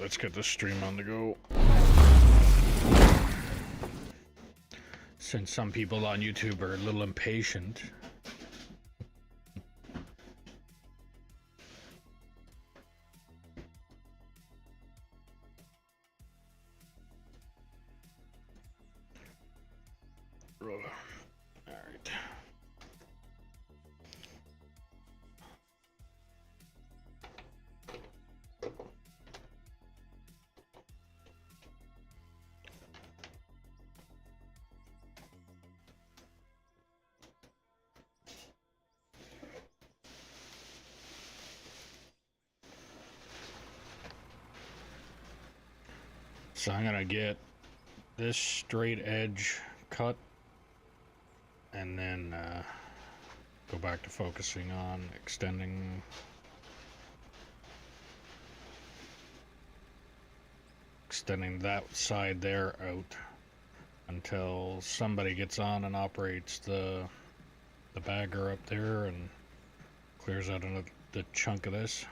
let's get the stream on the go. Since some people on YouTube are a little impatient. Alright. So I'm gonna get this straight edge cut and then go back to focusing on extending that side there out until somebody gets on and operates the bagger up there and clears out the chunk of this.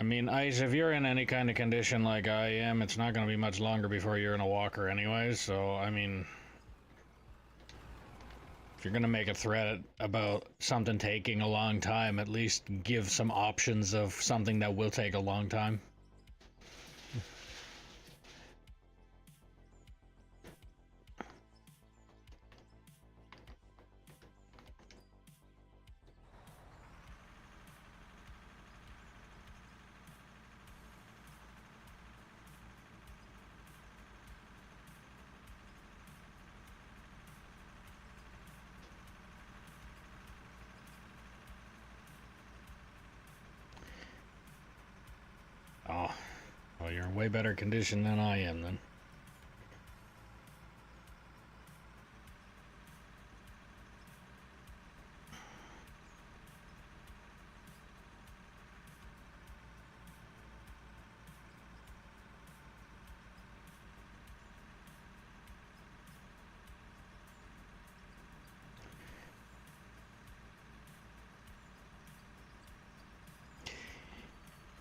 I mean, Ice, if you're in any kind of condition like I am, it's not going to be much longer before you're in a walker anyways, so, I mean, if you're going to make a threat about something taking a long time, at least give some options of something that will take a long time. Oh, well, you're in way better condition than I am, then.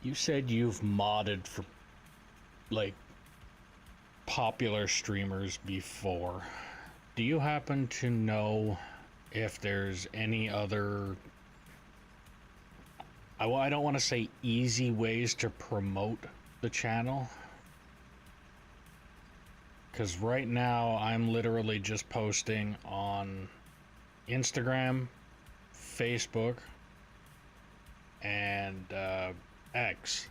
You said you've modded for, like, popular streamers before. Do you happen to know if there's any other... I don't want to say easy ways to promote the channel? Because right now, I'm literally just posting on Instagram, Facebook, and X,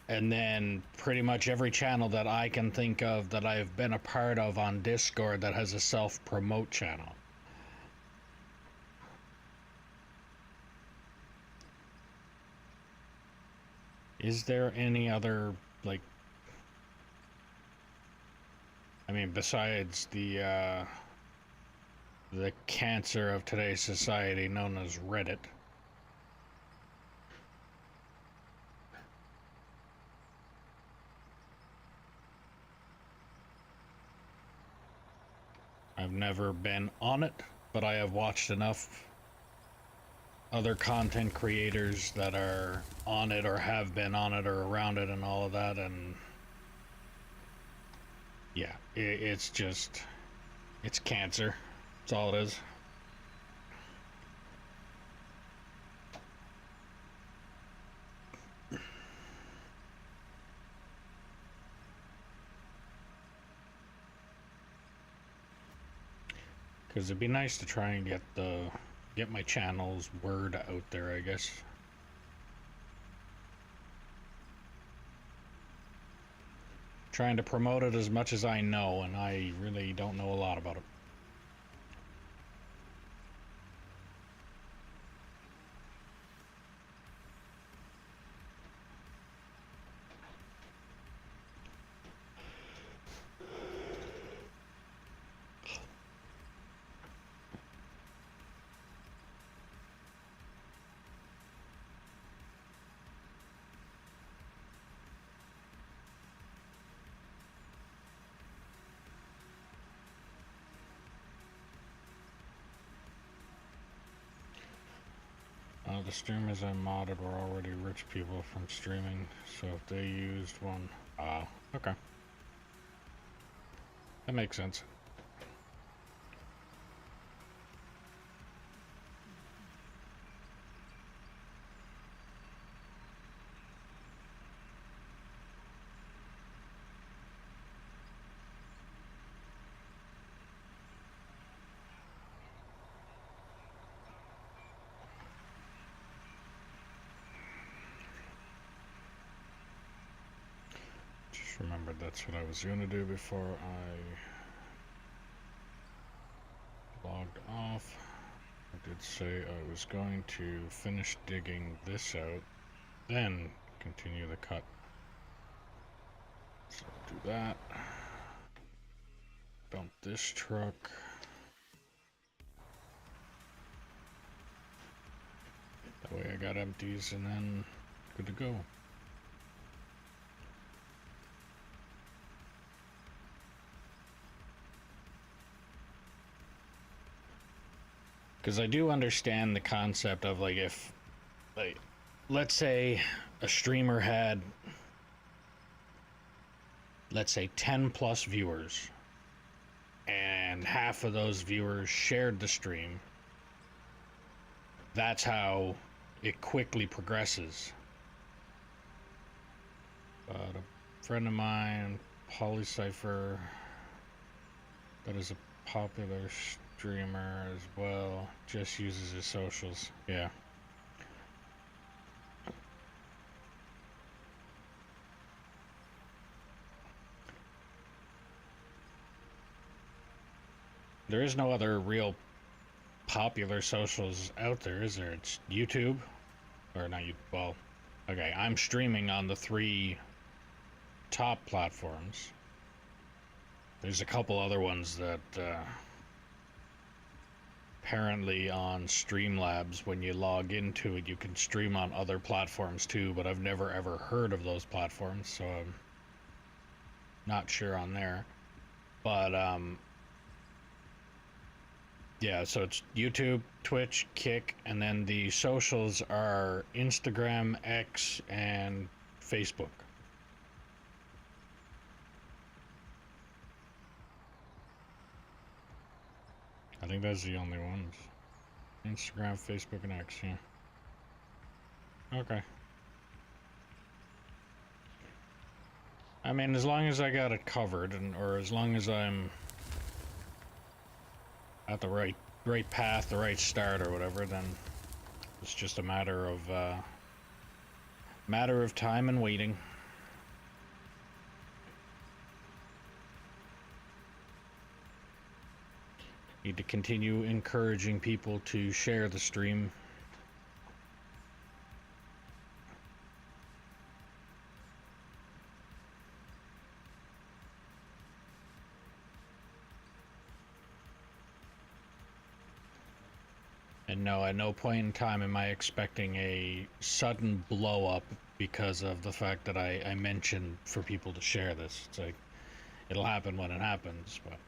and then pretty much every channel that I can think of that I've been a part of on Discord that has a self-promote channel. Is there any other, like, I mean, besides the cancer of today's society known as Reddit? I've never been on it, but I have watched enough other content creators that are on it or have been on it or around it and all of that, and yeah, it's just, it's cancer. That's all it is. Because it'd be nice to try and get my channel's word out there, I guess. Trying to promote it as much as I know, and I really don't know a lot about it. The streamers I modded were already rich people from streaming, so if they used one... okay. That makes sense. Just remembered that's what I was going to do before I logged off. I did say I was going to finish digging this out, then continue the cut. So do that. Dump this truck. That way I got empties and then good to go. Because I do understand the concept of, like, if, like, let's say a streamer had, let's say 10 plus viewers, and half of those viewers shared the stream. That's how it quickly progresses. But a friend of mine, Polycypher, that is a popular streamer as well, just uses his socials. Yeah. There is no other real popular socials out there, is there? It's YouTube, or not you. Well, okay, I'm streaming on the 3 top platforms. There's a couple other ones that apparently on Streamlabs, when you log into it, you can stream on other platforms too, but I've never ever heard of those platforms, so I'm not sure on there. But yeah, so it's YouTube, Twitch, Kick, and then the socials are Instagram, X, and Facebook. I think that's the only ones. Instagram, Facebook, and X, yeah. Okay. I mean, as long as I got it covered, or as long as I'm at the right path, the right start, or whatever, then it's just a matter of time and waiting. Need to continue encouraging people to share the stream. And no, at no point in time am I expecting a sudden blow up because of the fact that I mentioned for people to share this. It's like, it'll happen when it happens, but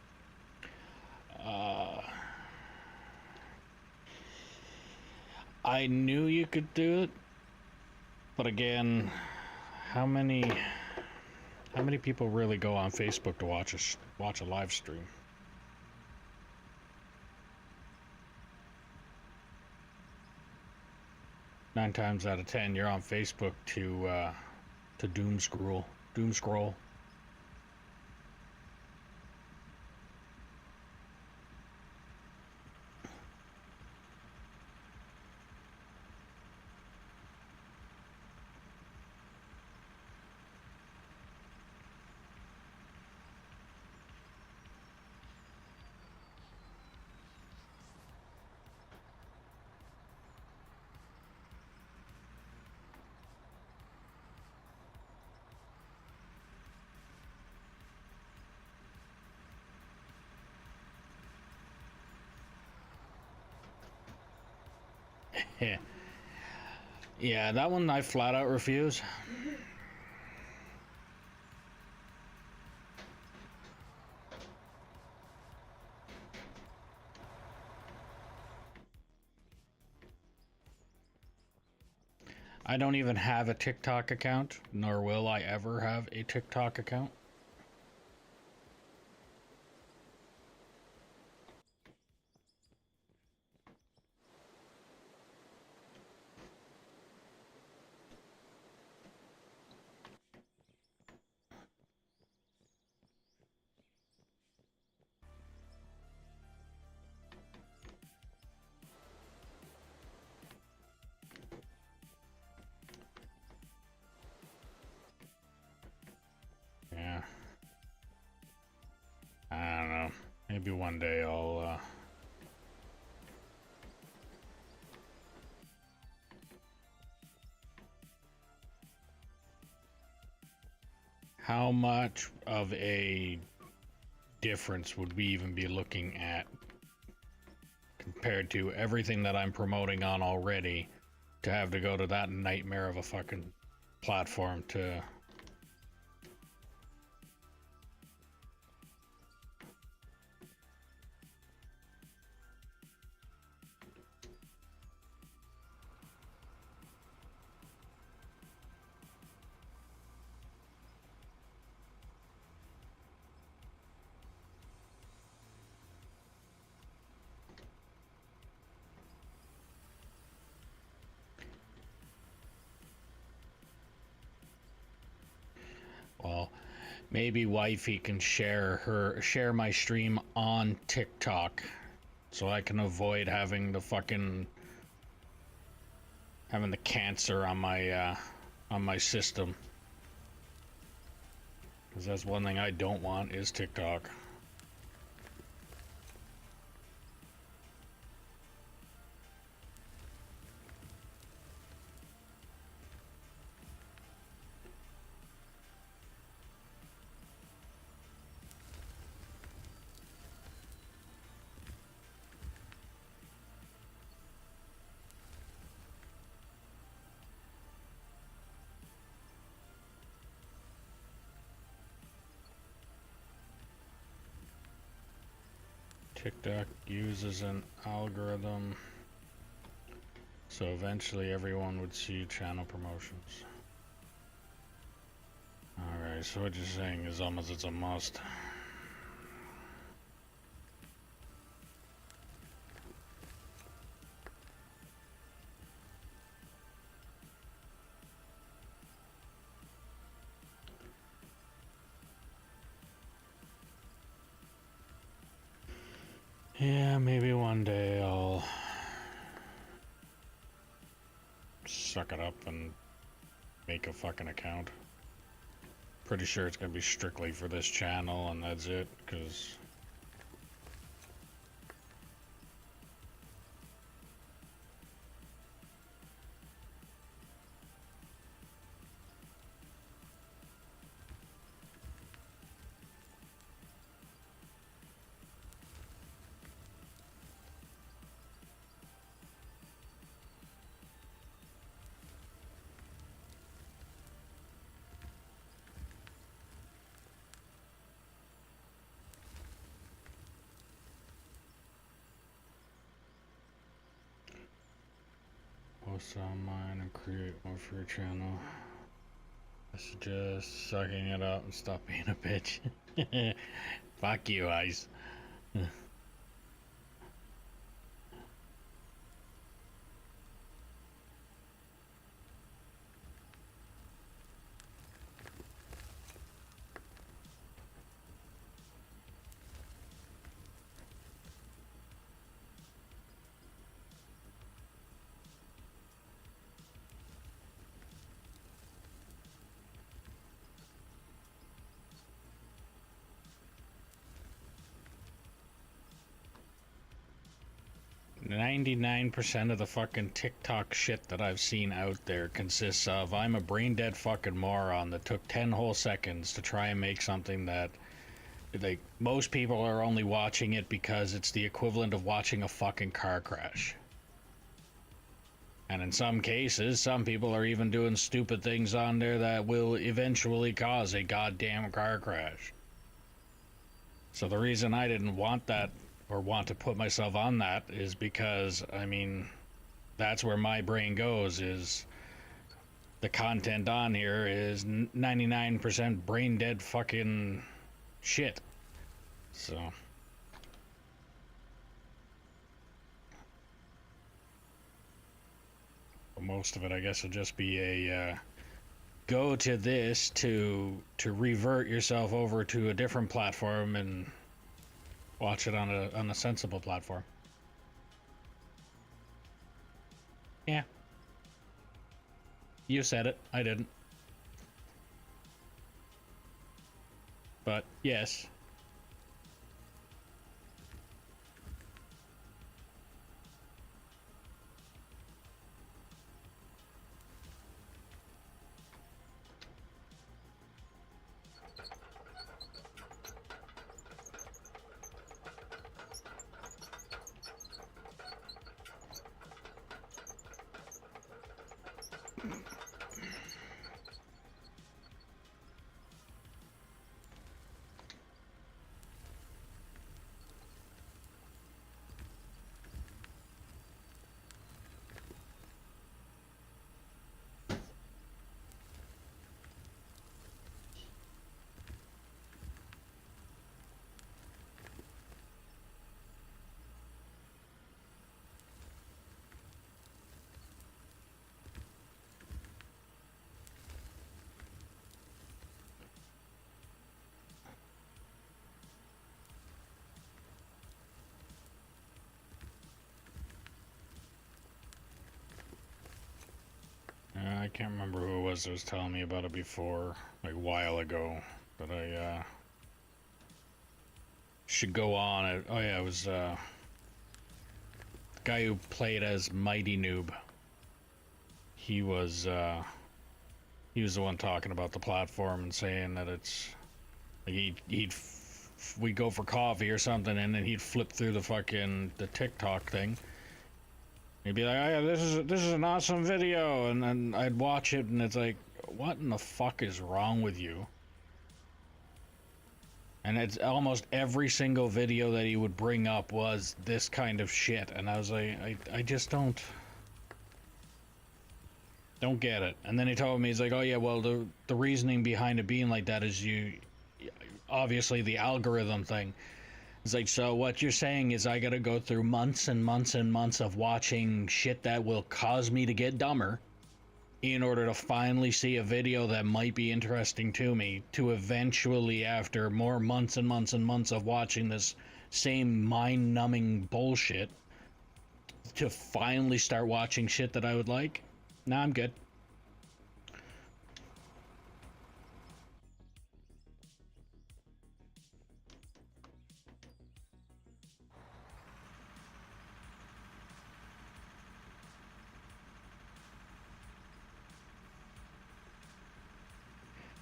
I knew you could do it, but again, how many people really go on Facebook to watch a live stream? Nine times out of 10, you're on Facebook to doom scroll. Yeah. Yeah, that one I flat out refuse. I don't even have a TikTok account, nor will I ever have a TikTok account. Yeah. I don't know. Maybe one day I'll, How much of a difference would we even be looking at compared to everything that I'm promoting on already to have to go to that nightmare of a fucking platform to... Well, maybe wifey can share my stream on TikTok so I can avoid having the fucking having the cancer on my system. Because that's one thing I don't want is TikTok. TikTok uses an algorithm, so eventually everyone would see channel promotions. Alright, so what you're saying is almost it's a must. Yeah, maybe one day I'll suck it up and make a fucking account. Pretty sure it's gonna be strictly for this channel and that's it, because... Post online and create one for your channel. I suggest sucking it up and stop being a bitch. Fuck you, Ice. 99% of the fucking TikTok shit that I've seen out there consists of I'm a brain dead fucking moron that took 10 whole seconds to try and make something that like most people are only watching it because it's the equivalent of watching a fucking car crash. And in some cases, some people are even doing stupid things on there that will eventually cause a goddamn car crash. So the reason I didn't want that or want to put myself on that is because, I mean, that's where my brain goes is the content on here is 99% brain dead fucking shit. So most of it, I guess, will just be a go to this to revert yourself over to a different platform and watch it on a sensible platform. Yeah. You said it. I didn't. But yes. I can't remember who it was that was telling me about it before, like a while ago, that I should go on it. Oh yeah, it was the guy who played as Mighty Noob. He was the one talking about the platform and saying that it's like we'd go for coffee or something, and then he'd flip through the TikTok thing. He'd be like, "Oh yeah, this is an awesome video," and then I'd watch it, and it's like, what in the fuck is wrong with you? And it's almost every single video that he would bring up was this kind of shit, and I was like, I just don't get it. And then he told me, he's like, oh yeah, well the reasoning behind it being like that is obviously the algorithm thing. It's like, so what you're saying is I gotta go through months and months and months of watching shit that will cause me to get dumber in order to finally see a video that might be interesting to me, to eventually, after more months and months and months of watching this same mind-numbing bullshit, to finally start watching shit that I would like. Nah, I'm good.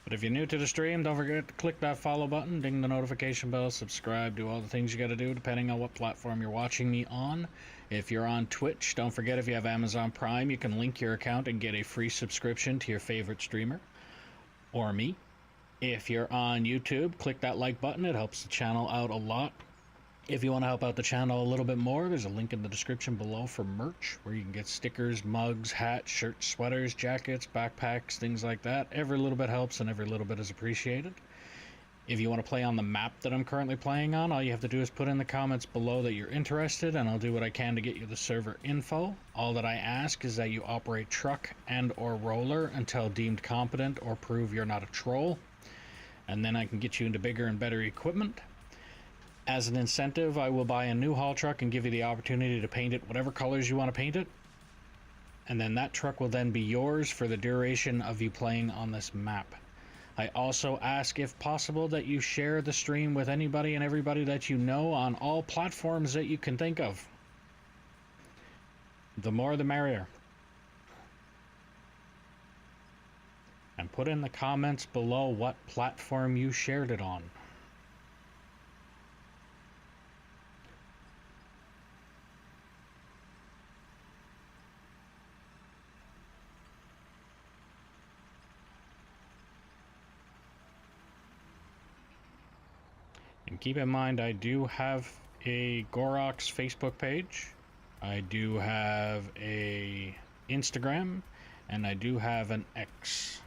But if you're new to the stream, don't forget to click that follow button, ding the notification bell, subscribe, do all the things you gotta do depending on what platform you're watching me on. If you're on Twitch, don't forget, if you have Amazon Prime, you can link your account and get a free subscription to your favorite streamer or me. If you're on YouTube, click that like button, it helps the channel out a lot. If you want to help out the channel a little bit more, there's a link in the description below for merch, where you can get stickers, mugs, hats, shirts, sweaters, jackets, backpacks, things like that. Every little bit helps and every little bit is appreciated. If you want to play on the map that I'm currently playing on, all you have to do is put in the comments below that you're interested, and I'll do what I can to get you the server info. All that I ask is that you operate truck and or roller until deemed competent or prove you're not a troll, and then I can get you into bigger and better equipment. As an incentive, I will buy a new haul truck and give you the opportunity to paint it whatever colors you want to paint it. And then that truck will then be yours for the duration of you playing on this map. I also ask, if possible, that you share the stream with anybody and everybody that you know on all platforms that you can think of. The more the merrier. And put in the comments below what platform you shared it on. And keep in mind, I do have a Gorox Facebook page. I do have a Instagram, And I do have an X,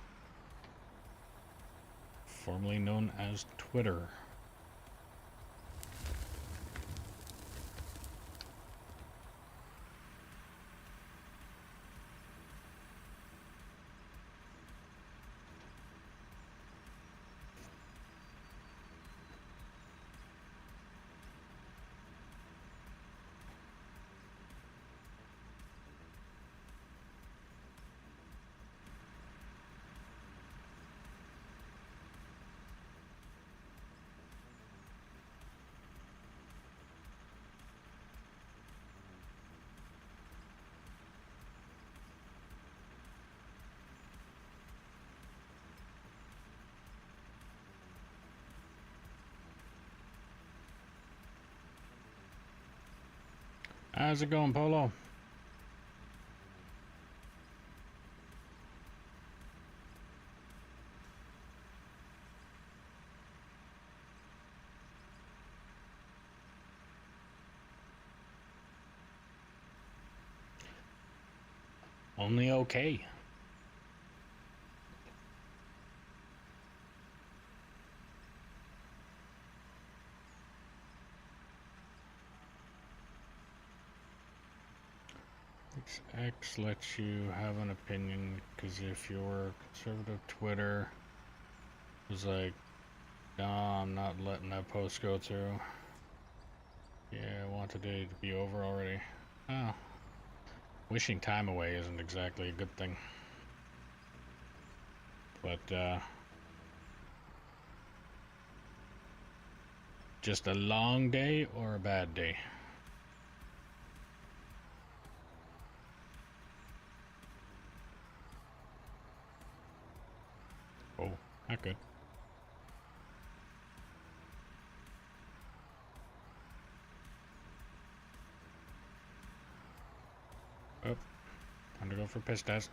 formerly known as Twitter. How's it going, Polo? Only okay. X lets you have an opinion, because if your conservative Twitter was like, no, I'm not letting that post go through. Yeah, I want today to be over already. Oh. Wishing time away isn't exactly a good thing. But, just a long day or a bad day? Oh, not good. Oh, time to go for piss test.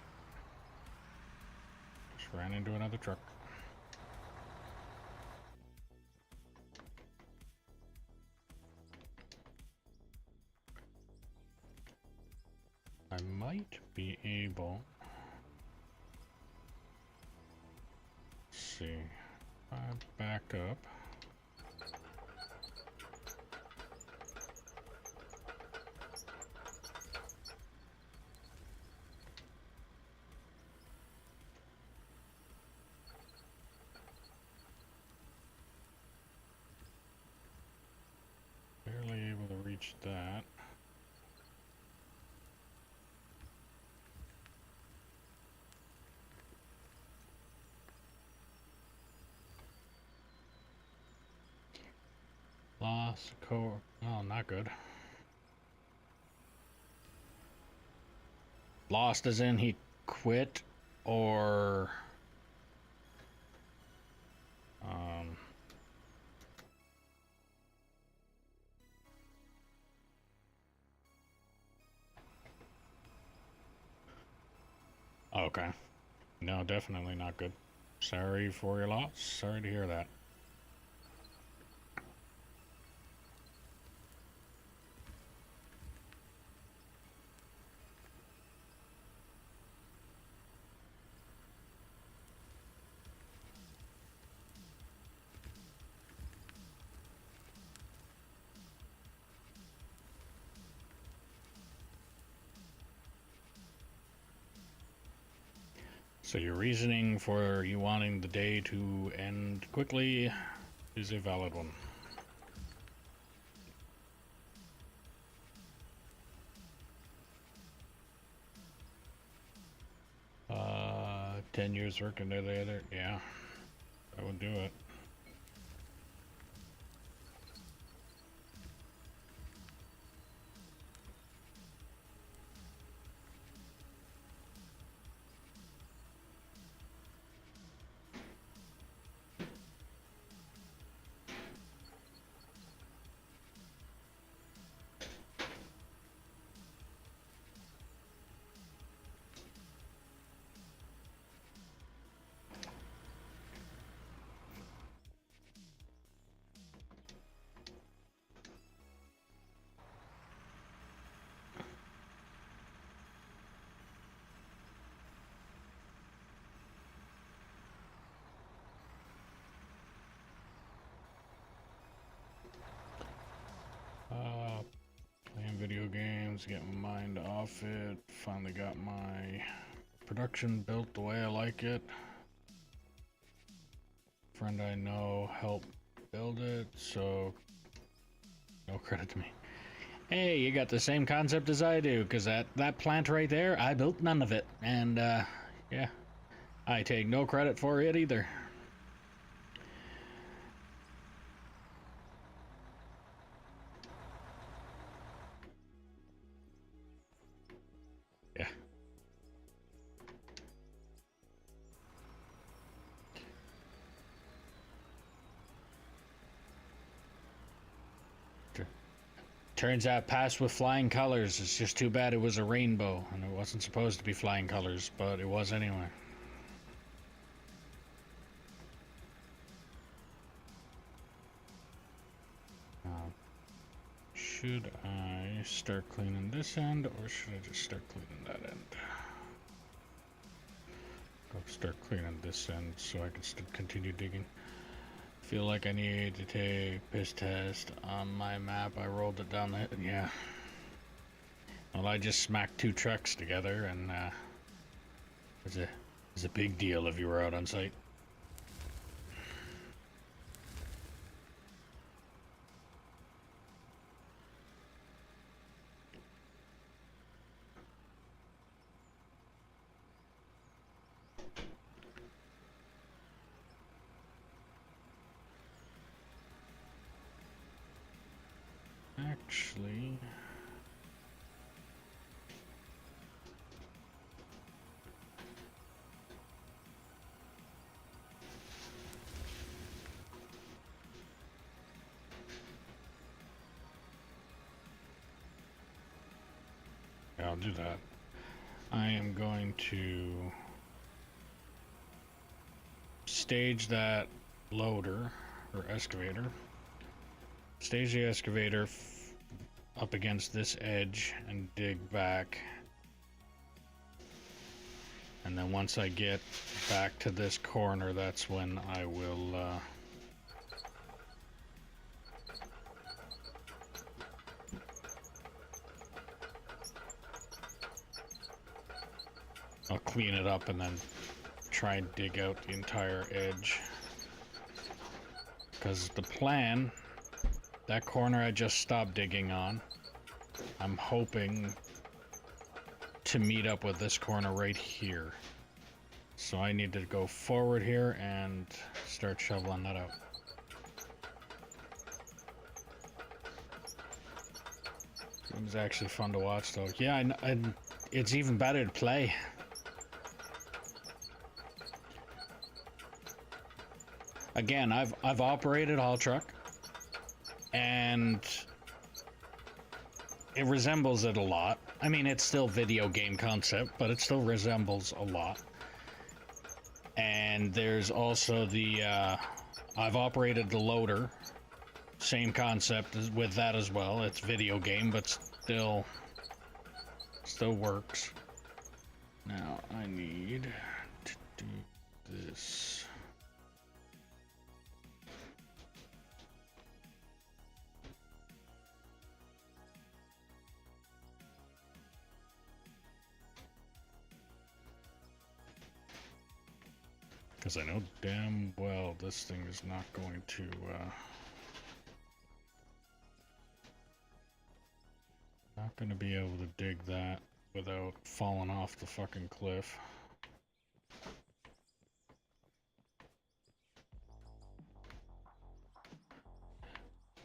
Just ran into another truck. I might be able... Let's see. If I back up... Barely able to reach that. Lost core. Oh, not good. Lost as in he quit, or okay. No, definitely not good. Sorry for your loss. Sorry to hear that. So your reasoning for you wanting the day to end quickly is a valid one. 10 years working together, yeah, that would do it. video games, get my mind off it. Finally got my production built the way I like it. Friend I know helped build it, so no credit to me. Hey, you got the same concept as I do, because that plant right there, I built none of it. And, yeah, I take no credit for it either. Yeah. Turns out passed with flying colors. It's just too bad it was a rainbow and it wasn't supposed to be flying colors, but it was anyway. Should I start cleaning this end or should I just start cleaning that end? I'll start cleaning this end so I can still continue digging. Feel like I need to take piss test on my map. I rolled it down the yeah. Well, I just smacked two trucks together, and it's a big deal if you were out on site. Actually, yeah, I'll do that. I am going to stage that loader or excavator. Stage the excavator up against this edge and dig back. And then once I get back to this corner, that's when I will I'll clean it up and then try and dig out the entire edge. Because the plan, that corner I just stopped digging on, I'm hoping to meet up with this corner right here. So I need to go forward here and start shoveling that out. It was actually fun to watch though. Yeah, and it's even better to play. Again, I've operated haul truck, and it resembles it a lot. I mean, it's still video game concept, but it still resembles a lot. And there's also the I've operated the loader, same concept as with that as well. It's video game, but still works. Now I need to do this. Because I know damn well this thing is not going to, not going to be able to dig that without falling off the fucking cliff.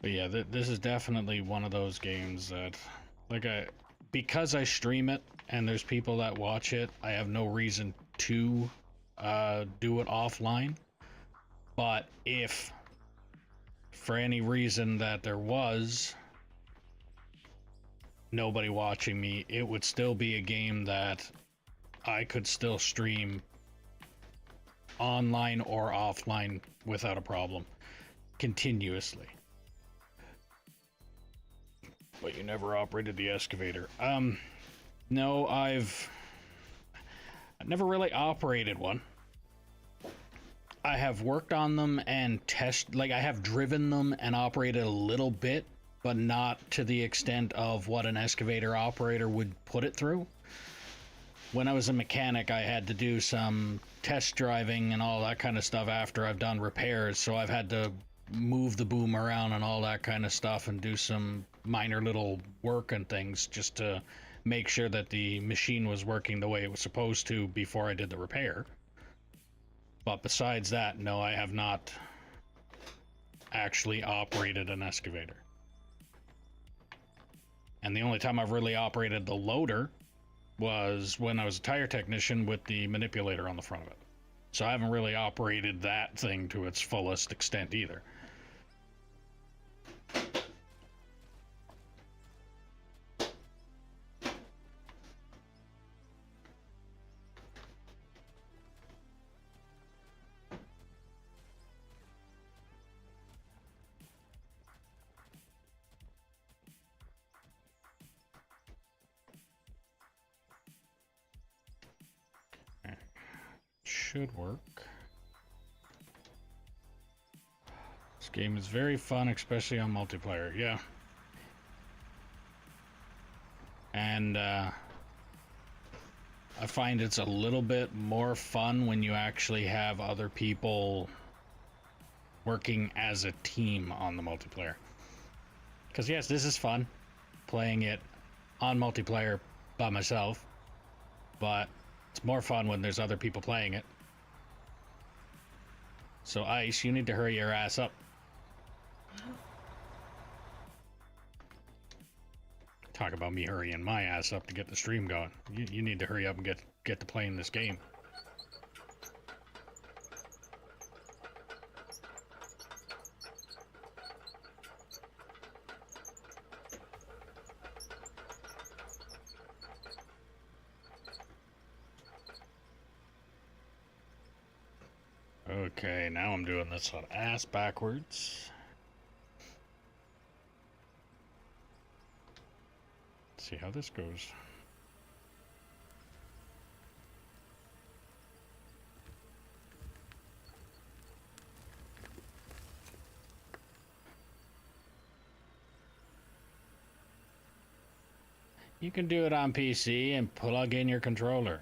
But yeah, this is definitely one of those games that, like, because I stream it and there's people that watch it, I have no reason to do it offline. But if for any reason that there was nobody watching me, it would still be a game that I could still stream online or offline without a problem, continuously. But you never operated the excavator. No, I've never really operated one. I have worked on them and I have driven them and operated a little bit but not to the extent of what an excavator operator would put it through. When I was a mechanic, I had to do some test driving and all that kind of stuff after I've done repairs, so I've had to move the boom around and all that kind of stuff and do some minor little work and things just to make sure that the machine was working the way it was supposed to before I did the repair. But besides that, no, I have not actually operated an excavator. And the only time I've really operated the loader was when I was a tire technician with the manipulator on the front of it. So I haven't really operated that thing to its fullest extent either. Should work. This game is very fun, especially on multiplayer. Yeah. And I find it's a little bit more fun when you actually have other people working as a team on the multiplayer. Because yes, this is fun, playing it on multiplayer by myself, but it's more fun when there's other people playing it. So Ice, you need to hurry your ass up. Talk about me hurrying my ass up to get the stream going. You need to hurry up and get to playing this game. Okay, now I'm doing this on ass backwards. Let's see how this goes. You can do it on PC and plug in your controller.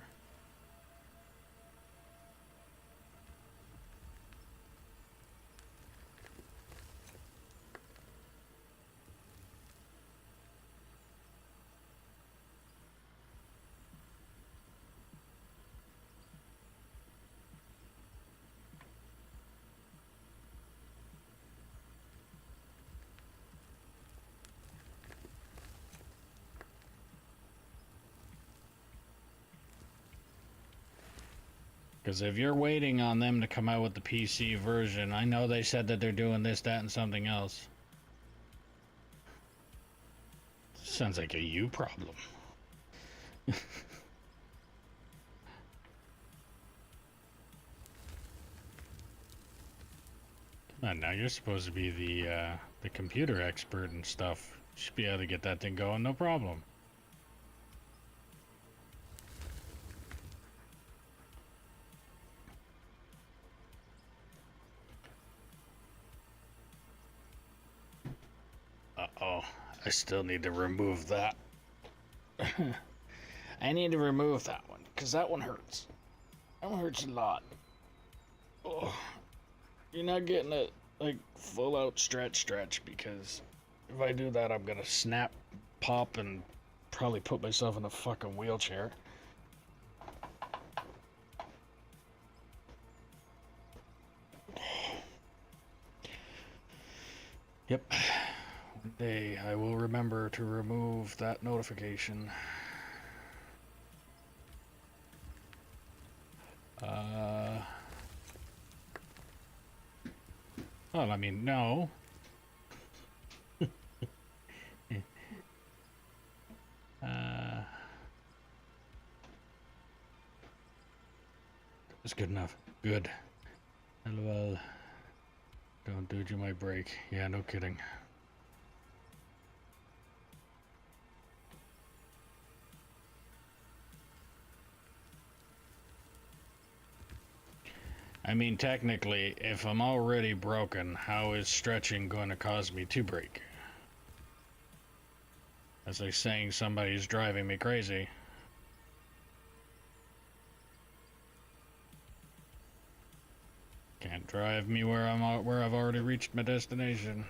Because if you're waiting on them to come out with the PC version, I know they said that they're doing this, that, and something else. Sounds like a you problem. Come on, now you're supposed to be the computer expert and stuff. You should be able to get that thing going, no problem. Uh-oh, I still need to remove that. I need to remove that one, because that one hurts. That one hurts a lot. Oh, you're not getting a, like, full-out stretch, because if I do that, I'm gonna snap, pop, and probably put myself in a fucking wheelchair. Yep. One day I will remember to remove that notification. Well, I mean, no. That's good enough. Good. LOL. Don't do it, you might break. Yeah, no kidding. I mean, technically, if I'm already broken, how is stretching going to cause me to break? As I saying, somebody's driving me crazy. Can't drive me where I've already reached my destination.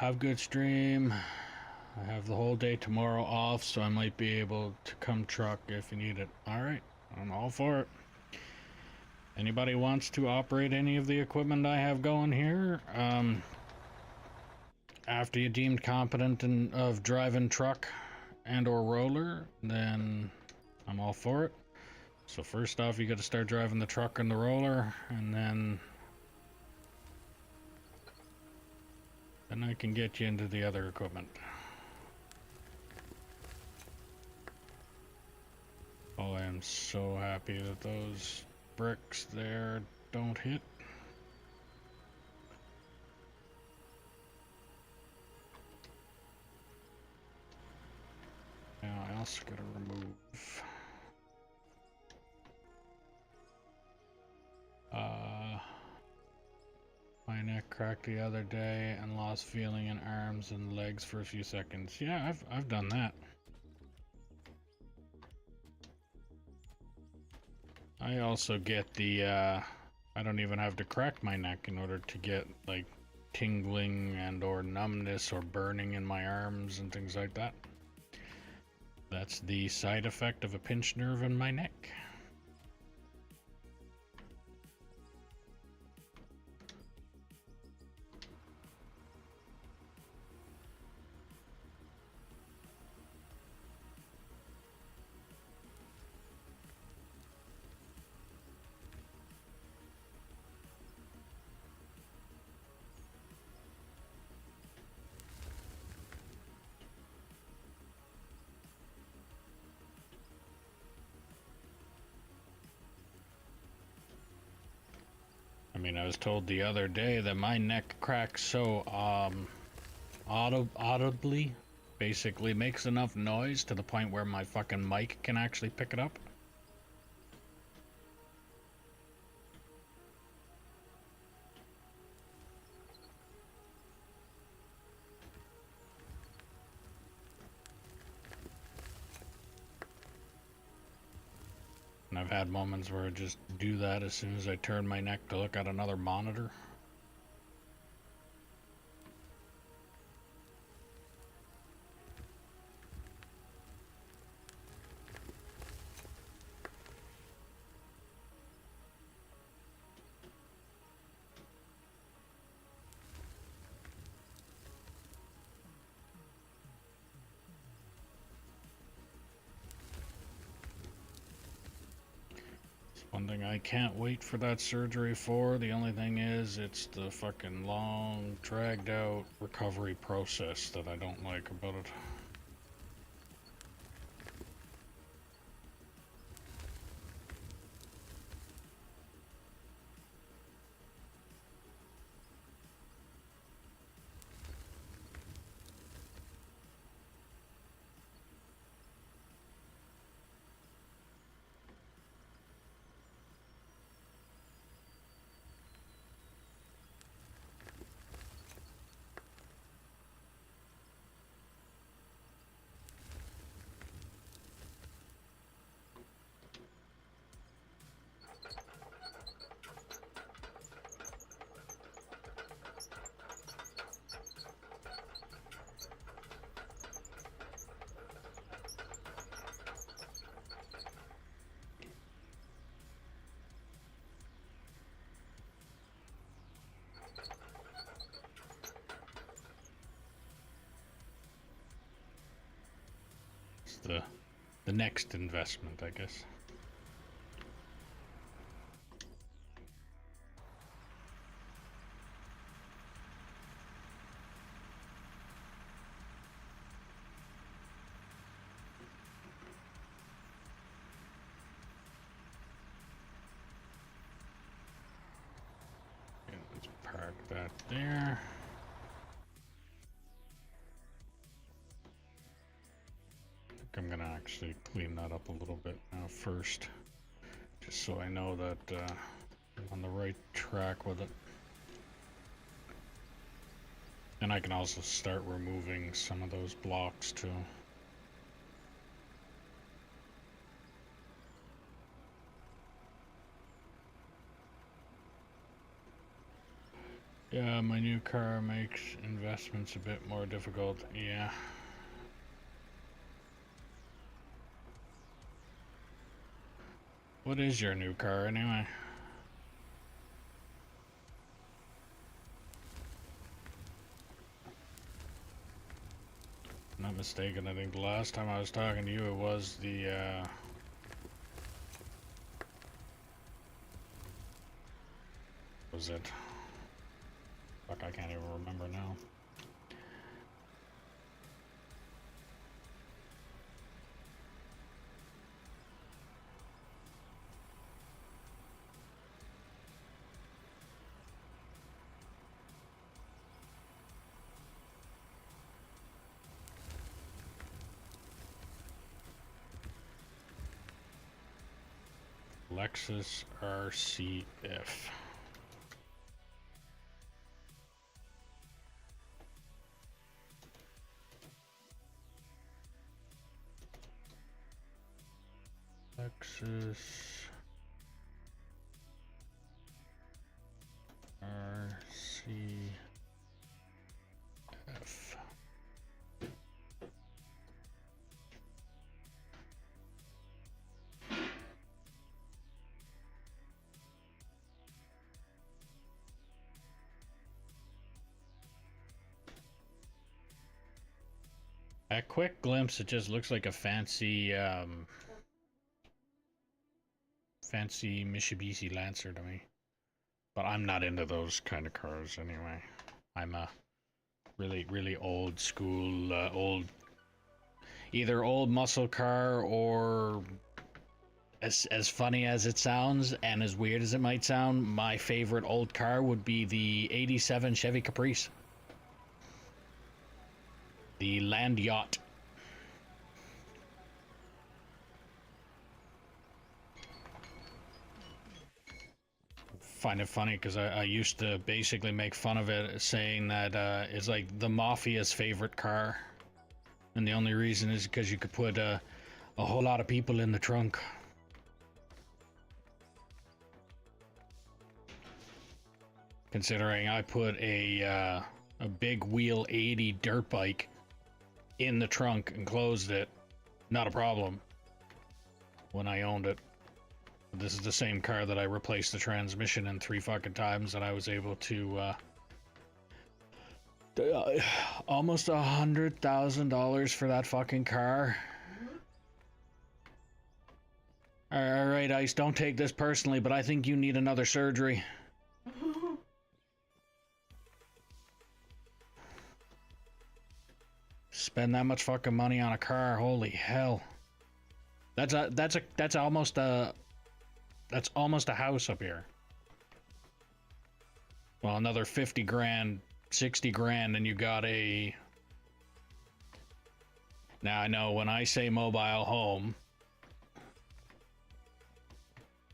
Have good stream. I have the whole day tomorrow off, so I might be able to come truck if you need it. Alright, I'm all for it. Anybody wants to operate any of the equipment I have going here, after you're deemed competent of driving truck and or roller, then I'm all for it. So first off, you got to start driving the truck and the roller, and then I can get you into the other equipment. Oh, I am so happy that those bricks there don't hit. Now I also gotta remove my neck cracked the other day and lost feeling in arms and legs for a few seconds. Yeah, I've done that. I also get the I don't even have to crack my neck in order to get like tingling and or numbness or burning in my arms and things like that. That's the side effect of a pinched nerve in my neck. I mean, I was told the other day that my neck cracks so audibly, basically makes enough noise to the point where my fucking mic can actually pick it up. And I've had moments where I just do that as soon as I turn my neck to look at another monitor. One thing I can't wait for that surgery for, the only thing is it's the fucking long, dragged out recovery process that I don't like about it. It's the the next investment, I guess. Okay, let's park that there. I'm gonna actually clean that up a little bit now first, just so I know that I'm on the right track with it. And I can also start removing some of those blocks too. Yeah, my new car makes investments a bit more difficult. Yeah. What is your new car anyway? If I'm not mistaken, I think the last time I was talking to you it was the was it? Fuck, I can't even remember now. Lexus RCF. Lexus RCF. At quick glimpse, it just looks like a fancy fancy Mitsubishi Lancer to me. But I'm not into those kind of cars anyway. I'm a really old school, either old muscle car or, as funny as it sounds and as weird as it might sound, my favorite old car would be the '87 Chevy Caprice. The Land Yacht. Find it funny because I used to basically make fun of it, saying that it's like the mafia's favorite car, and the only reason is because you could put a whole lot of people in the trunk. Considering I put a big wheel 80 dirt bike in the trunk and closed it, not a problem when I owned it. This is the same car that I replaced the transmission in 3 fucking times, and I was able to almost $100,000 for that fucking car. All right, Ice, don't take this personally, but I think you need another surgery. Spend that much fucking money on a car, holy hell. That's almost a house up here. Well, another 50 grand, 60 grand, and you got a... Now, I know when I say mobile home,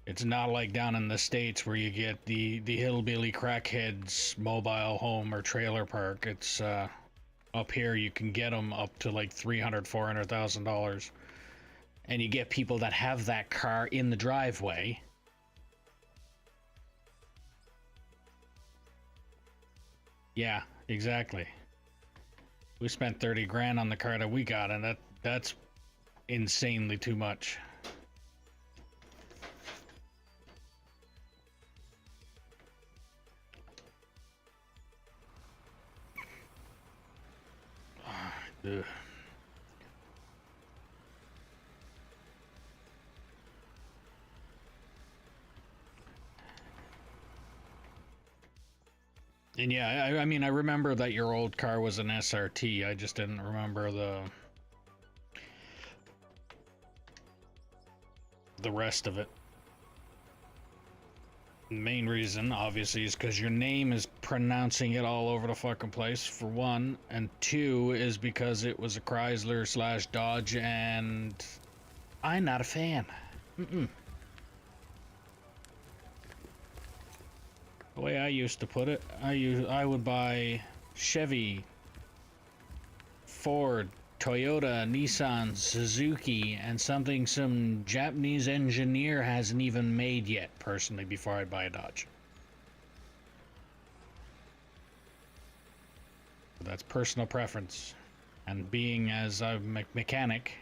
it's not like down in the States where you get the hillbilly crackheads mobile home or trailer park. It's, up here you can get them up to like $300,000-$400,000. And you get people that have that car in the driveway. Yeah, exactly. We spent 30 grand on the car that we got, and that's insanely too much. Ugh. And yeah, I mean, I remember that your old car was an SRT. I just didn't remember the rest of it. The main reason, obviously, is because your name is pronouncing it all over the fucking place, for one. And two, is because it was a Chrysler slash Dodge, and I'm not a fan. Mm-mm. The way I used to put it, I would buy Chevy, Ford, Toyota, Nissan, Suzuki, and something some Japanese engineer hasn't even made yet, personally, before I buy a Dodge. But that's personal preference. And being as a mechanic,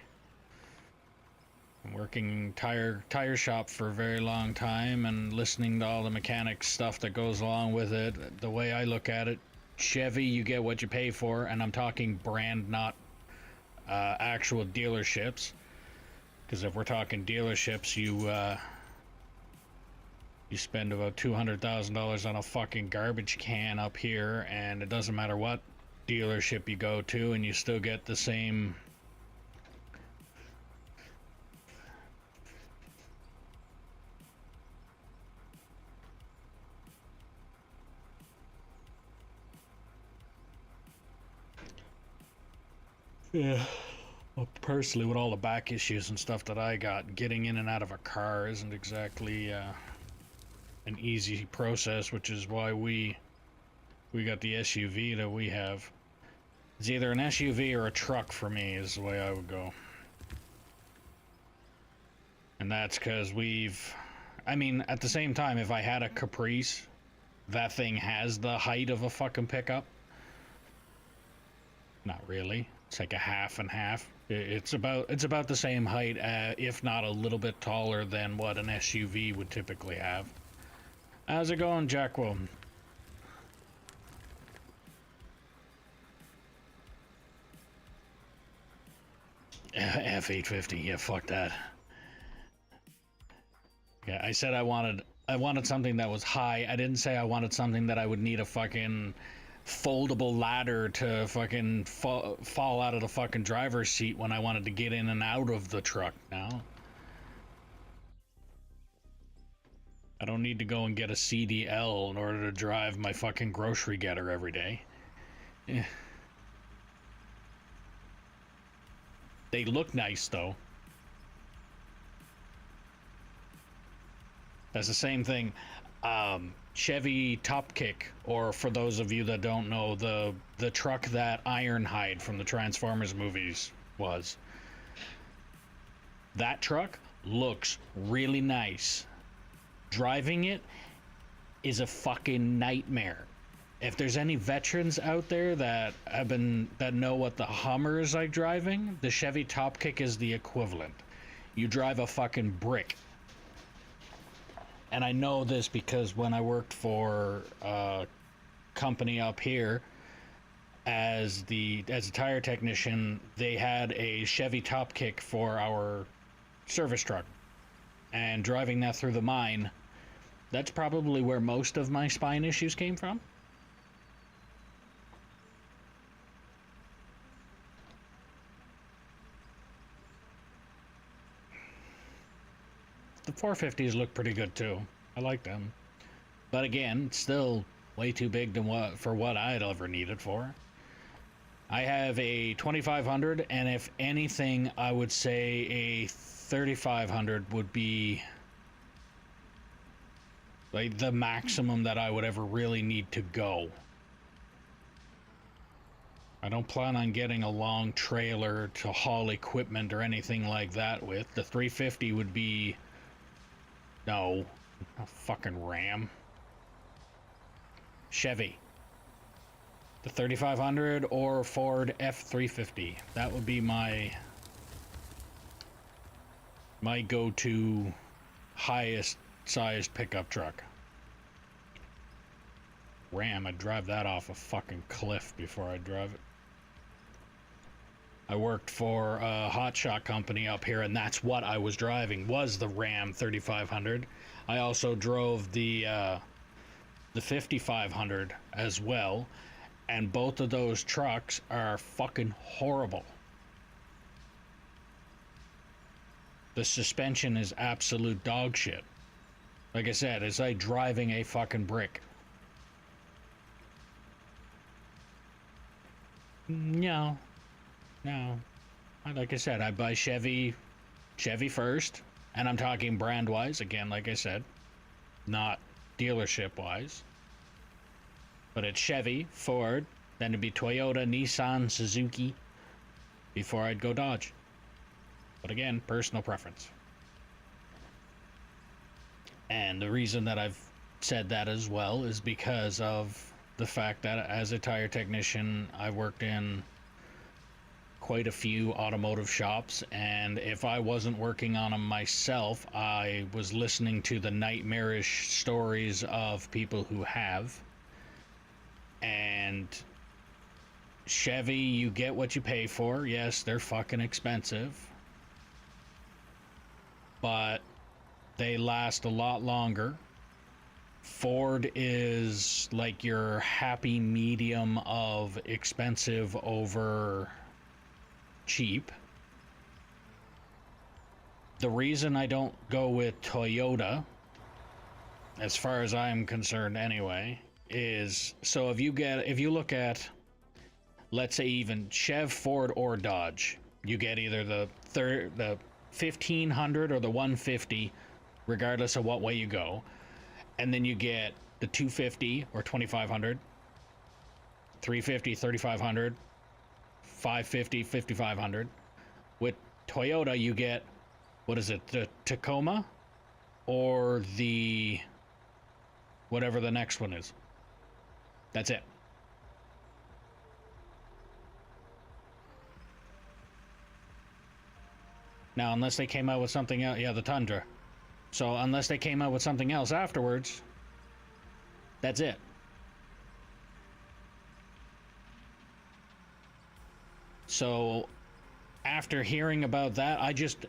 working tire shop for a very long time and listening to all the mechanic stuff that goes along with it, the way I look at it, Chevy, you get what you pay for, and I'm talking brand, not actual dealerships. Because if we're talking dealerships, you spend about $200,000 on a fucking garbage can up here, and it doesn't matter what dealership you go to, and you still get the same. Yeah. Well, personally, with all the back issues and stuff that I got, getting in and out of a car isn't exactly an easy process, which is why we got the SUV that we have. It's either an SUV or a truck for me, is the way I would go. And that's because I mean, at the same time, if I had a Caprice, that thing has the height of a fucking pickup. Not really. It's like a half and half. It's about the same height, if not a little bit taller than what an SUV would typically have. How's it going, Jackwell? F850, yeah, fuck that. Yeah, I said I wanted something that was high. I didn't say I wanted something that I would need a fucking foldable ladder to fucking fall out of the fucking driver's seat when I wanted to get in and out of the truck now. I don't need to go and get a CDL in order to drive my fucking grocery getter every day. Yeah. They look nice, though. That's the same thing. Chevy Topkick, or for those of you that don't know, the truck that Ironhide from the Transformers movies was. That truck looks really nice. Driving it is a fucking nightmare. If there's any veterans out there that know what the Hummer is like driving, the Chevy Topkick is the equivalent. You drive a fucking brick. And I know this because when I worked for a company up here as a tire technician, they had a Chevy Topkick for our service truck. And driving that through the mine, that's probably where most of my spine issues came from. The 450s look pretty good too. I like them. But again, still way too big for what I'd ever need it for. I have a 2500, and if anything, I would say a 3500 would be like the maximum that I would ever really need to go. I don't plan on getting a long trailer to haul equipment or anything like that with. The 350 would be... No, a fucking Ram. Chevy. The 3500 or Ford F350. That would be my go-to highest sized pickup truck. Ram, I'd drive that off a fucking cliff before I'd drive it. I worked for a hotshot company up here, and that's what I was driving, was the Ram 3500. I also drove the the 5500 as well, and both of those trucks are fucking horrible. The suspension is absolute dog shit. Like I said, it's like driving a fucking brick. No. Like I said, I buy Chevy first, and I'm talking brand-wise, again, like I said, not dealership-wise. But it's Chevy, Ford, then it'd be Toyota, Nissan, Suzuki, before I'd go Dodge. But again, personal preference. And the reason that I've said that as well is because of the fact that as a tire technician, I worked in quite a few automotive shops, and if I wasn't working on them myself, I was listening to the nightmarish stories of people who have. And Chevy, you get what you pay for. Yes, they're fucking expensive, but they last a lot longer. Ford is like your happy medium of expensive over cheap. The reason I don't go with Toyota, as far as I'm concerned anyway, is so if you look at, let's say, even Chev, Ford, or Dodge, you get either the 1500 or the 150, regardless of what way you go, and then you get the 250 or 2500, 350, 3500, 550, 5500. With Toyota, you get, what is it, the Tacoma or the whatever the next one is. That's it. Now, unless they came out with something else, yeah, the Tundra. So unless they came out with something else afterwards, that's it. So after hearing about that, I just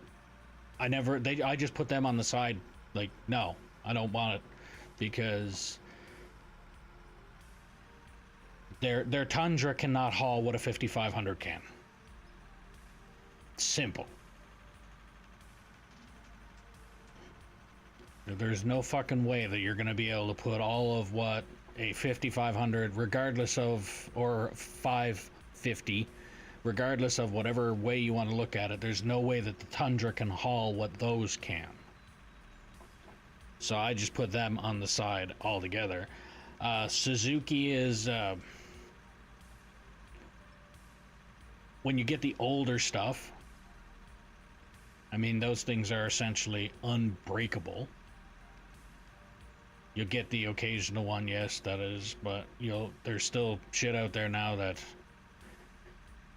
put them on the side. Like, no, I don't want it, because their Tundra cannot haul what a 5500 can. Simple. There's no fucking way that you're going to be able to put all of what a 5500, regardless of, or 550, regardless of whatever way you want to look at it, there's no way that the Tundra can haul what those can. So I just put them on the side altogether. Suzuki is, when you get the older stuff, I mean, those things are essentially unbreakable. You'll get the occasional one, yes, that is, but there's still shit out there now that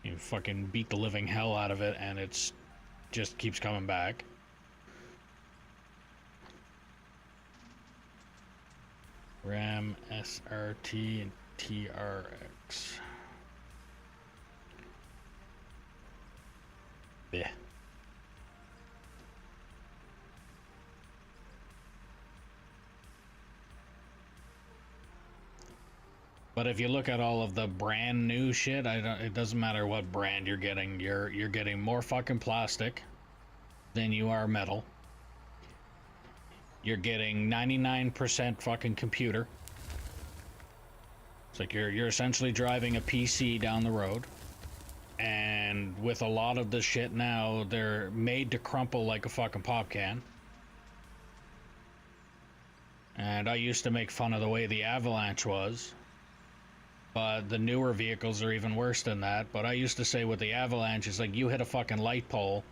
you fucking beat the living hell out of it, and it's just keeps coming back. Ram, SRT, and TRX. Blech. But if you look at all of the brand new shit, it doesn't matter what brand you're getting. You're getting more fucking plastic than you are metal. You're getting 99% fucking computer. It's like you're essentially driving a PC down the road. And with a lot of the shit now, they're made to crumple like a fucking pop can. And I used to make fun of the way the Avalanche was, but the newer vehicles are even worse than that. But I used to say with the Avalanche, it's like you hit a fucking light pole,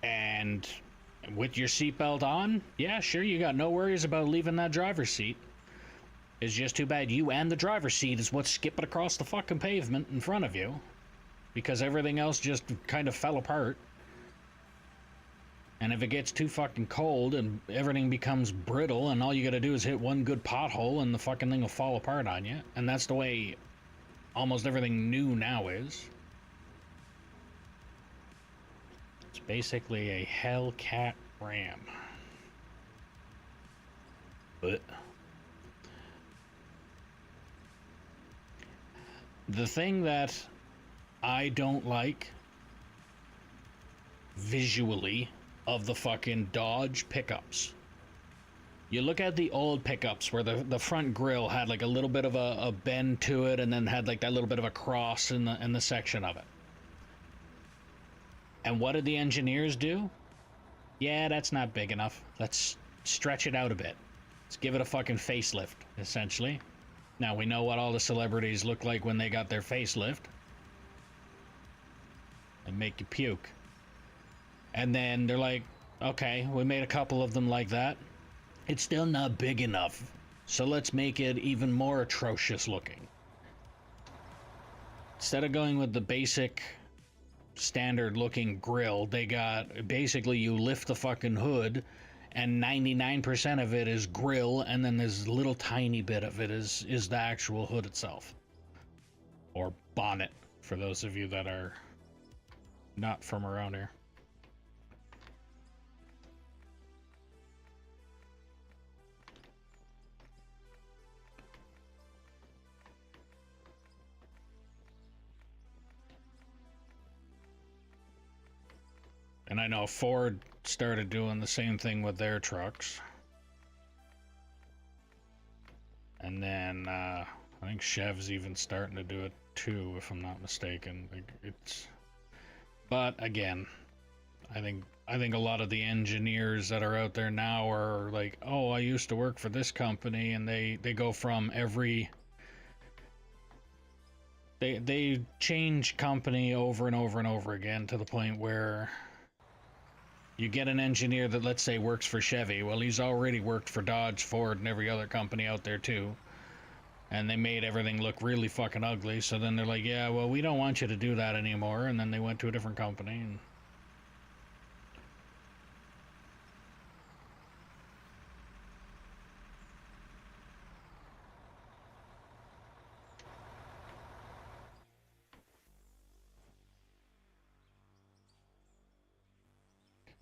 and with your seatbelt on, yeah, sure, you got no worries about leaving that driver's seat. It's just too bad you and the driver's seat is what's skipping across the fucking pavement in front of you, because everything else just kind of fell apart. And if it gets too fucking cold and everything becomes brittle and all you gotta do is hit one good pothole and the fucking thing will fall apart on you. And that's the way almost everything new now is. It's basically a Hellcat Ram. But The thing that I don't like visually of the fucking Dodge pickups. You look at the old pickups where the front grille had like a little bit of a bend to it and then had like that little bit of a cross in the section of it. And what did the engineers do? Yeah, that's not big enough. Let's stretch it out a bit. Let's give it a fucking facelift, essentially. Now, we know what all the celebrities look like when they got their facelift. They make you puke. And then they're like, okay, we made a couple of them like that. It's still not big enough, so let's make it even more atrocious looking. Instead of going with the basic standard looking grill, they got basically you lift the fucking hood and 99% of it is grill, and then this little tiny bit of it is the actual hood itself. Or bonnet, for those of you that are not from around here. And I know Ford started doing the same thing with their trucks. And then I think Chev's even starting to do it too, if I'm not mistaken. But again, I think a lot of the engineers that are out there now are like, oh, I used to work for this company, and they go from every... They change company over and over and over again to the point where you get an engineer that, let's say, works for Chevy. Well, he's already worked for Dodge, Ford, and every other company out there too. And they made everything look really fucking ugly. So then they're like, yeah, well, we don't want you to do that anymore. And then they went to a different company. And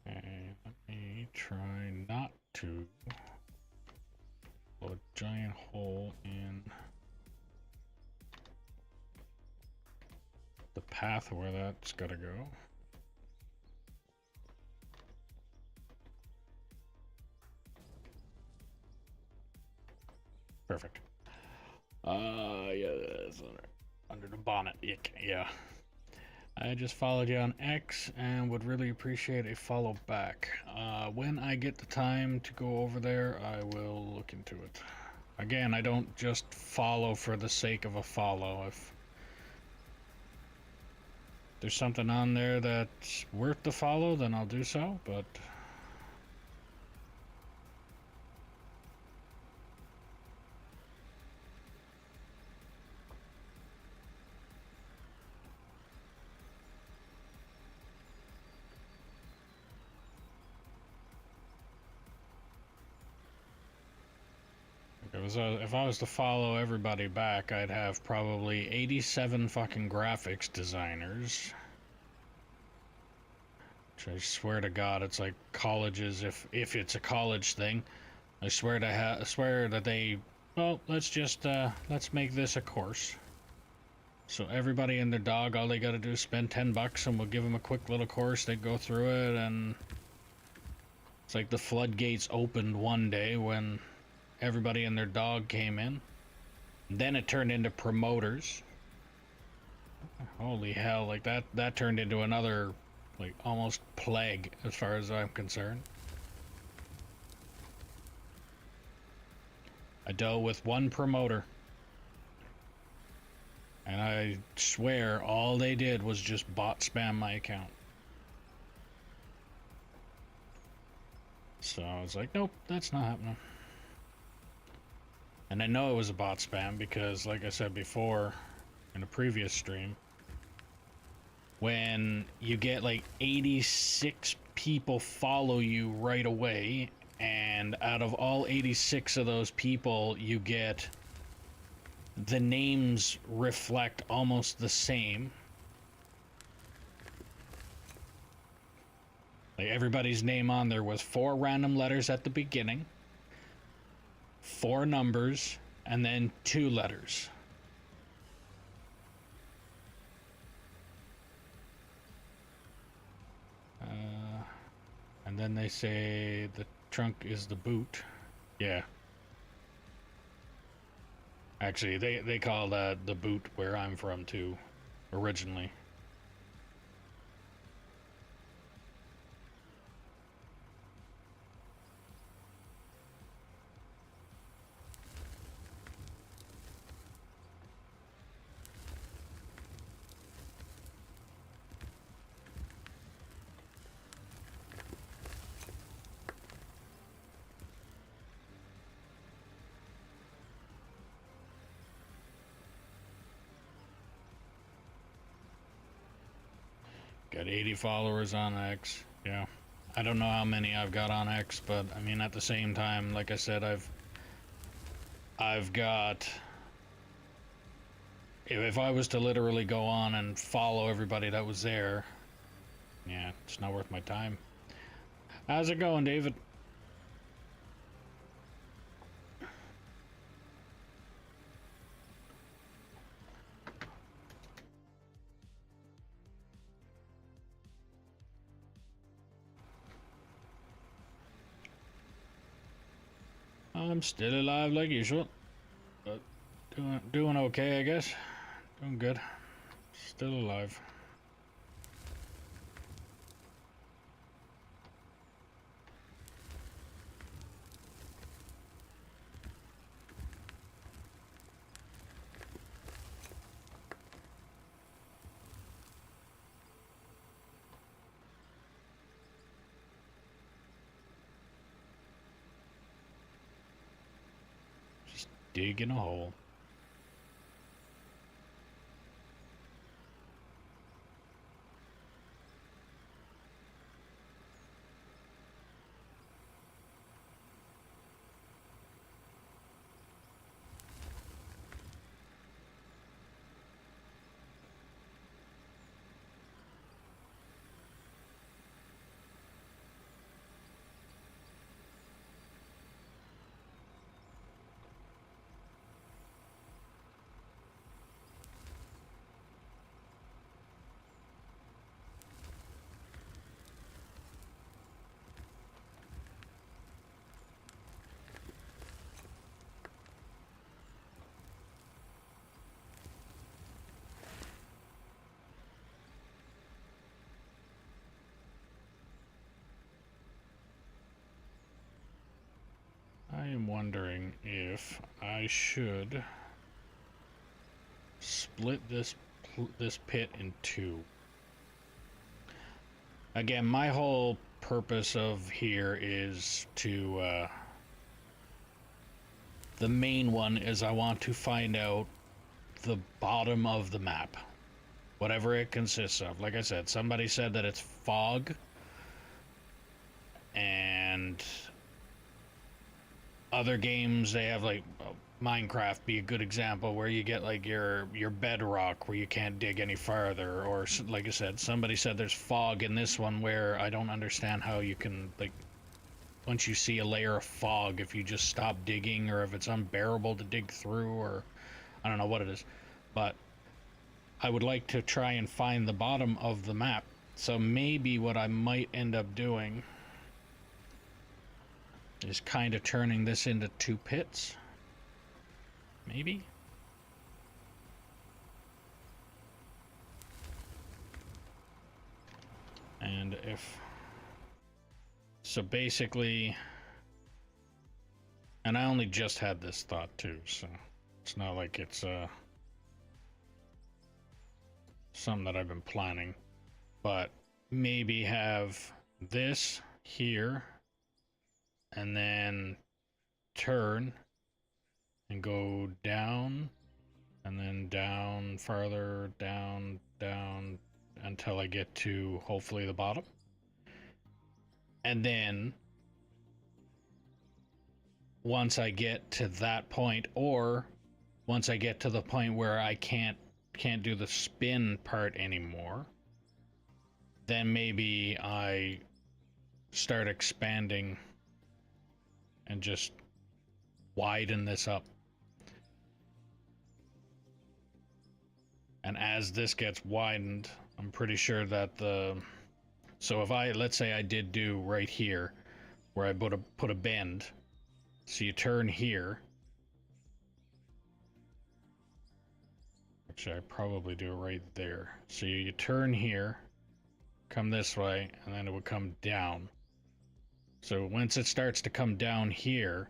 okay, let me try not to blow a giant hole in the path where that's gotta go. Perfect. Yeah, that's under the bonnet. Yeah. I just followed you on X and would really appreciate a follow back. When I get the time to go over there, I will look into it. Again, I don't just follow for the sake of a follow. If there's something on there that's worth the follow, then I'll do so, but... If I was to follow everybody back, I'd have probably 87 fucking graphics designers. Which I swear to God, it's like colleges, if it's a college thing. I swear that they, well, let's make this a course. So everybody and their dog, all they gotta do is spend $10 and we'll give them a quick little course. They go through it, and it's like the floodgates opened one day when everybody and their dog came in. Then it turned into promoters. Holy hell, like that turned into another, like, almost plague as far as I'm concerned. I dealt with one promoter, and I swear all they did was just bot spam my account. So I was like, nope, that's not happening. And I know it was a bot spam because, like I said before in a previous stream, when you get like 86 people follow you right away, and out of all 86 of those people, you get the names reflect almost the same. Like, everybody's name on there was 4 random letters at the beginning, 4 numbers, and then 2 letters. And then they say the trunk is the boot. Yeah. Actually, they call that the boot where I'm from too, originally. Got 80 followers on X. Yeah. I don't know how many I've got on X, but I mean at the same time, like I said, I've got, if I was to literally go on and follow everybody that was there, yeah, it's not worth my time. How's it going, David? I'm still alive like usual, but doing okay, I guess. Doing good. Still alive. Just digging a hole. I am wondering if I should split this pit in two. Again, my whole purpose of here is to the main one is I want to find out the bottom of the map, whatever it consists of. Like I said, somebody said that it's fog, and other games they have like Minecraft be a good example where you get like your bedrock where you can't dig any farther, or like I said, somebody said there's fog in this one where I don't understand how you can, like, once you see a layer of fog, if you just stop digging or if it's unbearable to dig through, or I don't know what it is. But I would like to try and find the bottom of the map. So maybe what I might end up doing is kind of turning this into two pits. Maybe? And if... So basically... And I only just had this thought too, so... It's not like it's something that I've been planning. But maybe have this here, and then turn and go down, and then down, farther down, down, until I get to hopefully the bottom. And then once I get to that point, or once I get to the point where I can't do the spin part anymore, then maybe I start expanding and just widen this up. And as this gets widened, I'm pretty sure that the So if let's say I did do right here, where I put a bend, so you turn here. Actually, I probably do it right there. So you turn here, come this way, and then it would come down. So once it starts to come down here,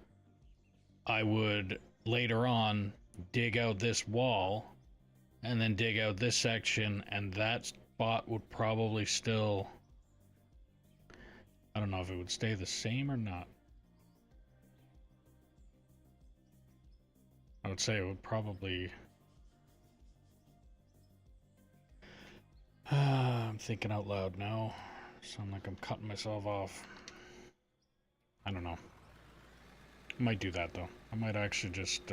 I would later on dig out this wall and then dig out this section, and that spot would probably still, I don't know if it would stay the same or not. I would say it would probably, I'm thinking out loud now. Sound like I'm cutting myself off. I don't know. I might do that though. I might actually just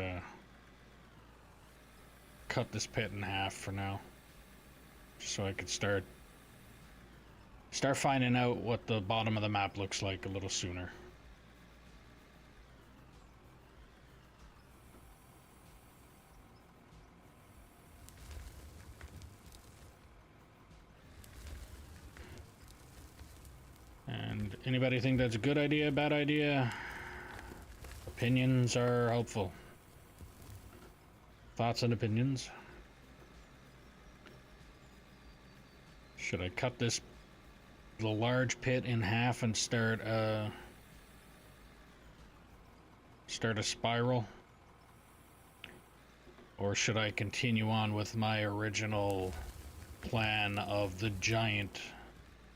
cut this pit in half for now, just so I could start finding out what the bottom of the map looks like a little sooner. And anybody think that's a good idea, bad idea? Opinions are helpful. Thoughts and opinions? Should I cut the large pit in half and start a spiral? Or should I continue on with my original plan of the giant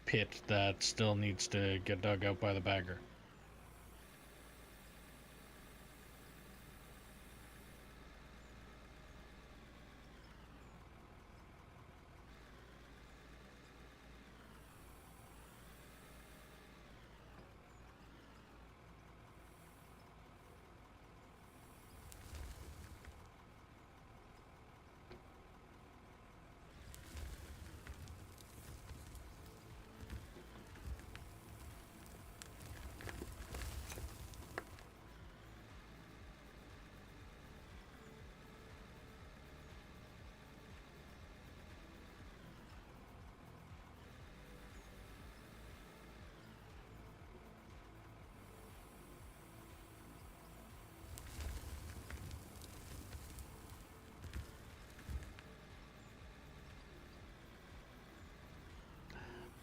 pit that still needs to get dug out by the bagger?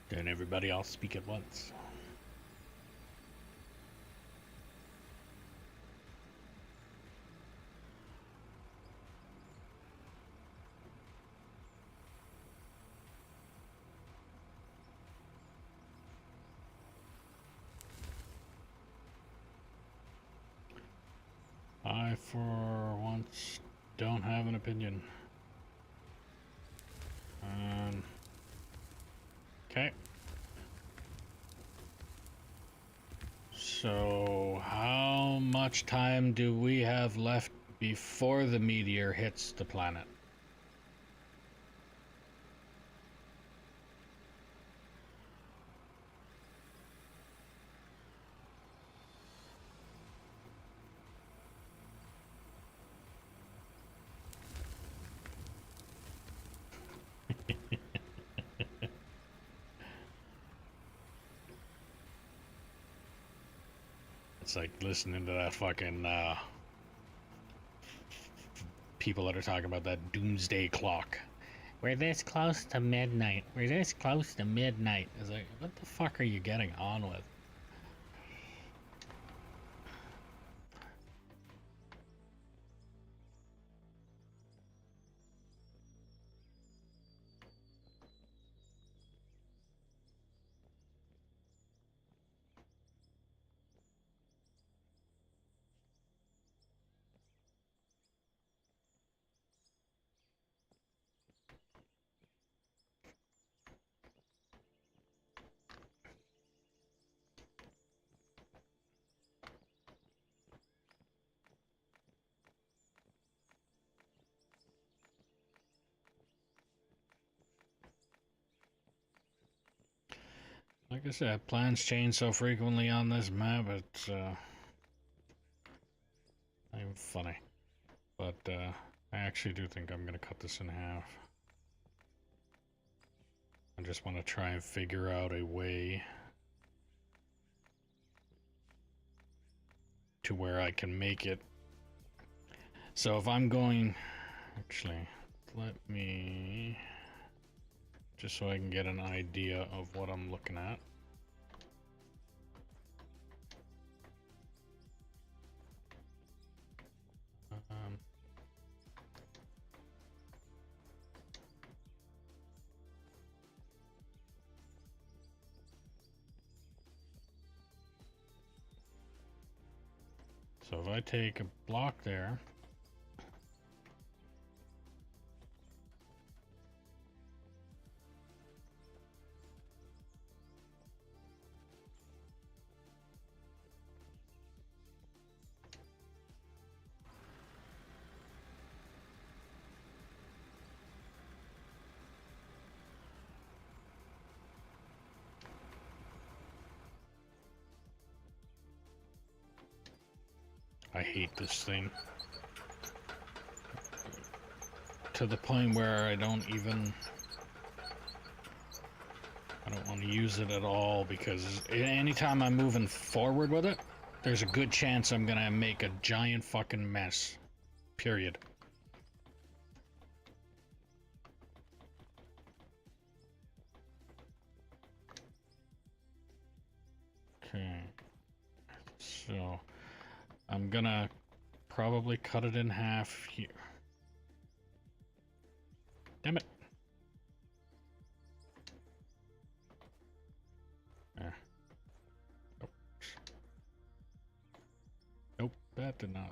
Then everybody else speak at once. I, for once, don't have an opinion. Okay. So, how much time do we have left before the meteor hits the planet? It's like listening to that fucking people that are talking about that doomsday clock. We're this close to midnight. We're this close to midnight. It's like, what the fuck are you getting on with? Like I said, plans change so frequently on this map, it's not even funny. But I actually do think I'm gonna cut this in half. I just want to try and figure out a way to where I can make it. So if I'm going, actually, let me, just so I can get an idea of what I'm looking at. So if I take a block there, I hate this thing. To the point where I don't want to use it at all, because anytime I'm moving forward with it, there's a good chance I'm gonna make a giant fucking mess. Period. Okay. So I'm gonna probably cut it in half here. Damn it. There. Nope. Nope, that did not.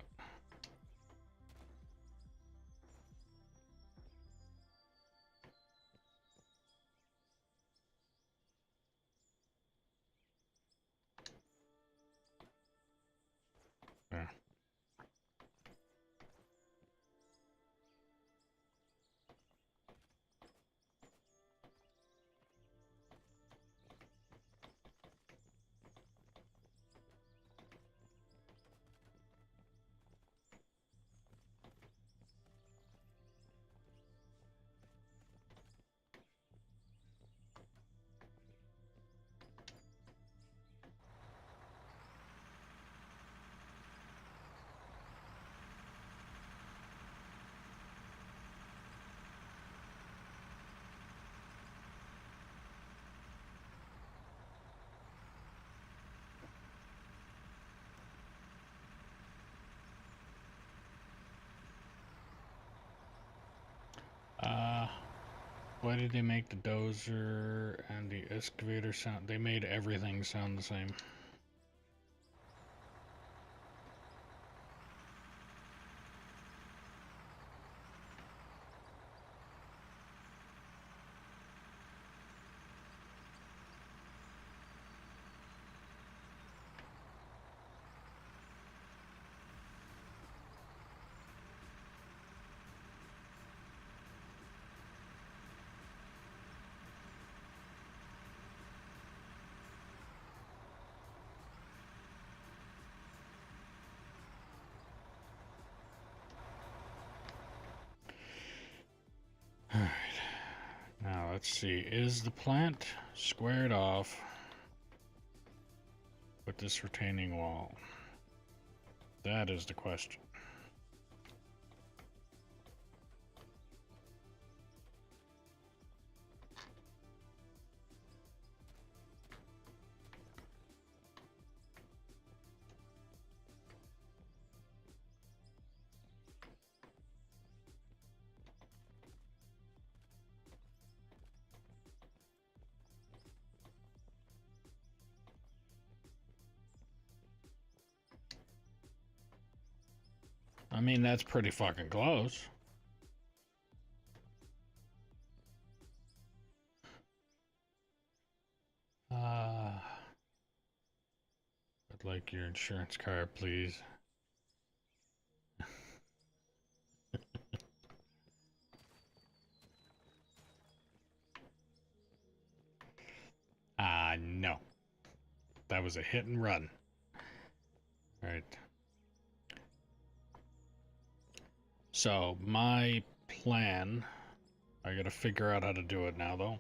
There. Why did they make the dozer and the excavator sound? They made everything sound the same. Alright. Now let's see. Is the plant squared off with this retaining wall? That is the question. I mean, that's pretty fucking close. I'd like your insurance card, please. No. That was a hit and run. Alright. So, my plan, I gotta figure out how to do it now, though,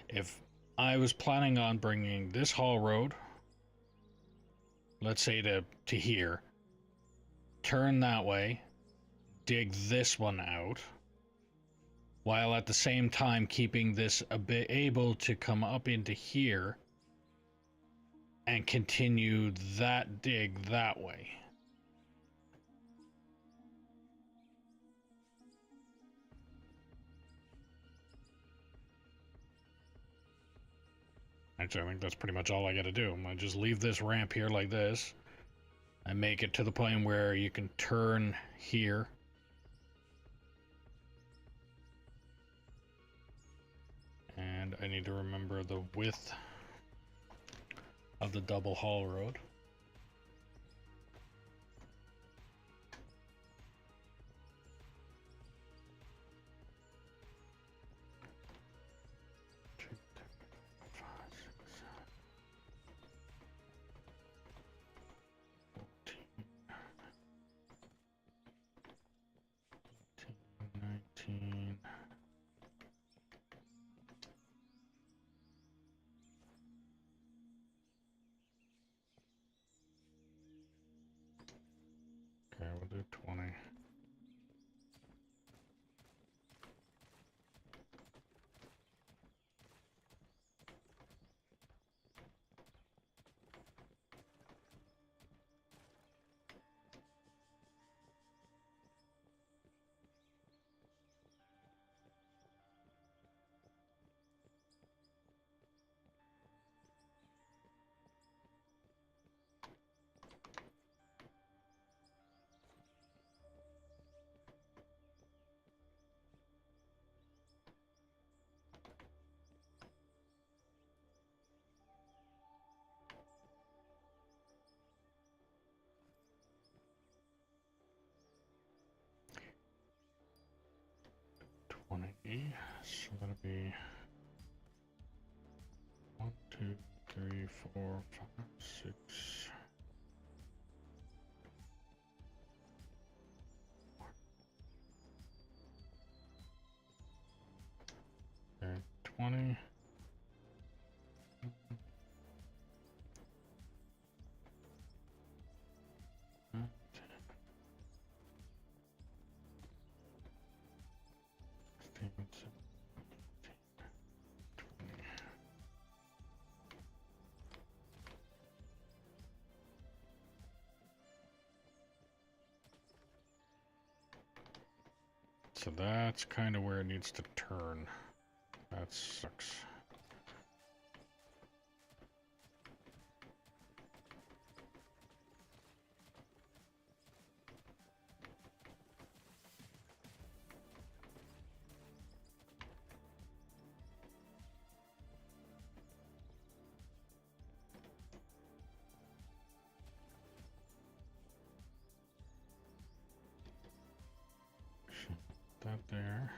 If I was planning on bringing this haul road, let's say to here, turn that way, dig this one out, while at the same time keeping this a bit able to come up into here and continue that dig that way. Actually, I think that's pretty much all I gotta do. I'm gonna just leave this ramp here like this and make it to the point where you can turn here. And I need to remember the width of the double haul road. Okay, we'll do 20. So that'll be 1, 2, 3, 4, 5, 6. Okay, 20. So that's kind of where it needs to turn. That sucks. That there.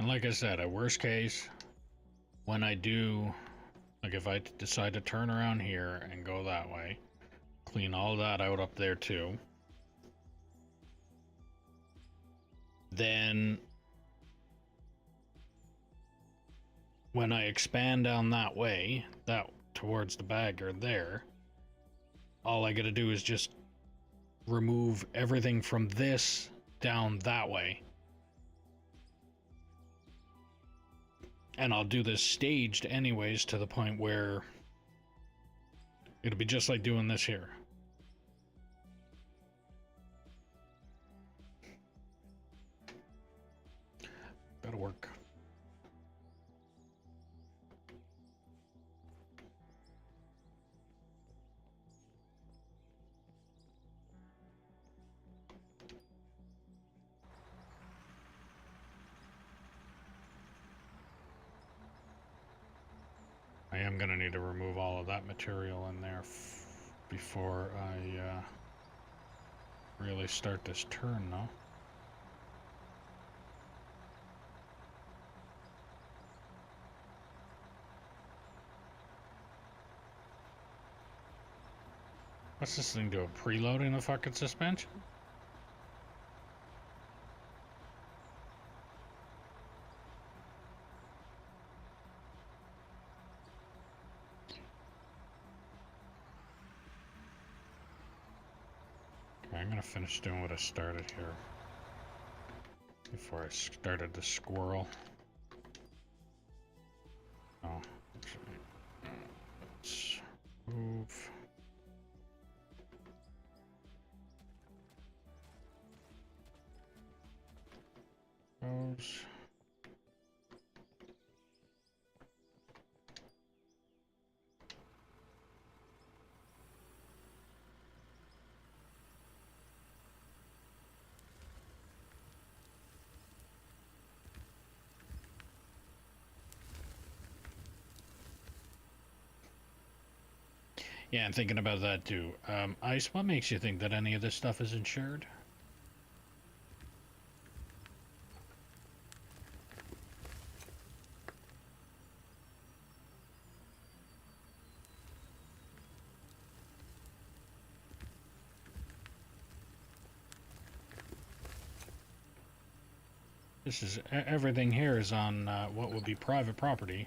And like I said, at worst case, when I do, like if I decide to turn around here and go that way, clean all that out up there too, then when I expand down that way, that towards the bagger there, all I gotta do is just remove everything from this down that way. And I'll do this staged anyways to the point where it'll be just like doing this here. That'll work. I am going to need to remove all of that material in there before I really start this turn, though. What's this thing doing? Preloading the fucking suspension? I'm gonna finish doing what I started here before I started the squirrel. Oh, let's move. Those. Yeah, and thinking about that too. Ice, what makes you think that any of this stuff is insured? This is everything here is on what would be private property.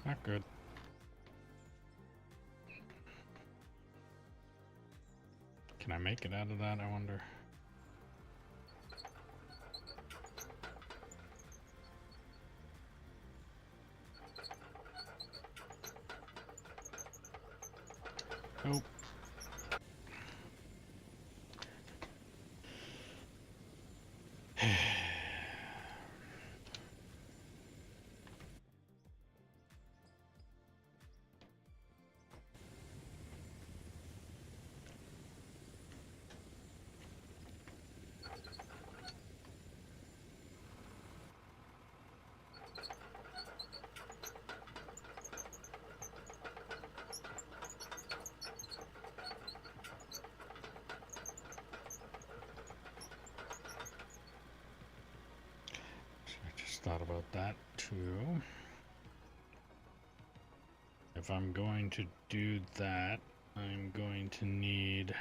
Not good. Can I make it out of that, I wonder? Nope. Just thought about that too. If I'm going to do that, I'm going to need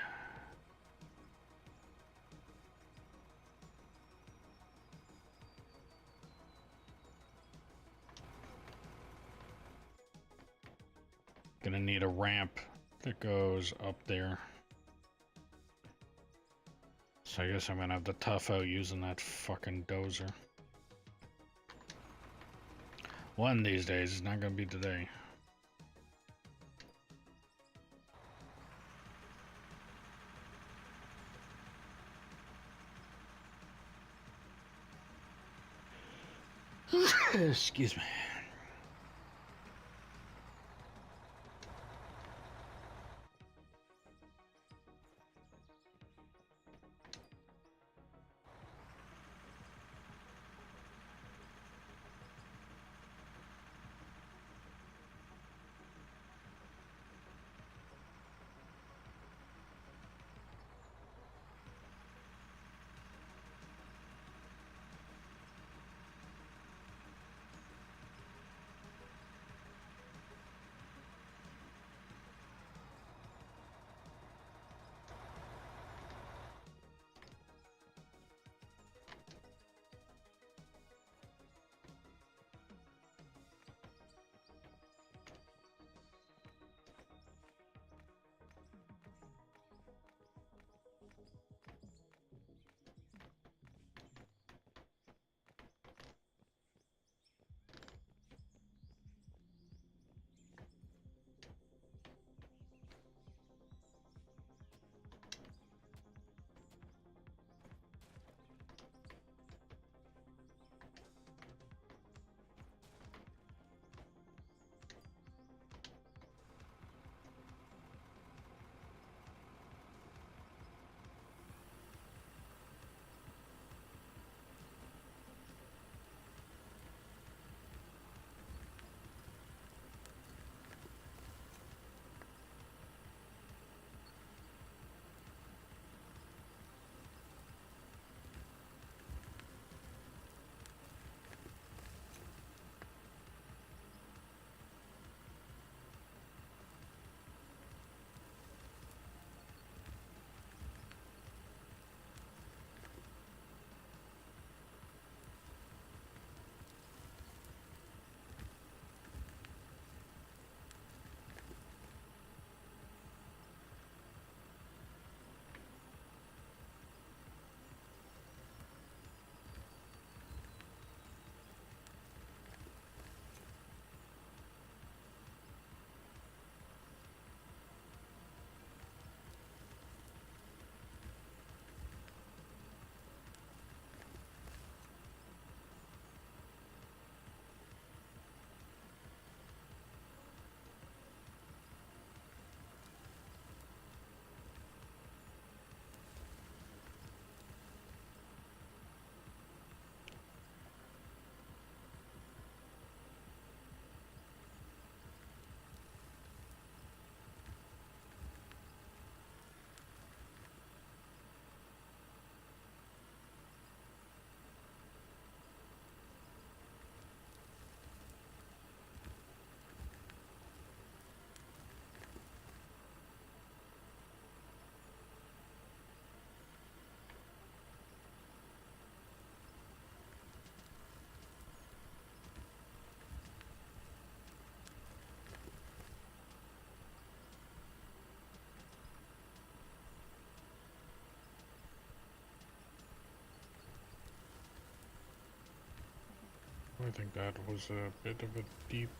a ramp that goes up there. So I guess I'm gonna have to tough out using that fucking dozer. One of these days, it's not gonna be today. Excuse me. I think that was a bit of a deep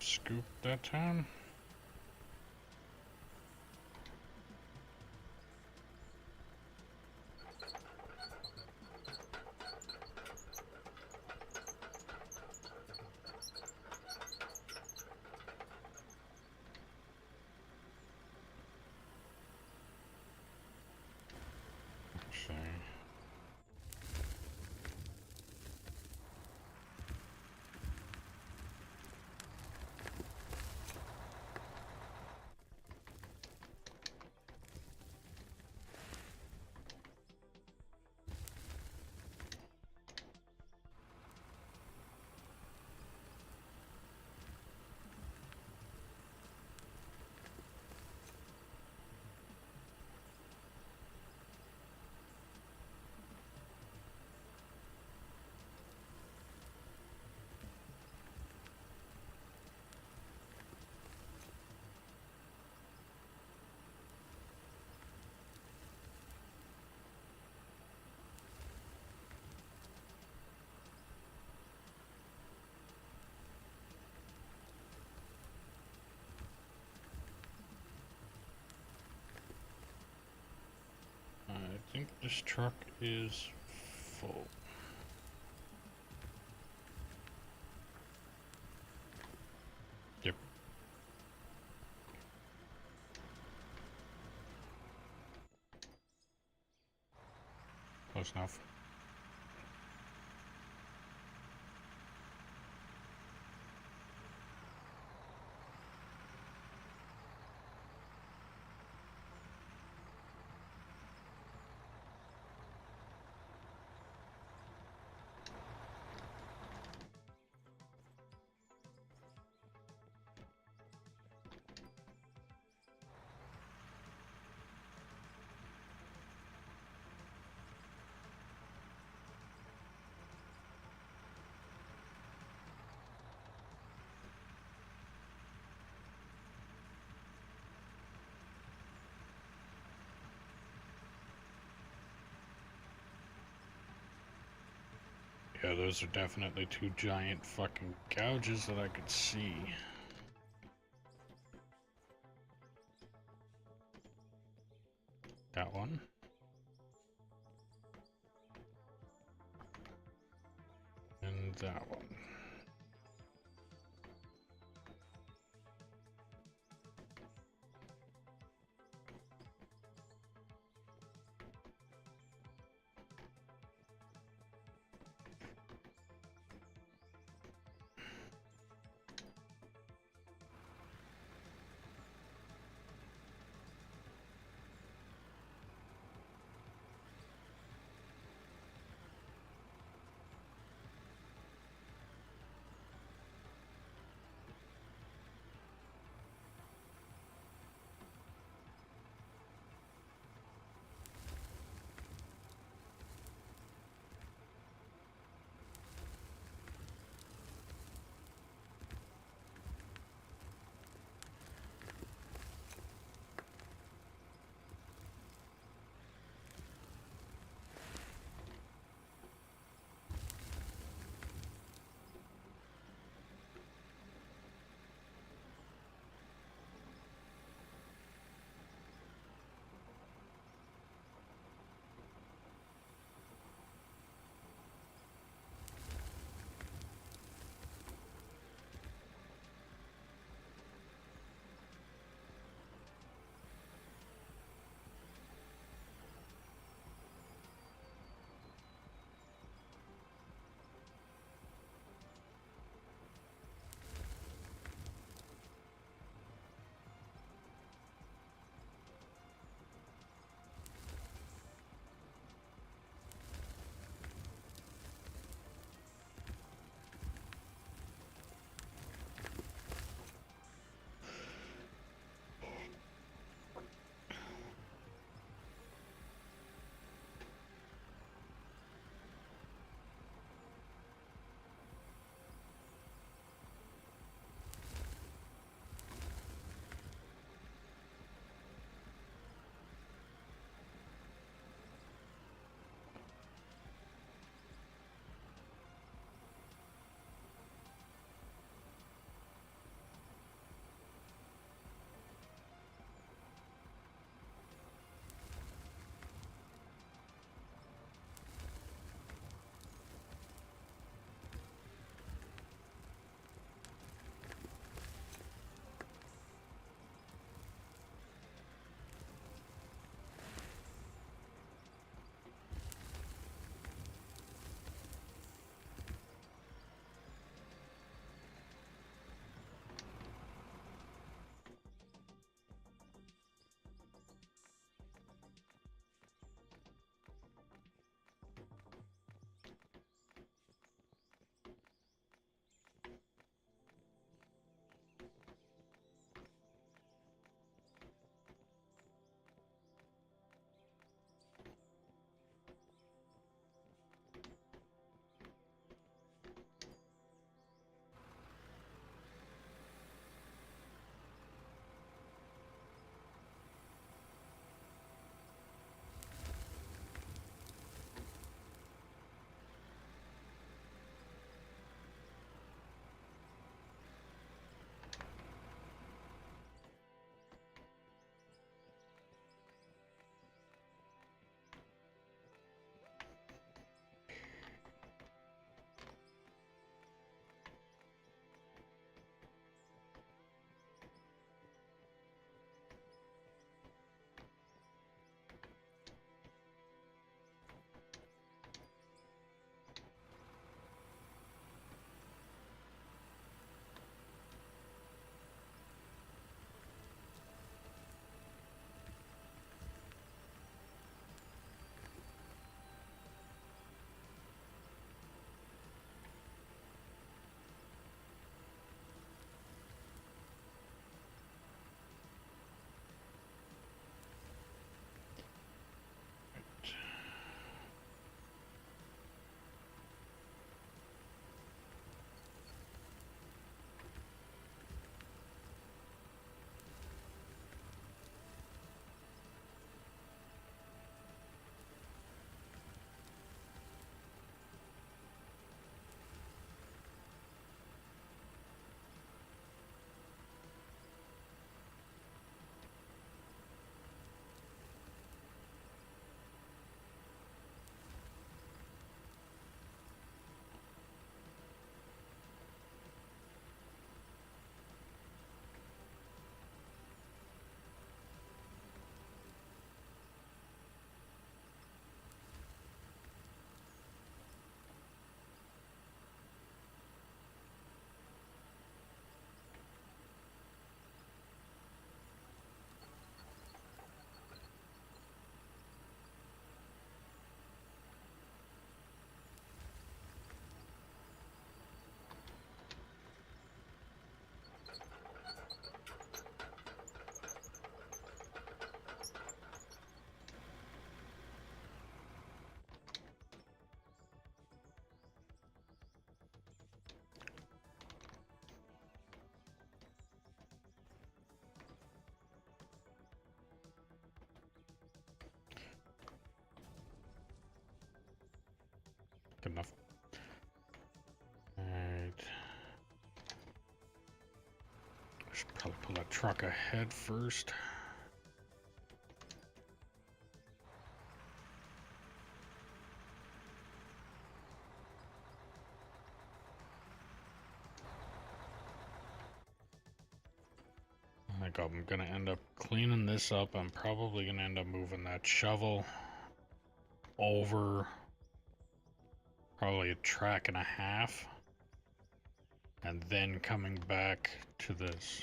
scoop that time. Actually, This truck is full. Yep. Close enough. Yeah, those are definitely two giant fucking gouges that I could see. That one. And that one. good enough. Alright. I should probably pull that truck ahead first. I think I'm gonna end up cleaning this up. I'm probably gonna end up moving that shovel over probably a track and a half, and then coming back to this.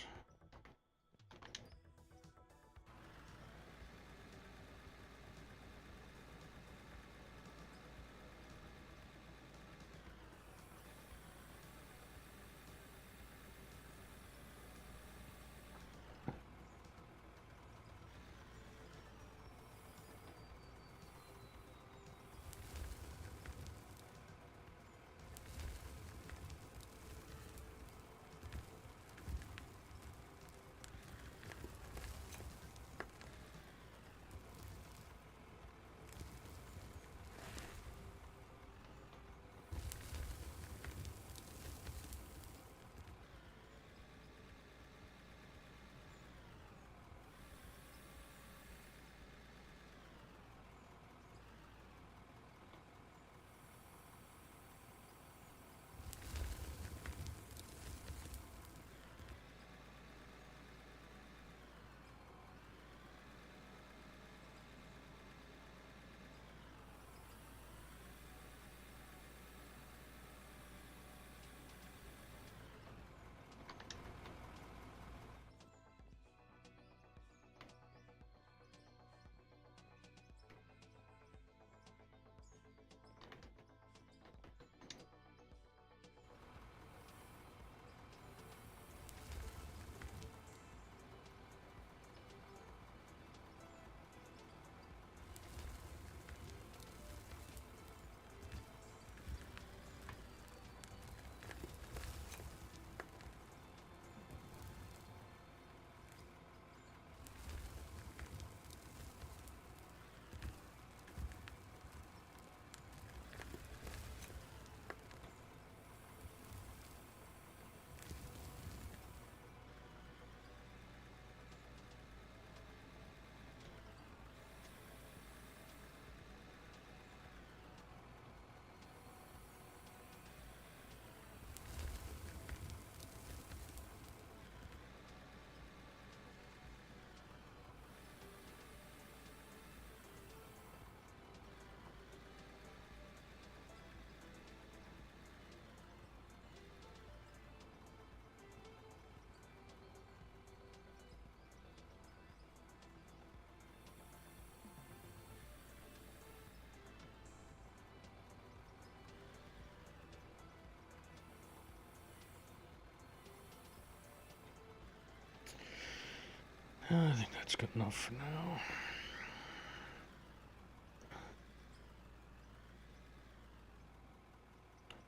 I think that's good enough for now.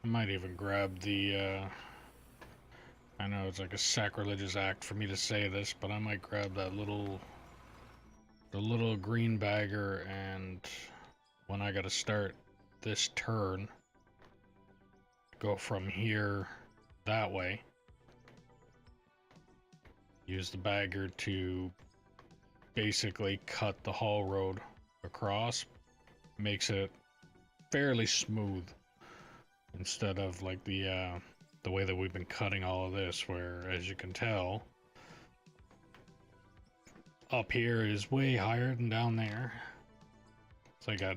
I might even grab the, I know it's like a sacrilegious act for me to say this, but I might grab that the little green bagger, and when I gotta start this turn, go from here that way, use the bagger to basically cut the haul road across, makes it fairly smooth instead of like the way that we've been cutting all of this, where, as you can tell, up here is way higher than down there. It's like a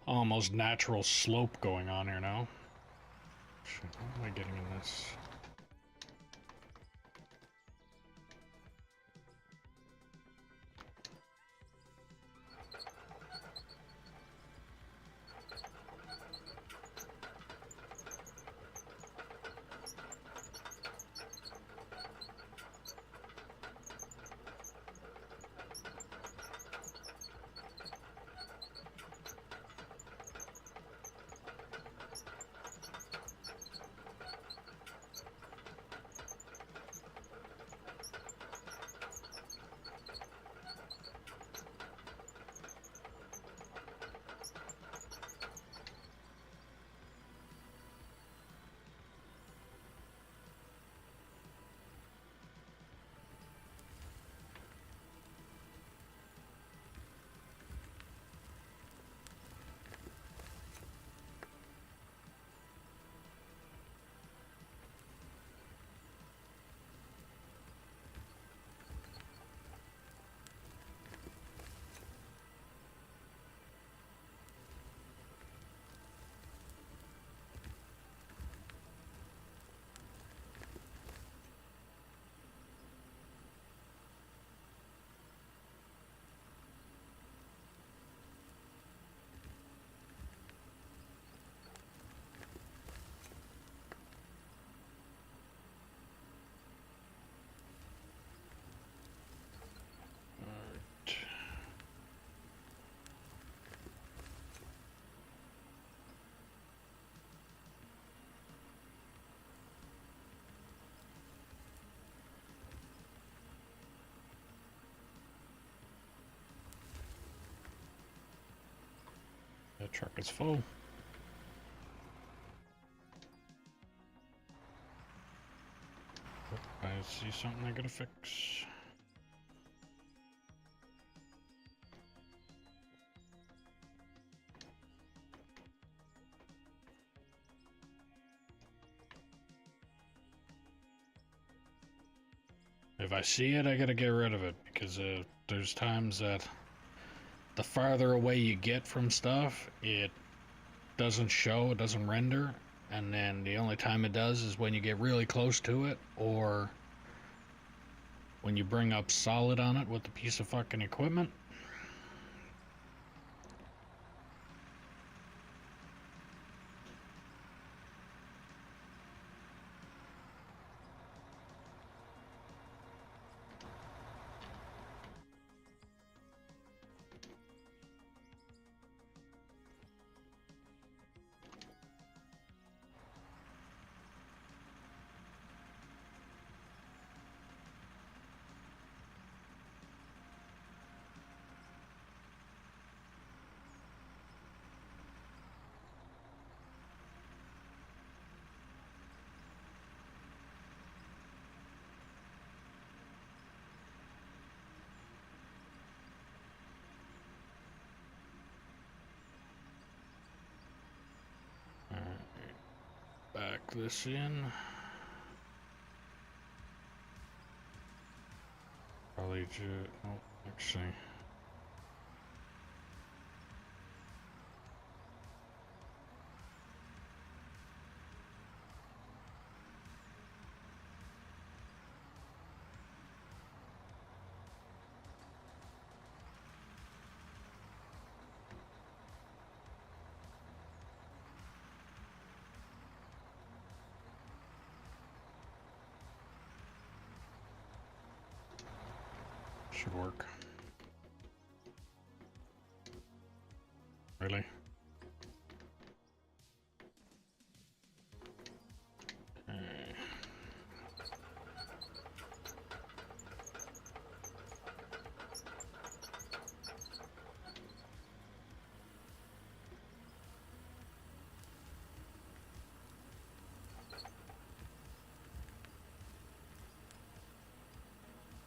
almost natural slope going on here now. Shit, how am I getting in this? truck is full. I see something I gotta fix. If I see it, I gotta get rid of it, because there's times that the farther away you get from stuff, it doesn't show, it doesn't render, and then the only time it does is when you get really close to it, or when you bring up solid on it with a piece of fucking equipment. Back this in. Probably just, oh, actually. Should work. Really? Okay.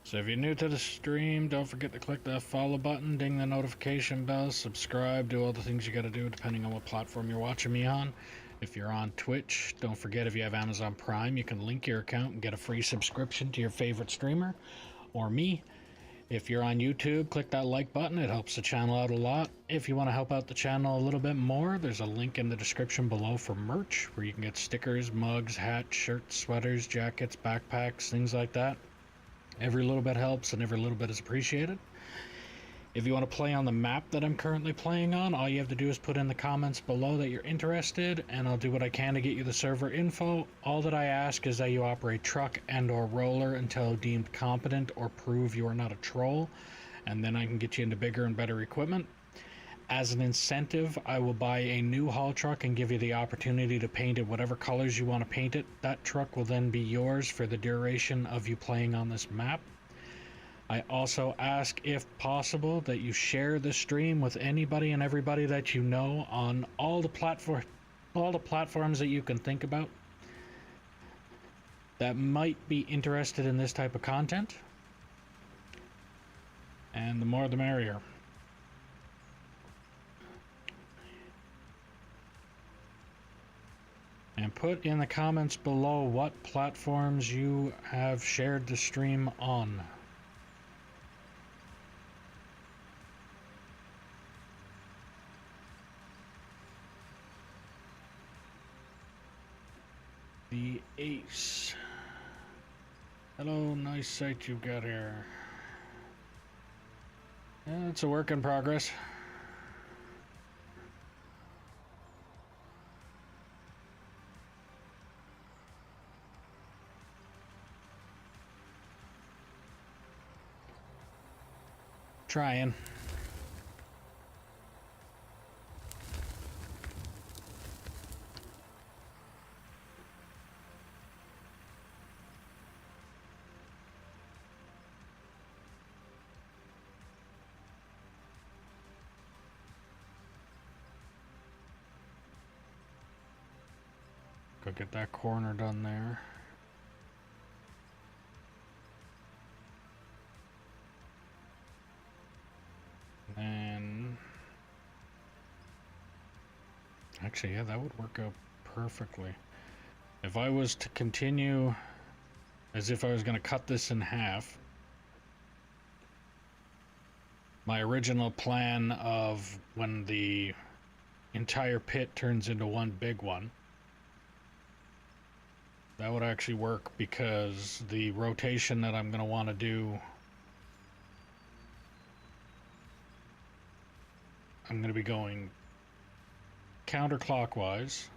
So if you're new to the stream, don't forget to click that follow button, ding the notification bell, subscribe, do all the things you gotta do depending on what platform you're watching me on. If you're on Twitch, don't forget if you have Amazon Prime, you can link your account and get a free subscription to your favorite streamer or me. If you're on YouTube, click that like button, it helps the channel out a lot. If you want to help out the channel a little bit more, there's a link in the description below for merch, where you can get stickers, mugs, hats, shirts, sweaters, jackets, backpacks, things like that. Every little bit helps and every little bit is appreciated. If you want to play on the map that I'm currently playing on, all you have to do is put in the comments below that you're interested, and I'll do what I can to get you the server info. All that I ask is that you operate truck and or roller until deemed competent or prove you are not a troll, and then I can get you into bigger and better equipment. As an incentive, I will buy a new haul truck and give you the opportunity to paint it whatever colors you want to paint it. That truck will then be yours for the duration of you playing on this map. I also ask, if possible, that you share the stream with anybody and everybody that you know on all the platforms that you can think about that might be interested in this type of content. And the more the merrier. And put in the comments below what platforms you have shared the stream on. The Ace. Hello, nice sight you've got here. Yeah, it's a work in progress. Trying. Go get that corner done there. And actually, yeah, that would work out perfectly. If I was to continue as if I was going to cut this in half, my original plan of when the entire pit turns into one big one, that would actually work, because the rotation that I'm going to want to do, I'm going to be going counterclockwise.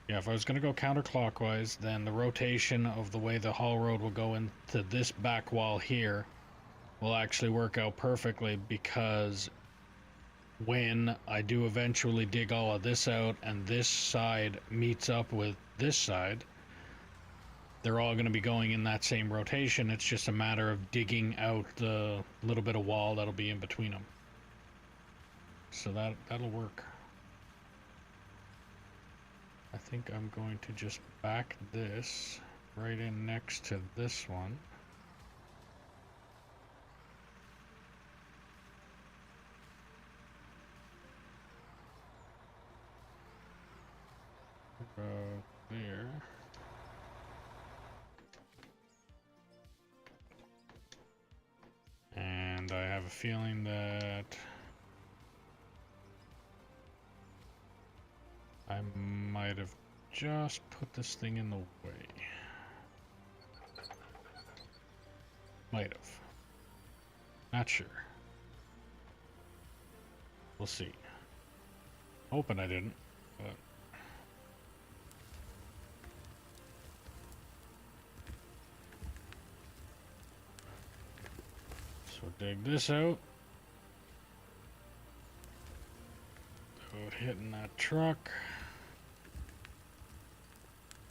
Yeah, if I was going to go counterclockwise, then the rotation of the way the haul road will go into this back wall here will actually work out perfectly, because when I do eventually dig all of this out and this side meets up with this side, they're all going to be going in that same rotation. It's just a matter of digging out the little bit of wall that'll be in between them. So that'll work. I think I'm going to just back this right in next to this one. About there. And I have a feeling that I might have just put this thing in the way. Might have. Not sure. We'll see. Hoping I didn't, but... So dig this out. Without hitting that truck.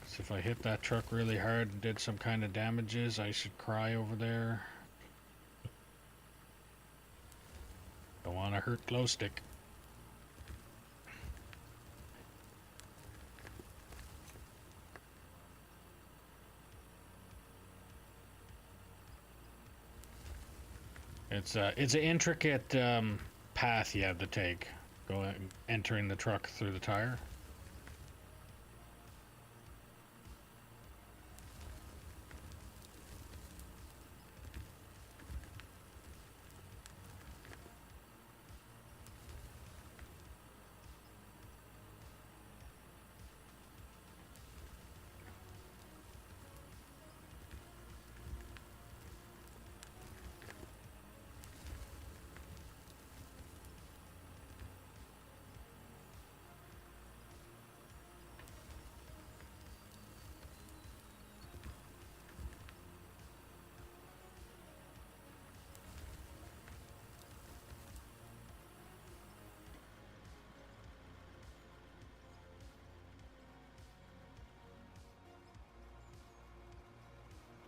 Because if I hit that truck really hard and did some kind of damages, I should cry over there. Don't want to hurt glow stick. It's an intricate path you have to take, entering the truck through the tire.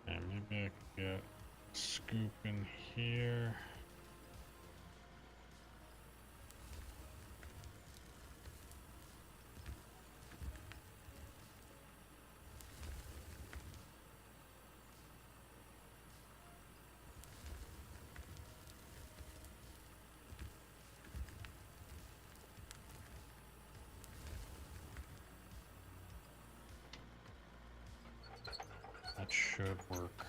And maybe I can get a scoop in here. That should work.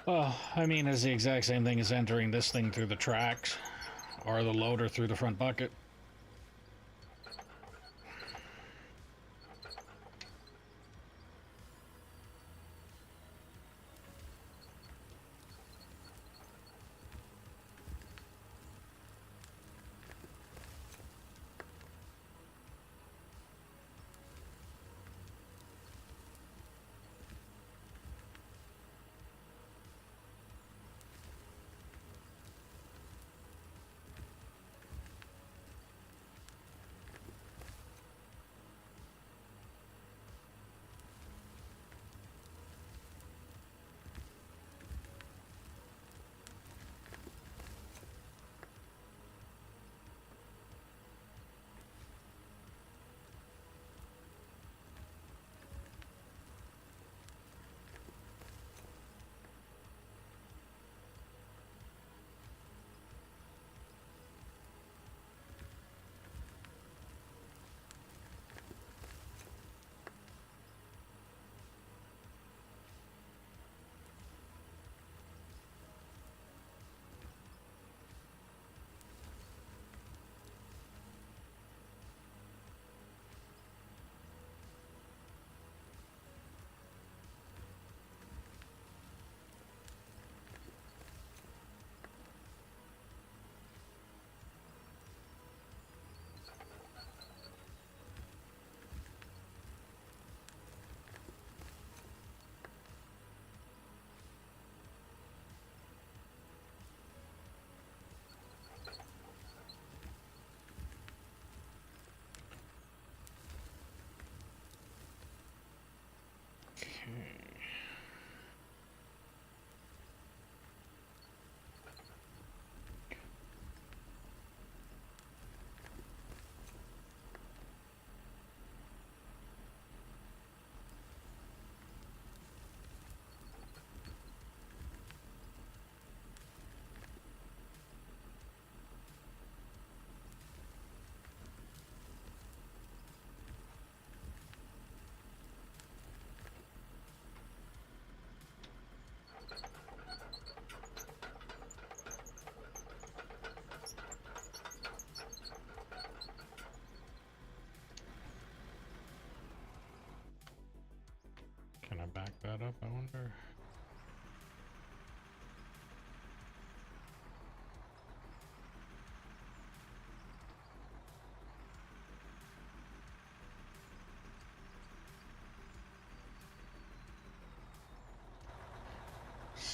Well, I mean, it's the exact same thing as entering this thing through the tracks, or the loader through the front bucket.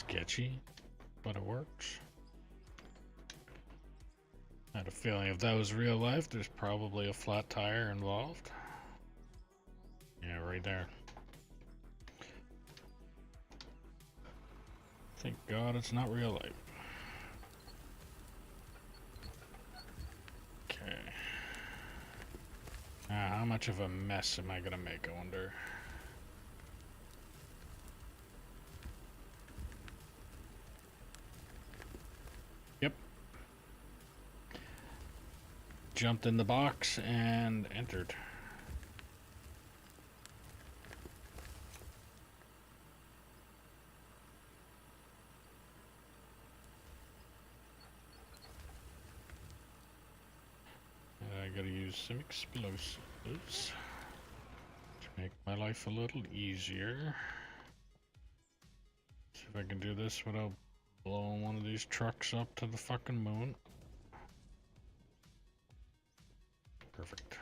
sketchy, but it works. I had a feeling if that was real life, there's probably a flat tire involved. Yeah, right there. Thank God it's not real life. Okay. How much of a mess am I gonna make, I wonder? Yep. Jumped in the box and entered. I gotta use some explosives to make my life a little easier. See if I can do this without blowing one of these trucks up to the fucking moon. Perfect.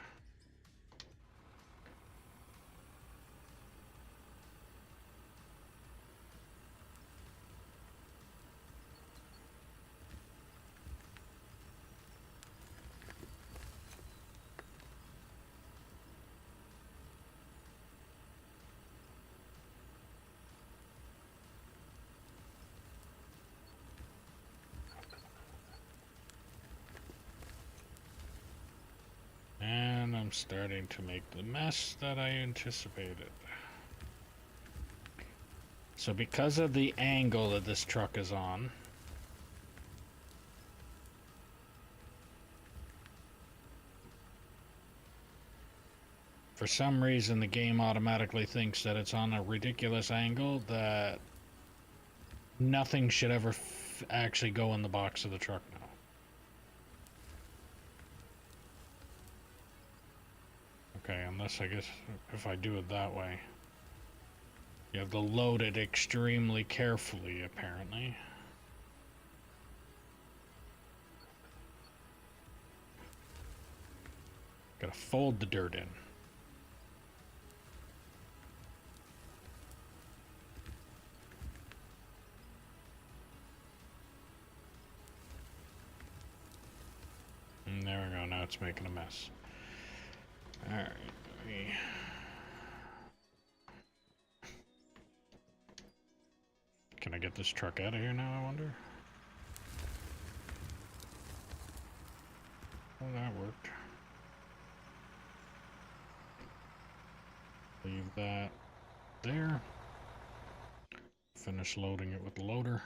And I'm starting to make the mess that I anticipated. So because of the angle that this truck is on, for some reason the game automatically thinks that it's on a ridiculous angle that nothing should ever actually go in the box of the truck now. Okay, unless I guess if I do it that way. You have to load it extremely carefully, apparently. Gotta fold the dirt in. And there we go, now it's making a mess. Alright, Can I get this truck out of here now, I wonder? Oh, that worked. Leave that there. Finish loading it with the loader.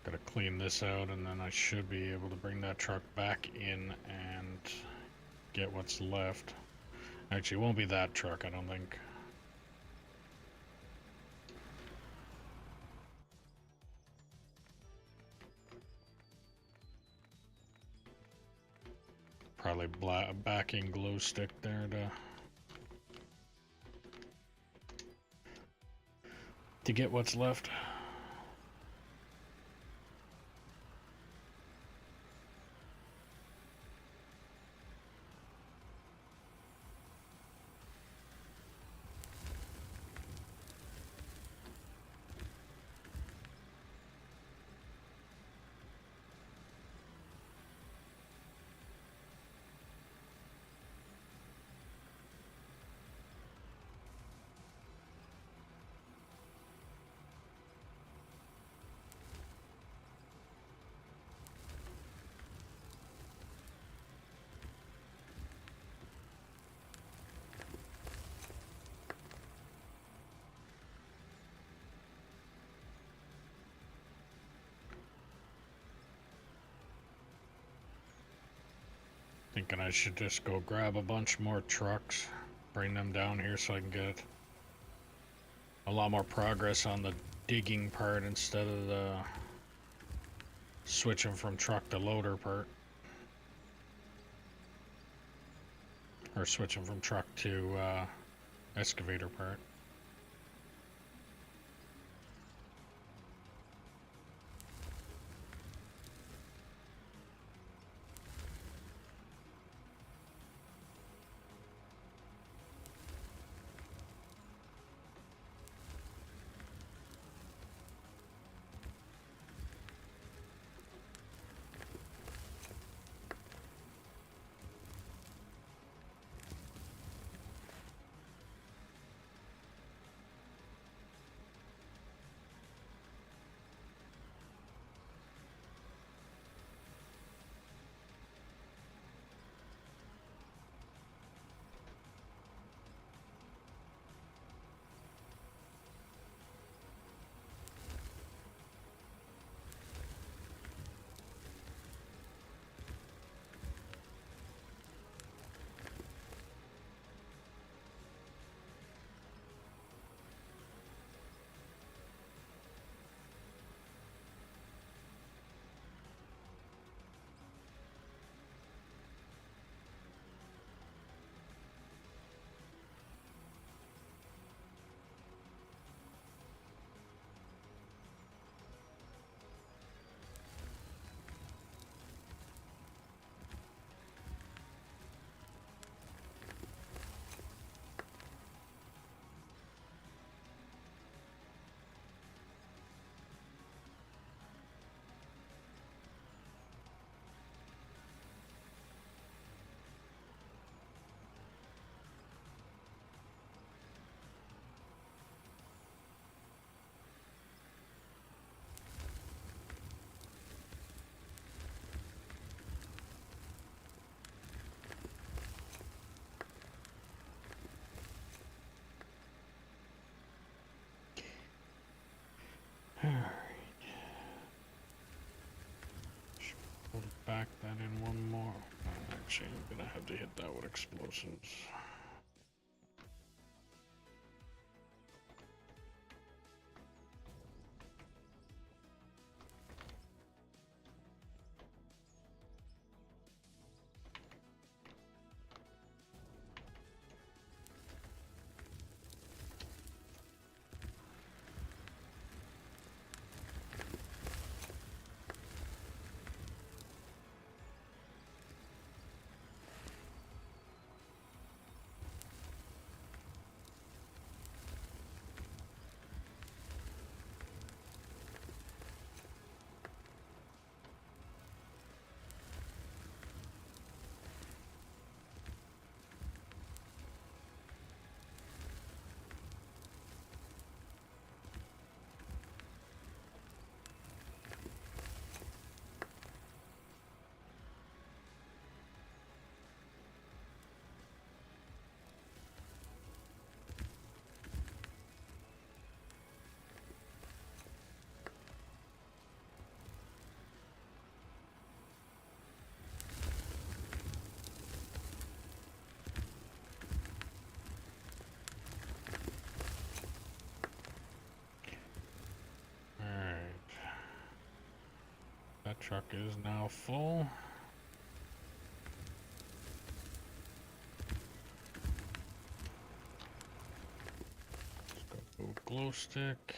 Gotta clean this out and then I should be able to bring that truck back in and get what's left. Actually, it won't be that truck, I don't think. Probably backing glow stick there to get what's left. thinking I should just go grab a bunch more trucks, bring them down here so I can get a lot more progress on the digging part instead of the switching from truck to loader part. Or switching from truck to excavator part. Alright. Should back that in one more. Actually, I'm gonna have to hit that with explosives. That truck is now full. Let's go glow stick.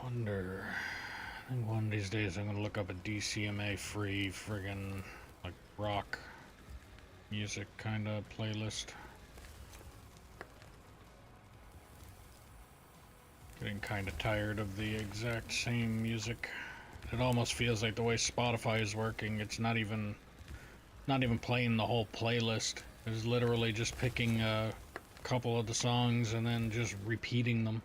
Wonder. I think one of these days I'm gonna look up a DCMA free friggin' like rock music kind of playlist. Getting kind of tired of the exact same music. It almost feels like the way Spotify is working. It's not even playing the whole playlist. It's literally just picking a couple of the songs and then just repeating them.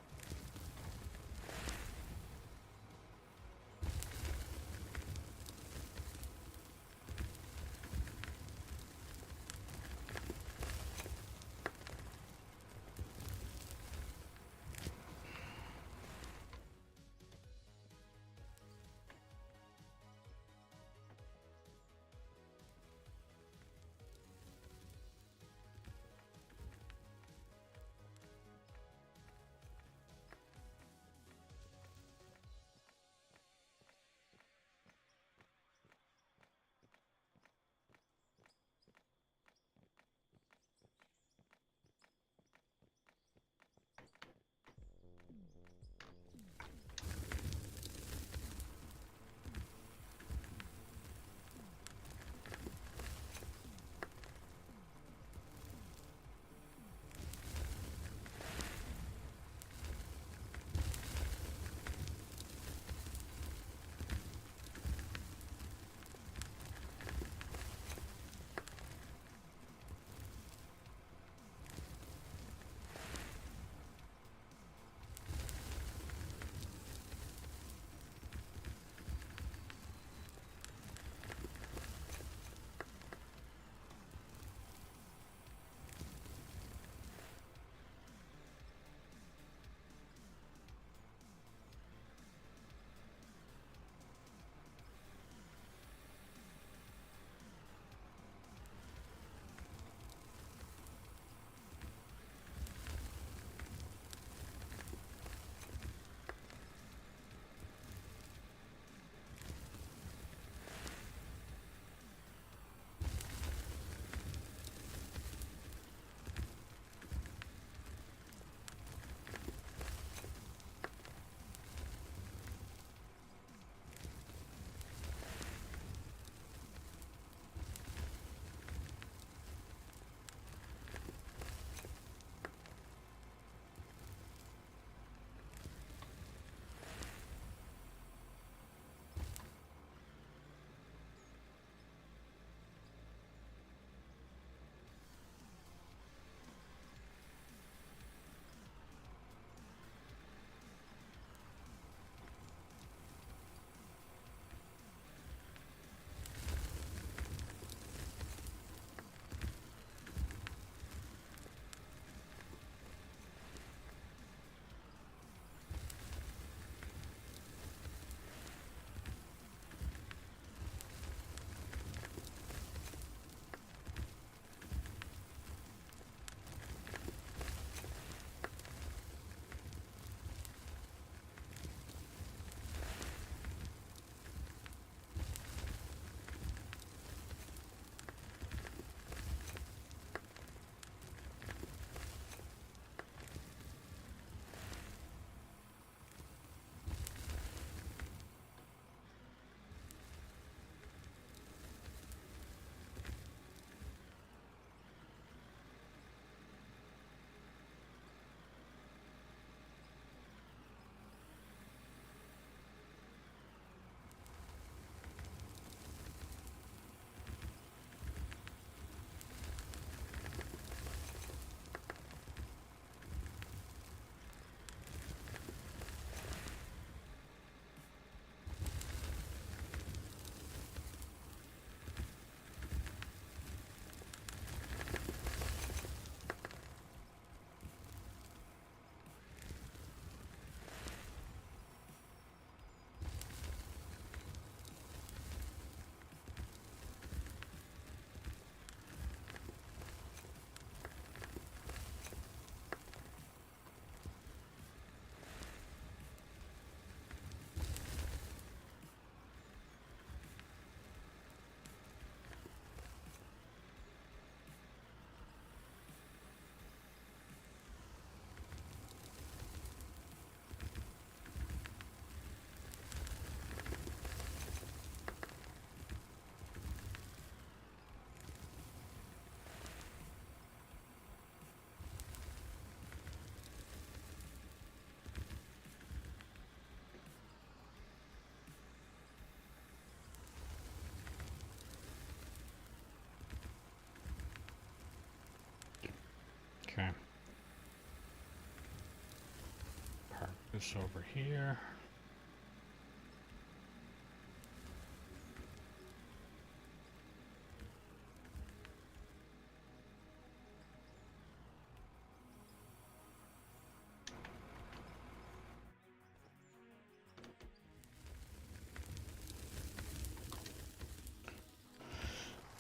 this over here.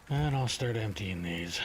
And I'll start emptying these.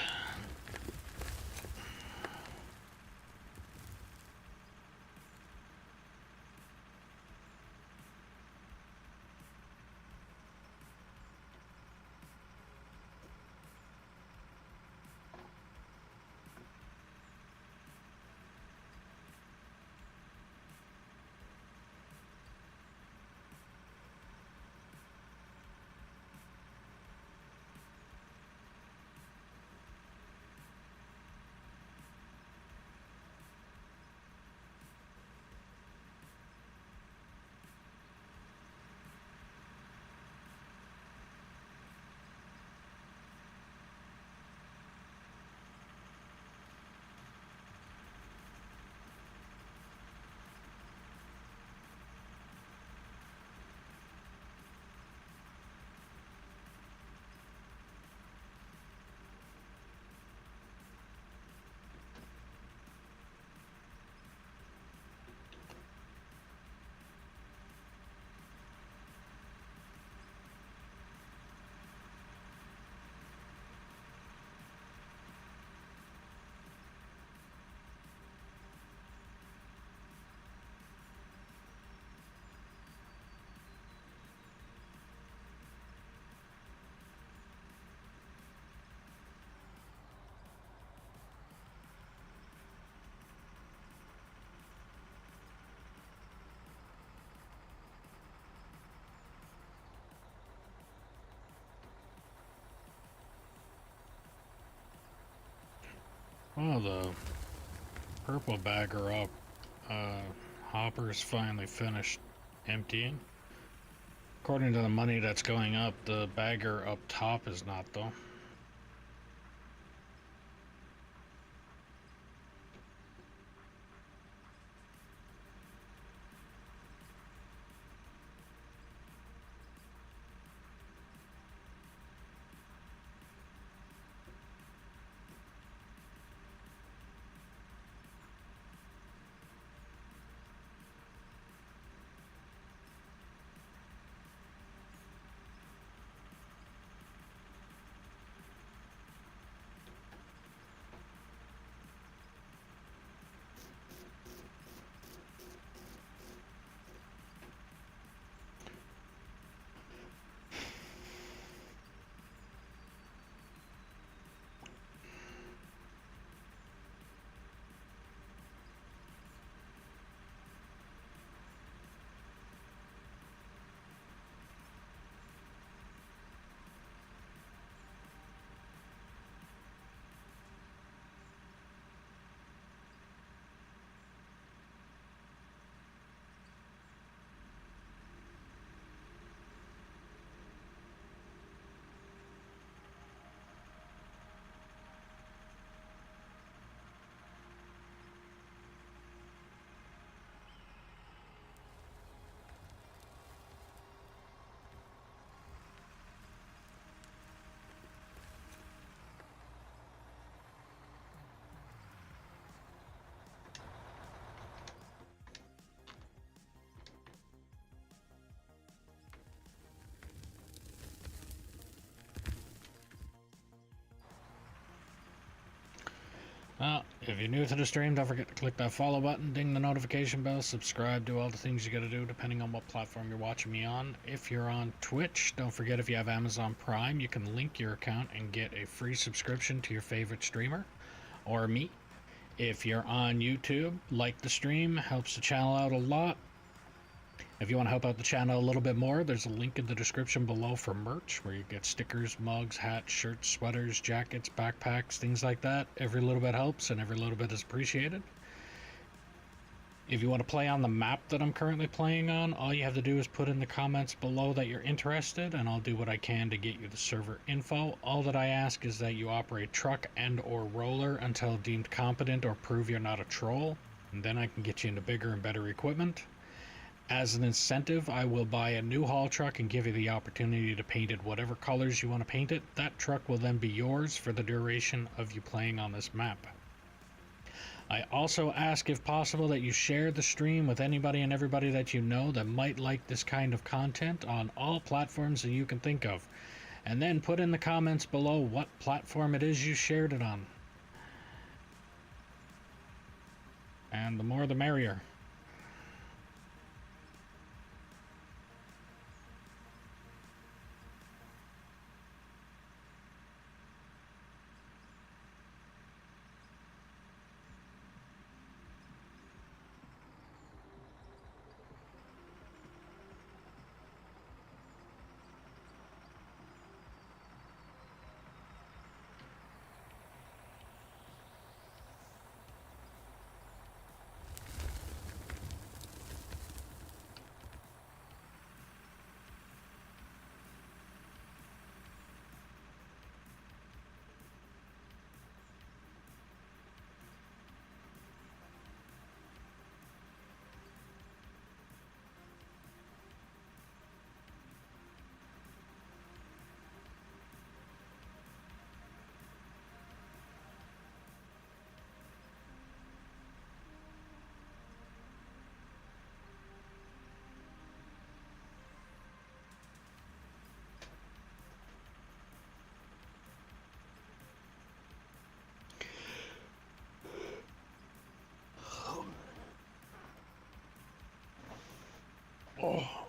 Well, the purple bagger up hopper's finally finished emptying. According to the money that's going up, the bagger up top is not, though. Well, if you're new to the stream, don't forget to click that follow button, ding the notification bell, subscribe, do all the things you gotta do depending on what platform you're watching me on. If you're on Twitch, don't forget if you have Amazon Prime, you can link your account and get a free subscription to your favorite streamer, or me. If you're on YouTube, like the stream, helps the channel out a lot. If you want to help out the channel a little bit more, there's a link in the description below for merch, where you get stickers, mugs, hats, shirts, sweaters, jackets, backpacks, things like that. Every little bit helps and every little bit is appreciated. If you want to play on the map that I'm currently playing on, all you have to do is put in the comments below that you're interested, and I'll do what I can to get you the server info. All that I ask is that you operate truck and or roller until deemed competent or prove you're not a troll, and then I can get you into bigger and better equipment. As an incentive, I will buy a new haul truck and give you the opportunity to paint it whatever colors you want to paint it. That truck will then be yours for the duration of you playing on this map. I also ask, if possible, that you share the stream with anybody and everybody that you know that might like this kind of content on all platforms that you can think of. And then put in the comments below what platform it is you shared it on. And the more the merrier. Oh.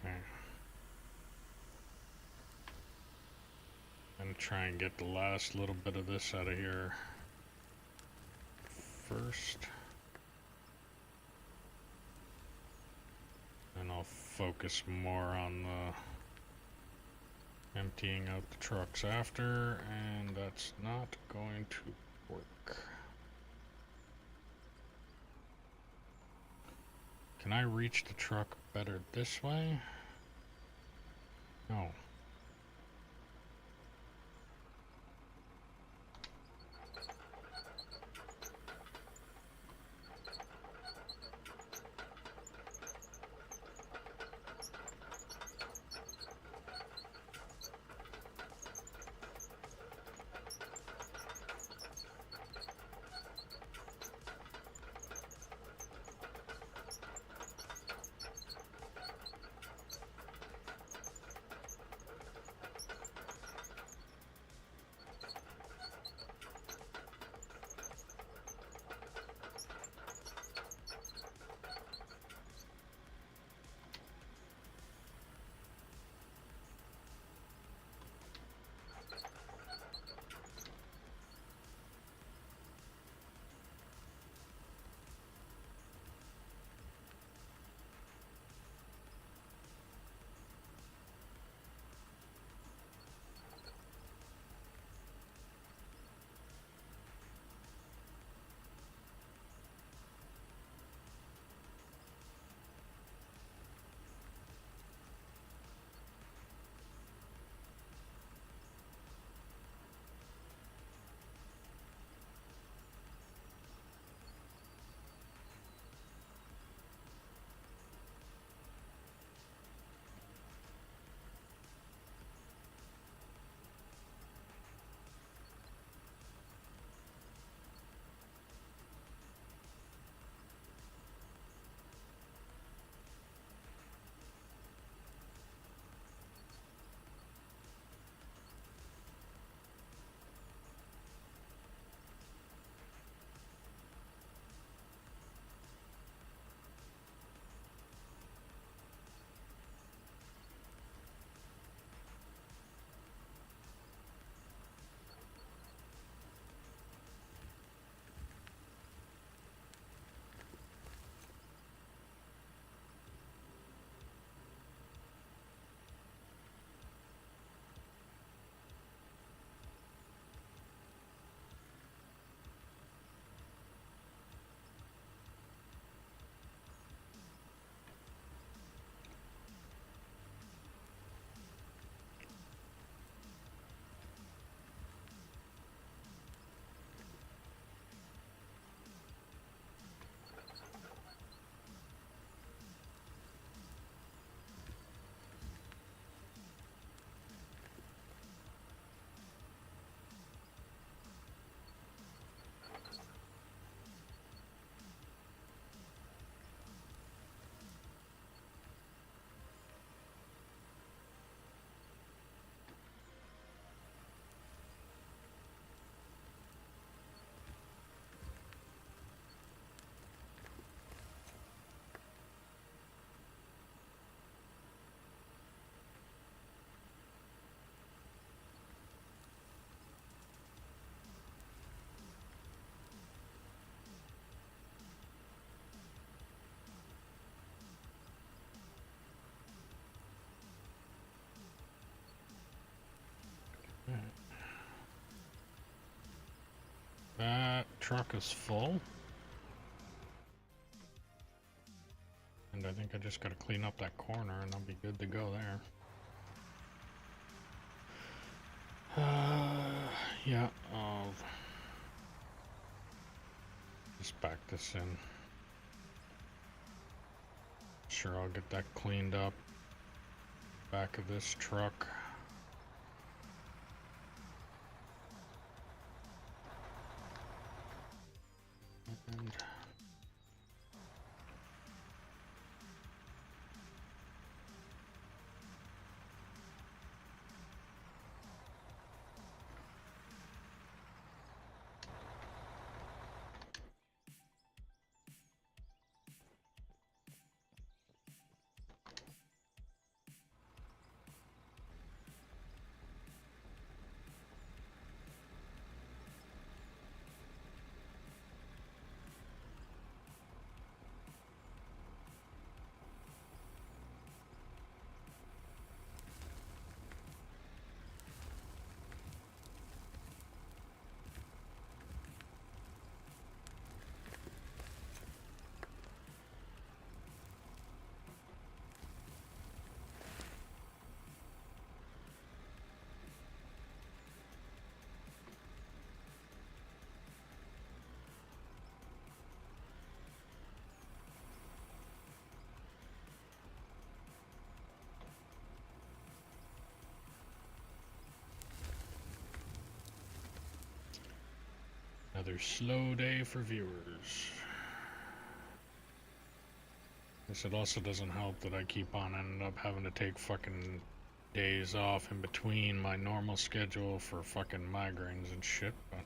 Okay. I'm gonna try and get the last little bit of this out of here first. And I'll focus more on the emptying out the trucks after, and that's not going to work. Can I reach the truck better this way? No. truck is full. And I think I just gotta clean up that corner and I'll be good to go there. Yeah, I'll just back this in. Sure, I'll get that cleaned up. Back of this truck. And another slow day for viewers. Guess it also doesn't help that I keep on ending up having to take fucking days off in between my normal schedule for fucking migraines and shit, but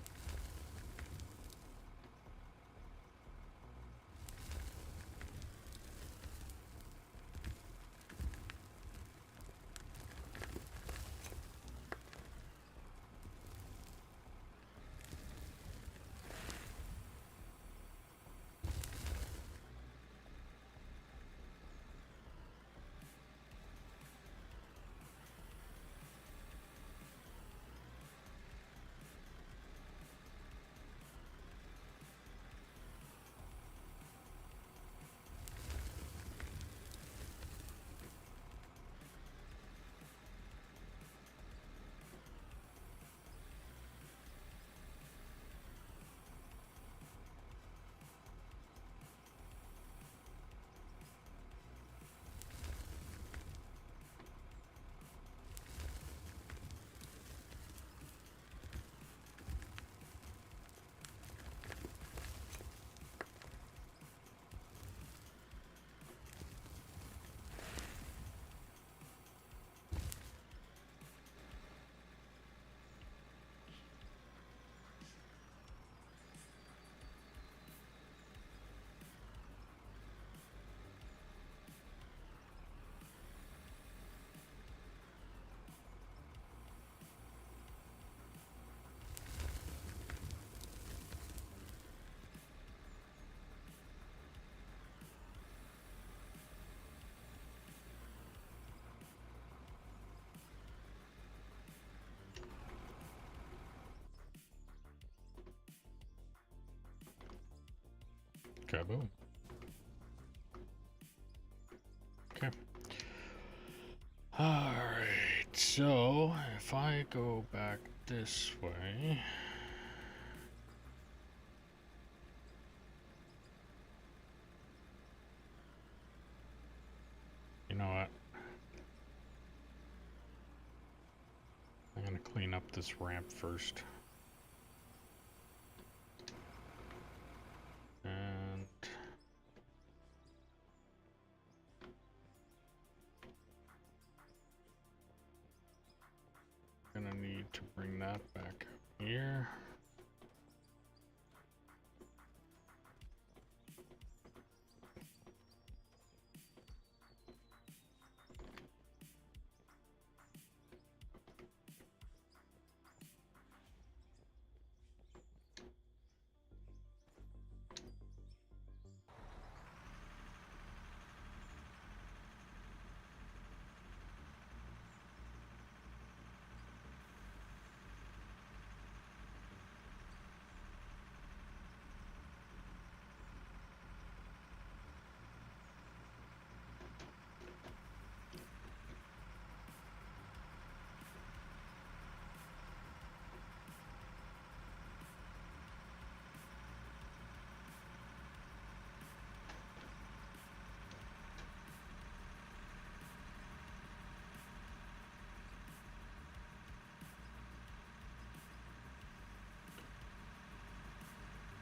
kaboom. Okay. Alright, so if I go back this way. You know what? I'm gonna clean up this ramp first. And gonna need to bring that back up here.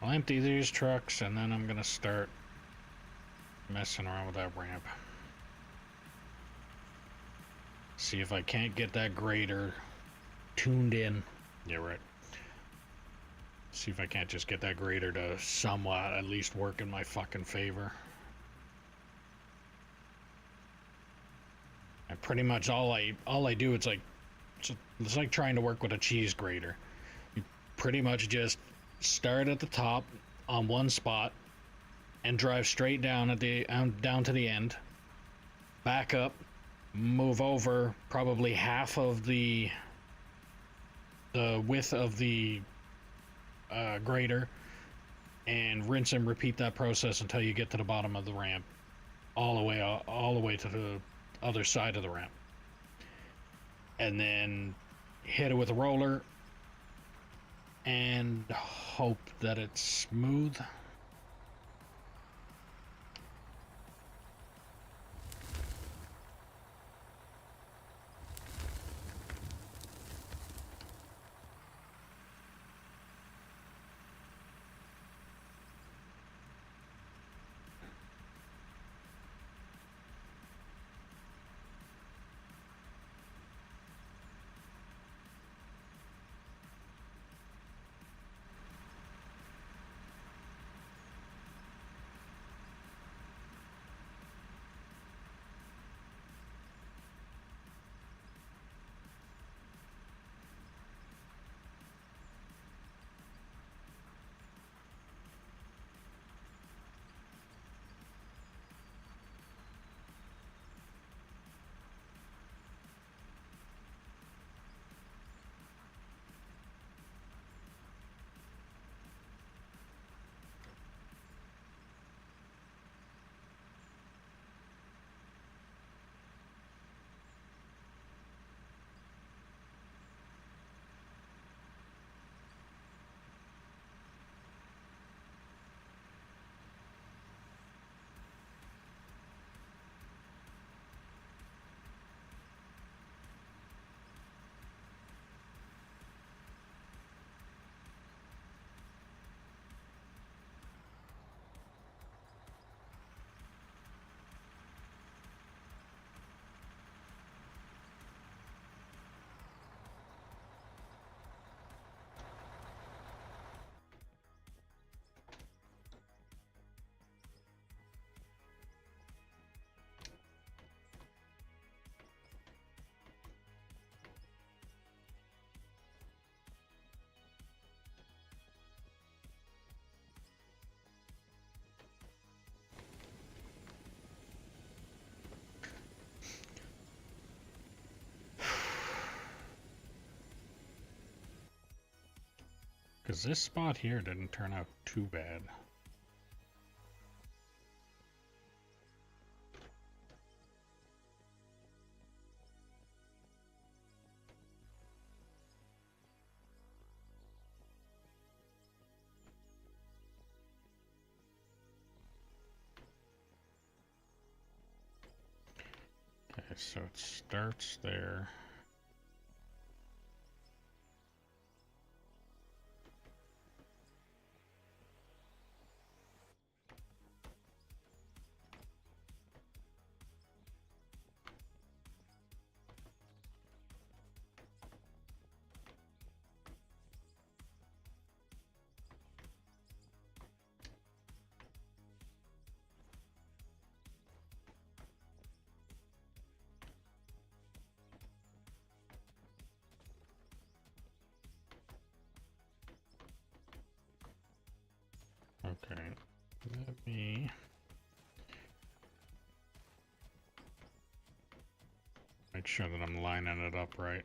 I'll empty these trucks and then I'm gonna start messing around with that ramp. See if I can't get that grader tuned in. Yeah, right. See if I can't just get that grader to somewhat at least work in my fucking favor. And pretty much all I do, it's like trying to work with a cheese grater. You pretty much just start at the top on one spot and drive straight down at the down to the end. Back up, move over probably half of the width of the grader, and rinse and repeat that process until you get to the bottom of the ramp, all the way to the other side of the ramp, and then hit it with a roller and hope that it's smooth. Because this spot here didn't turn out too bad. Okay, so it starts there. Okay, let me make sure that I'm lining it up right.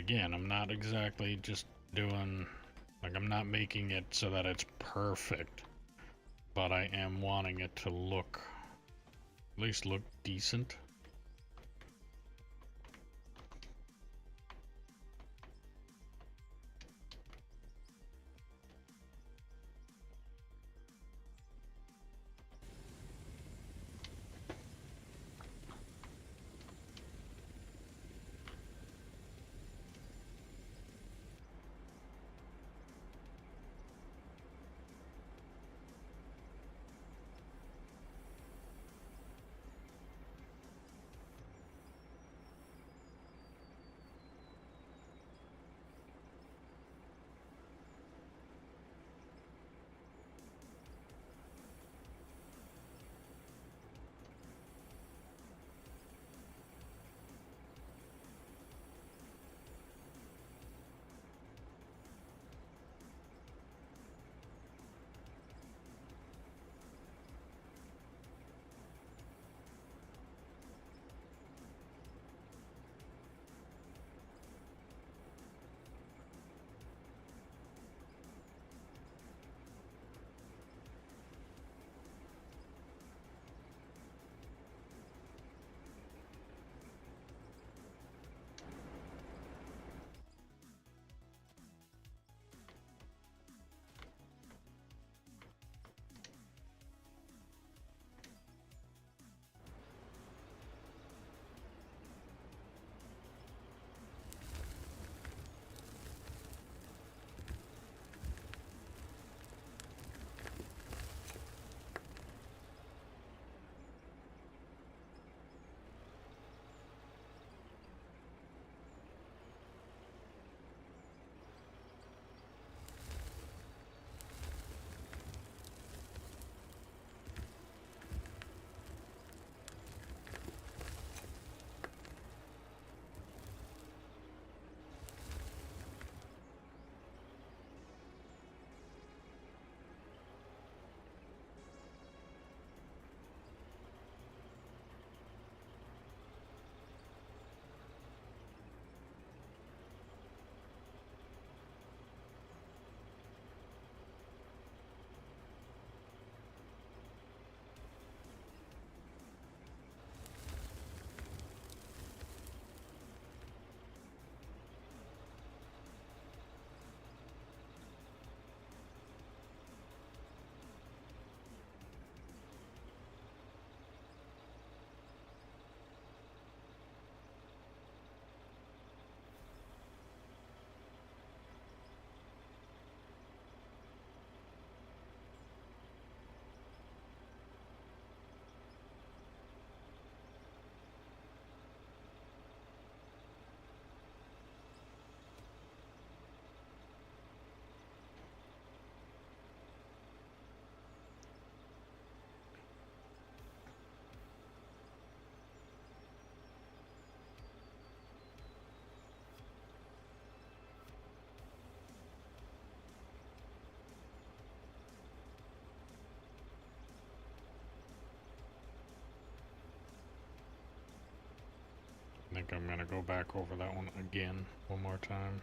again, I'm not exactly just doing, like, I'm not making it so that it's perfect, but I am wanting it to look, at least look decent. I think I'm gonna go back over that one again one more time.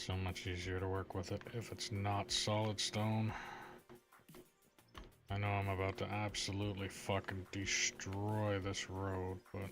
So much easier to work with it if it's not solid stone. I know I'm about to absolutely fucking destroy this road, but...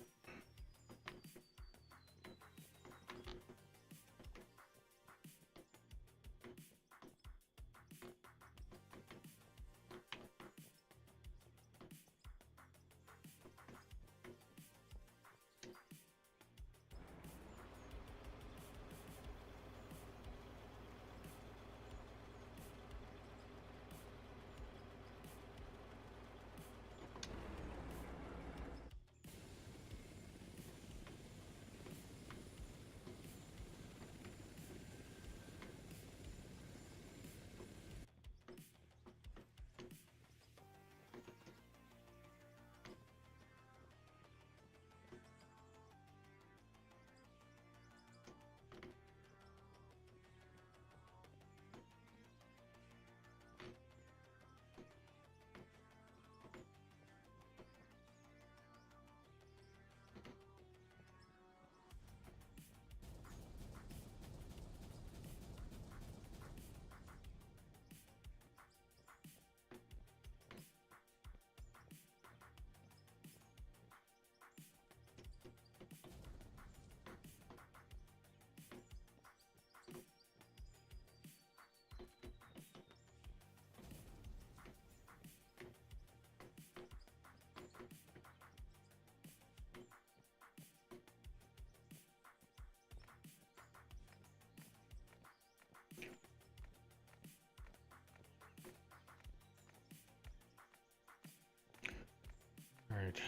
Alright.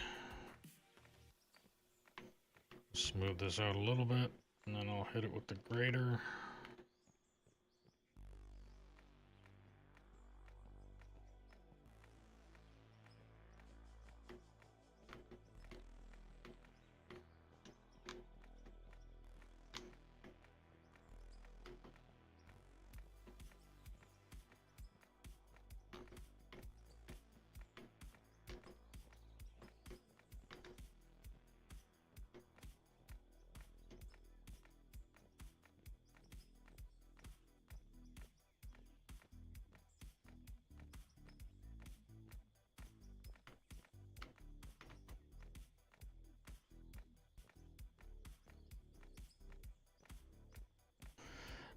Smooth this out a little bit, and then I'll hit it with the grater.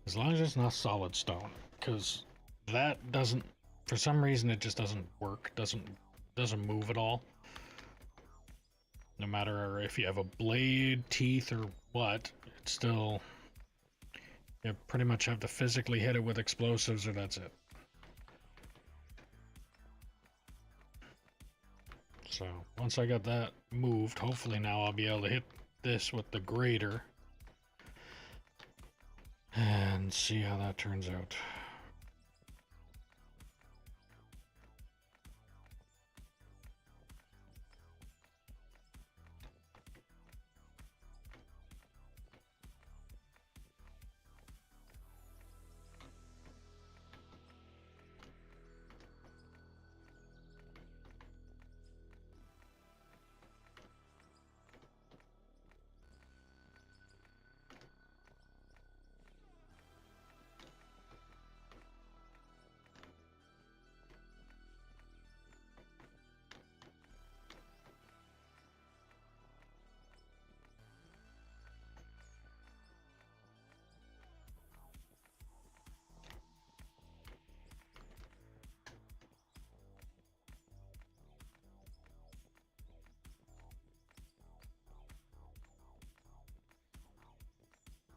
As long as it's not solid stone, because that doesn't, for some reason, it just doesn't work, doesn't move at all. No matter if you have a blade, teeth, or what, it's still, you pretty much have to physically hit it with explosives, or that's it. So once I got that moved, hopefully now I'll be able to hit this with the grater and see how that turns out.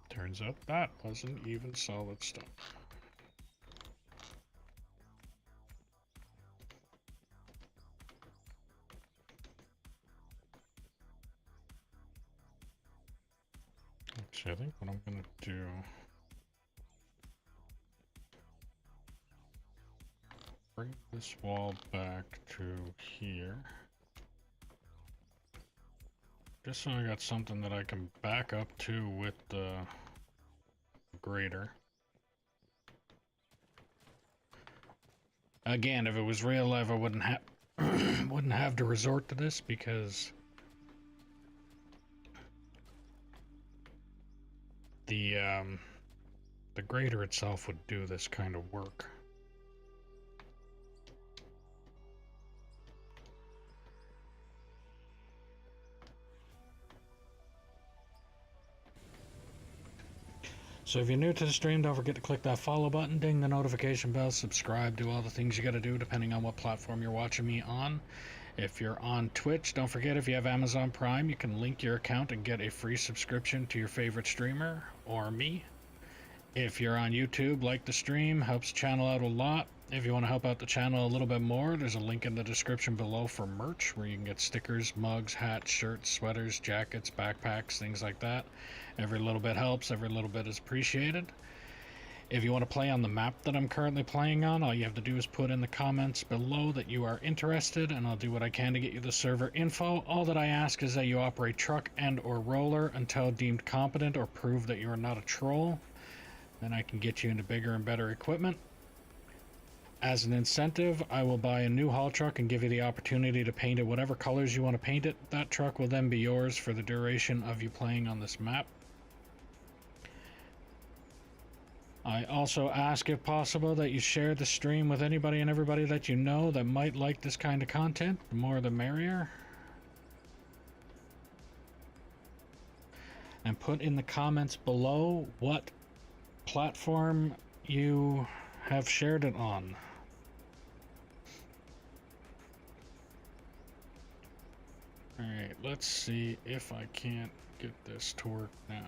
Turns out that wasn't even solid stone. Actually, I think what I'm gonna do, bring this wall back to here. Just so I got something that I can back up to with the grater. Again, if it was real life, I wouldn't have wouldn't have to resort to this because the the grader itself would do this kind of work. So if you're new to the stream, don't forget to click that follow button, ding the notification bell, subscribe, do all the things you gotta do depending on what platform you're watching me on. If you're on Twitch, don't forget if you have Amazon Prime, you can link your account and get a free subscription to your favorite streamer or me. If you're on YouTube, like the stream, helps the channel out a lot. If you want to help out the channel a little bit more, there's a link in the description below for merch where you can get stickers, mugs, hats, shirts, sweaters, jackets, backpacks, things like that. Every little bit helps, every little bit is appreciated. If you want to play on the map that I'm currently playing on, all you have to do is put in the comments below that you are interested, and I'll do what I can to get you the server info. All that I ask is that you operate truck and or roller until deemed competent or prove that you are not a troll. Then I can get you into bigger and better equipment. As an incentive, I will buy a new haul truck and give you the opportunity to paint it whatever colors you want to paint it. That truck will then be yours for the duration of you playing on this map. I also ask, if possible, that you share the stream with anybody and everybody that you know that might like this kind of content. The more the merrier. And put in the comments below what platform you have shared it on. Alright, let's see if I can't get this to work now.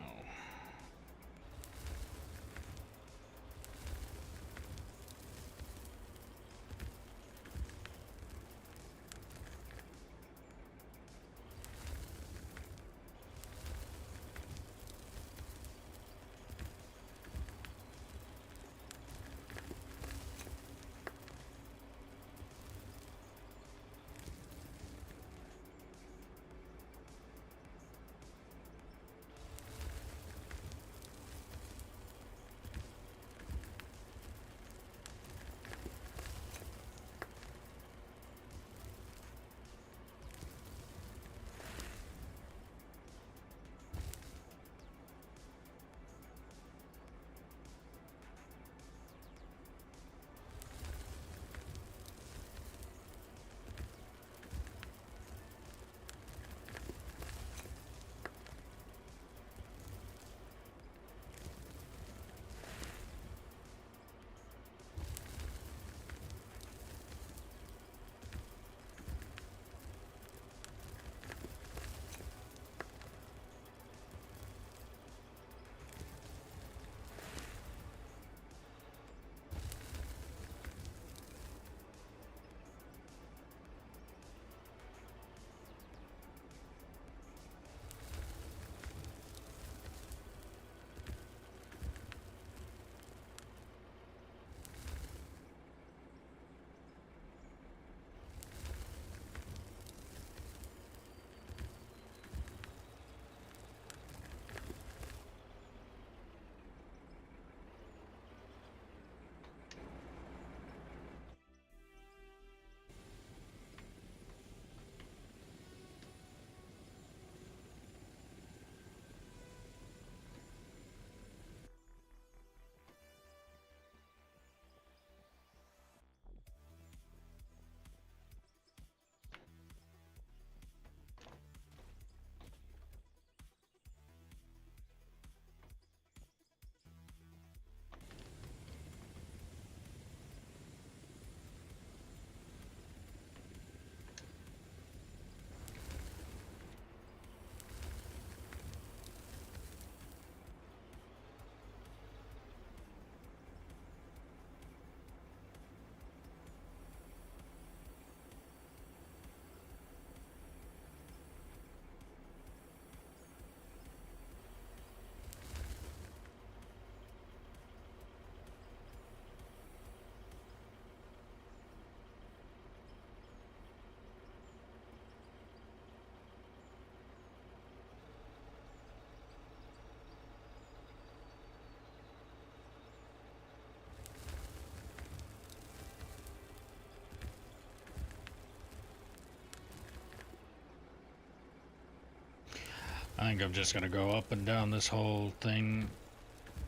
I think I'm just gonna go up and down this whole thing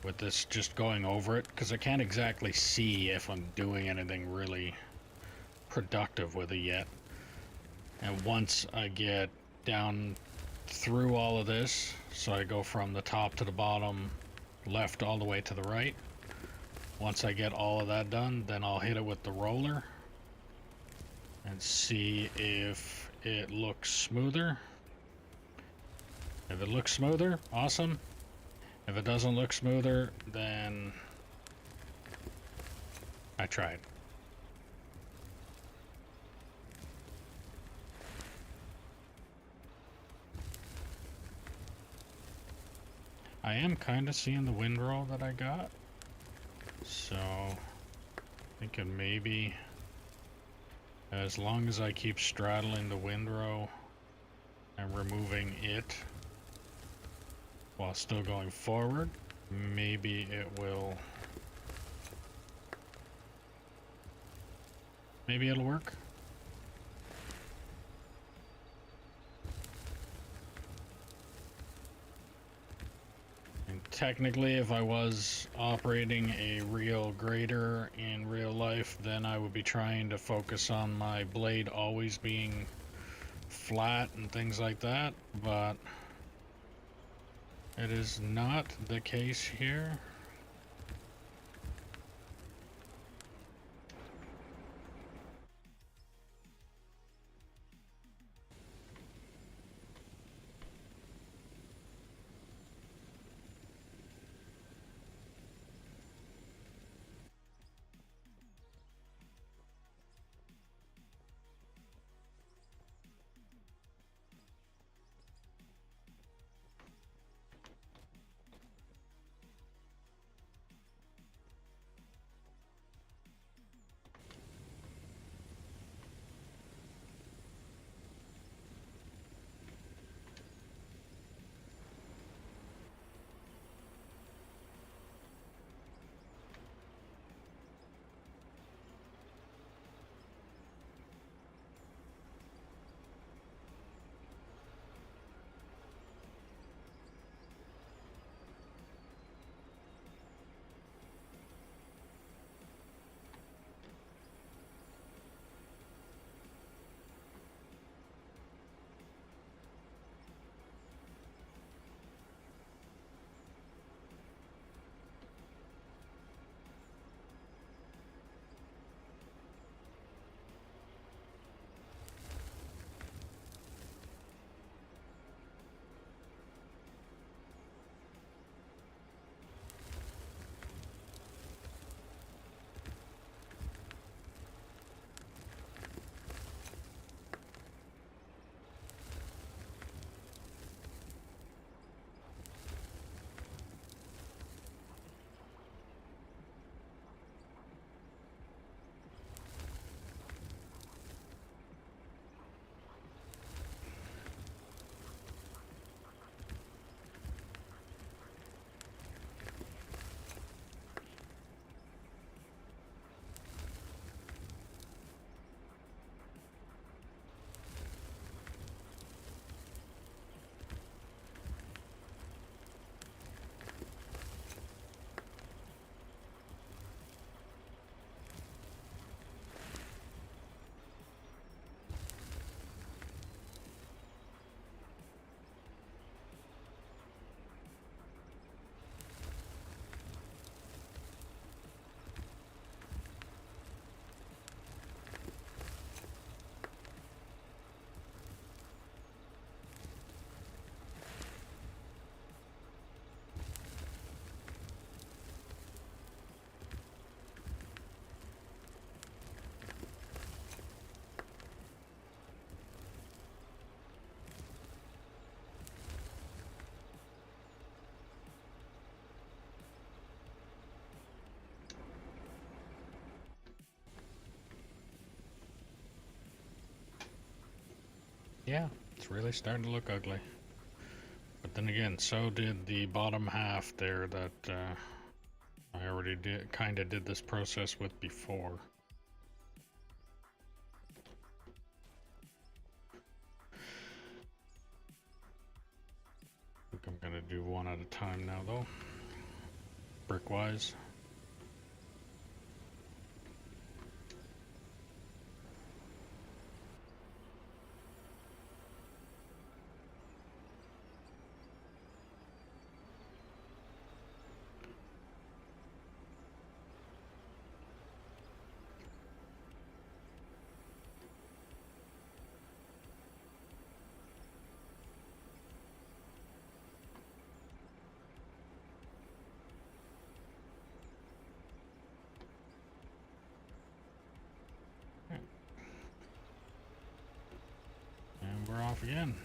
with this just going over it, because I can't exactly see if I'm doing anything really productive with it yet. And once I get down through all of this, so I go from the top to the bottom, left all the way to the right, once I get all of that done, then I'll hit it with the roller and see if it looks smoother. If it looks smoother, awesome. If it doesn't look smoother, then I tried. I am kind of seeing the windrow that I got, so thinking maybe as long as I keep straddling the windrow and removing it while still going forward, maybe it'll work. And technically, if I was operating a real grader in real life, then I would be trying to focus on my blade always being flat and things like that, but it is not the case here. Yeah, it's really starting to look ugly. But then again, so did the bottom half there that I already kind of did this process with before. I think I'm gonna do one at a time now though. brick-wise. And we're off again.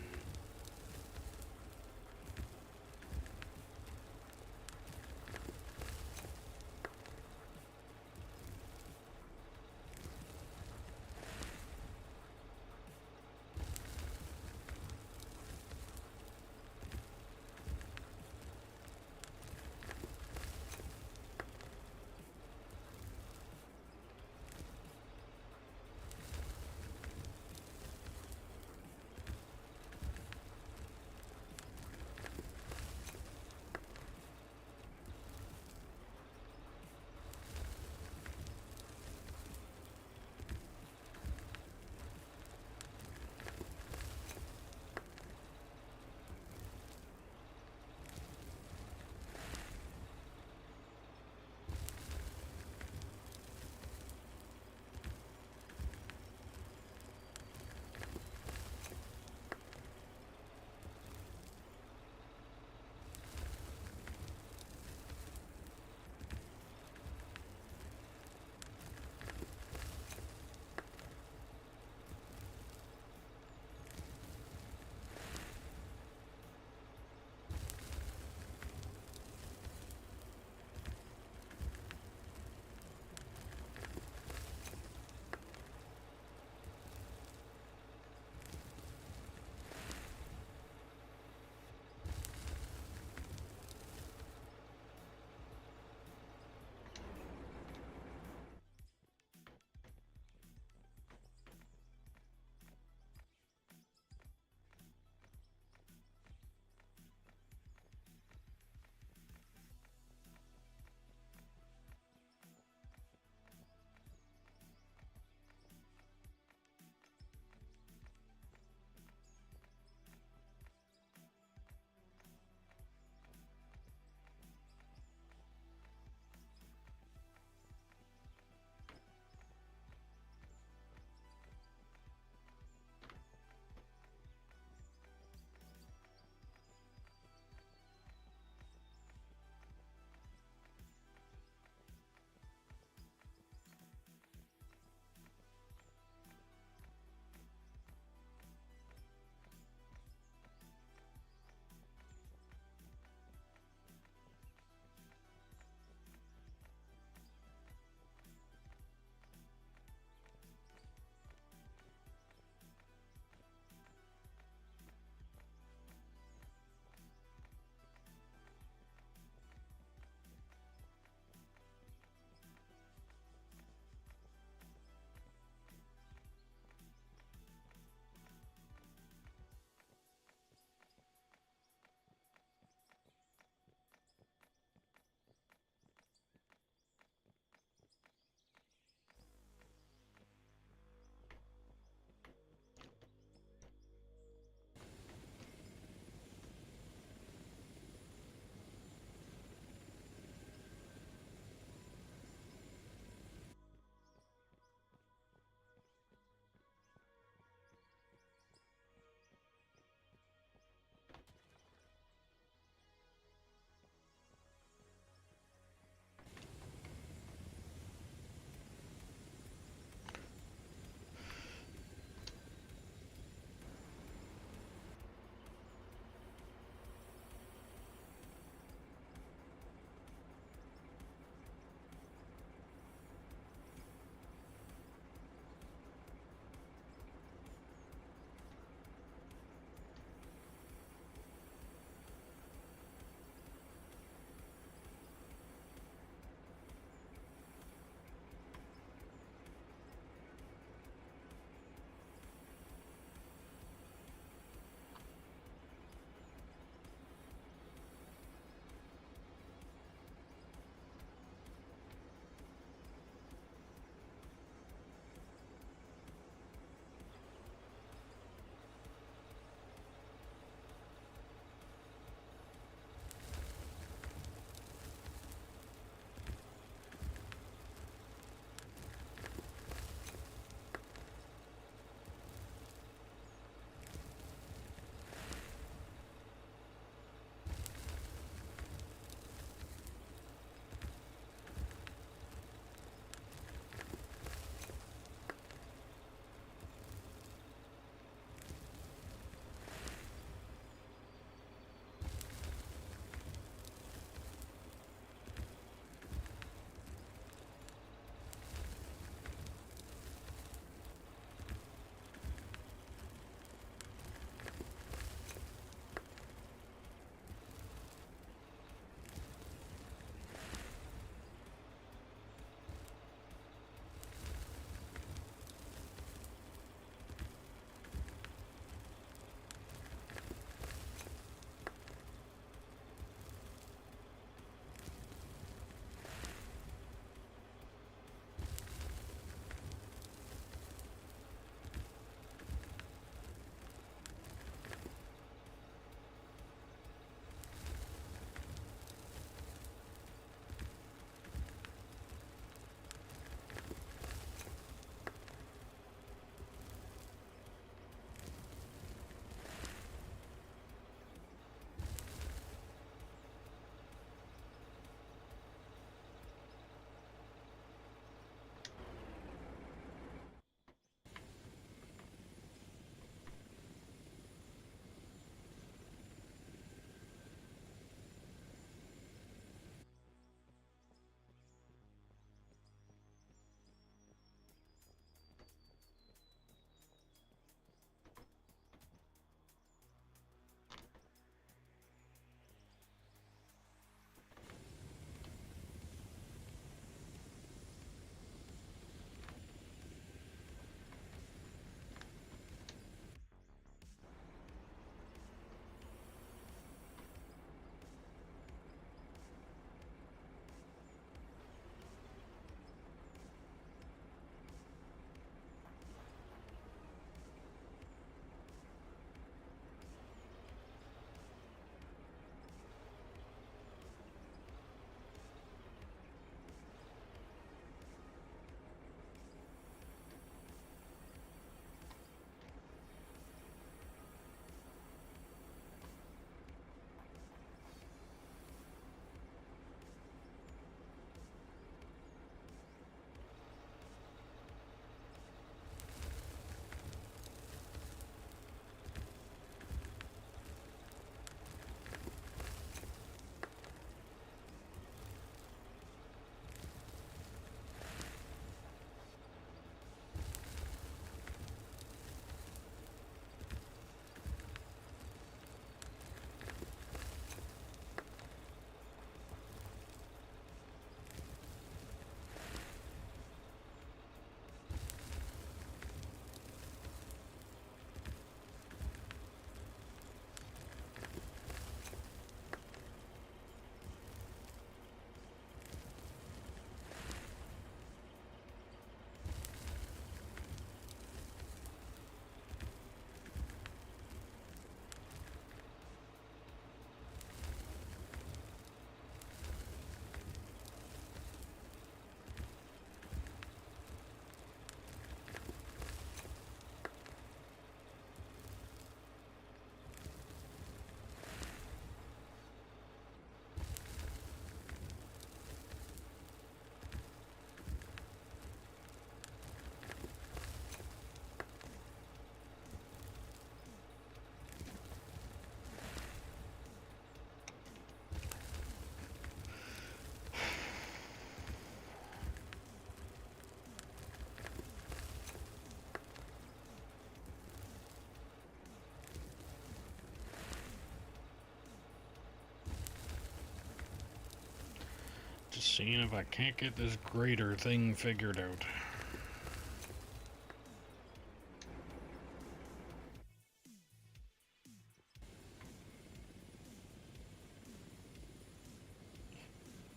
Seeing if I can't get this grater thing figured out.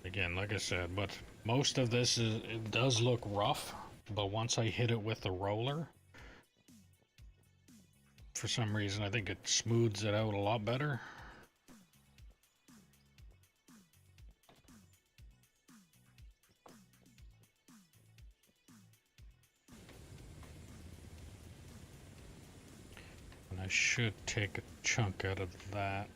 Again, like I said, but most of this it does look rough, but once I hit it with the roller, for some reason I think it smooths it out a lot better. And I should take a chunk out of that.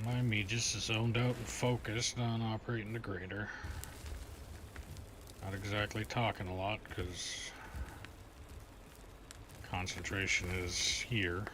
My me just is zoned out and focused on operating the grader. Not exactly talking a lot because concentration is here.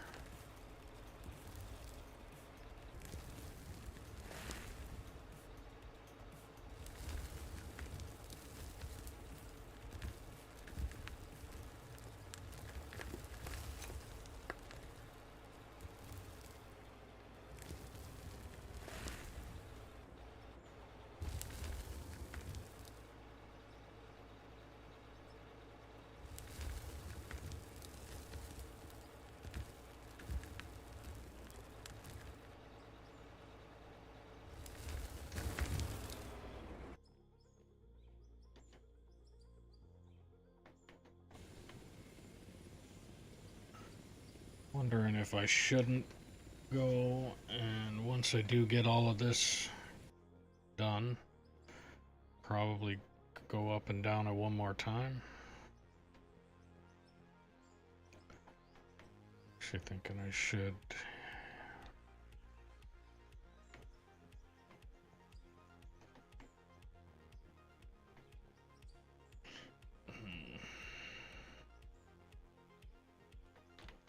Wondering if I shouldn't go, and once I do get all of this done, probably go up and down it one more time. Actually thinking I should.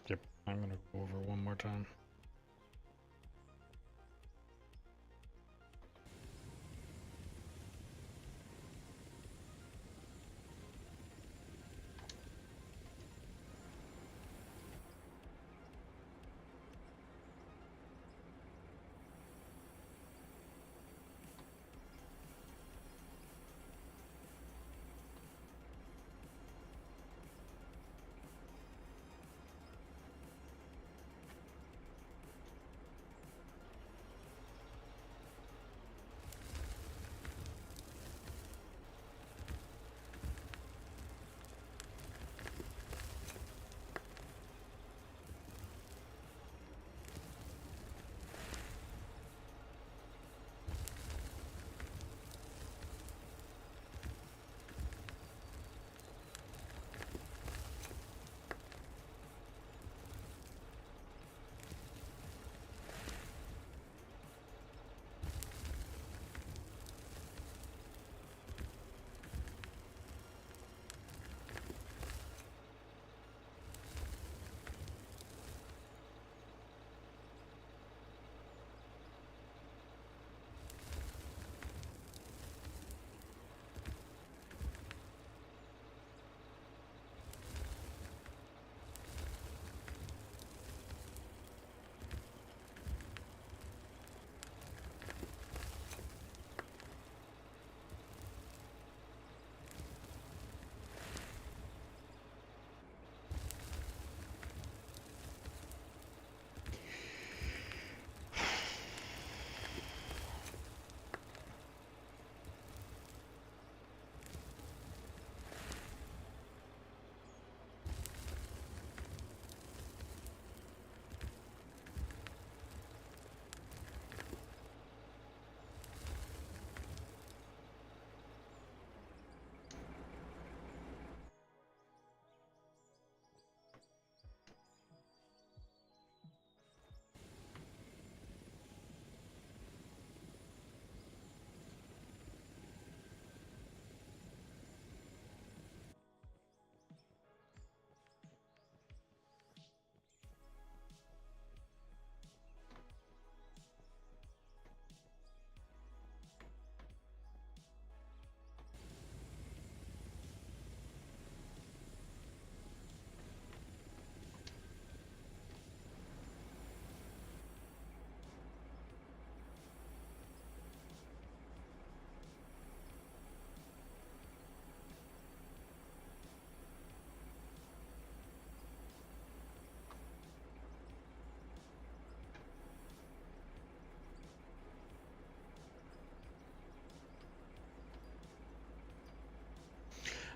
Yep, I'm gonna go over one more time.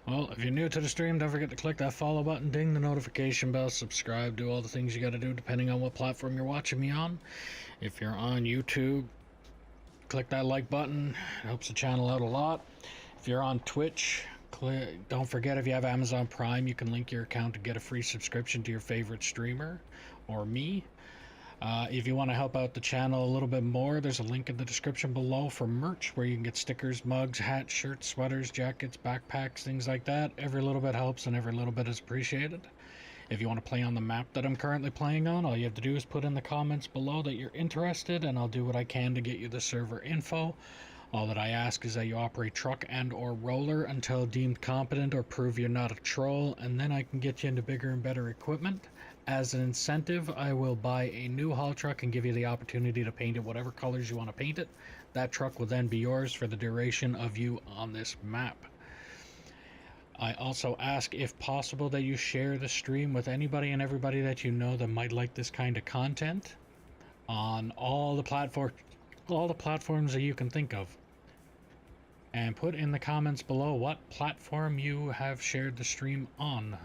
Well, if you're new to the stream, don't forget to click that follow button, ding the notification bell, subscribe, do all the things you gotta do depending on what platform you're watching me on. If you're on YouTube, click that like button, it helps the channel out a lot. If you're on Twitch, don't forget if you have Amazon Prime, you can link your account to get a free subscription to your favorite streamer or me. If you want to help out the channel a little bit more, there's a link in the description below for merch where you can get stickers, mugs, hats, shirts, sweaters, jackets, backpacks, things like that. Every little bit helps and every little bit is appreciated. If you want to play on the map that I'm currently playing on, all you have to do is put in the comments below that you're interested, and I'll do what I can to get you the server info. All that I ask is that you operate truck and or roller until deemed competent or prove you're not a troll, and then I can get you into bigger and better equipment. As an incentive, I will buy a new haul truck and give you the opportunity to paint it whatever colors you want to paint it. That truck will then be yours for the duration of you on this map. I also ask, if possible, that you share the stream with anybody and everybody that you know that might like this kind of content on all the platforms that you can think of. And put in the comments below what platform you have shared the stream on.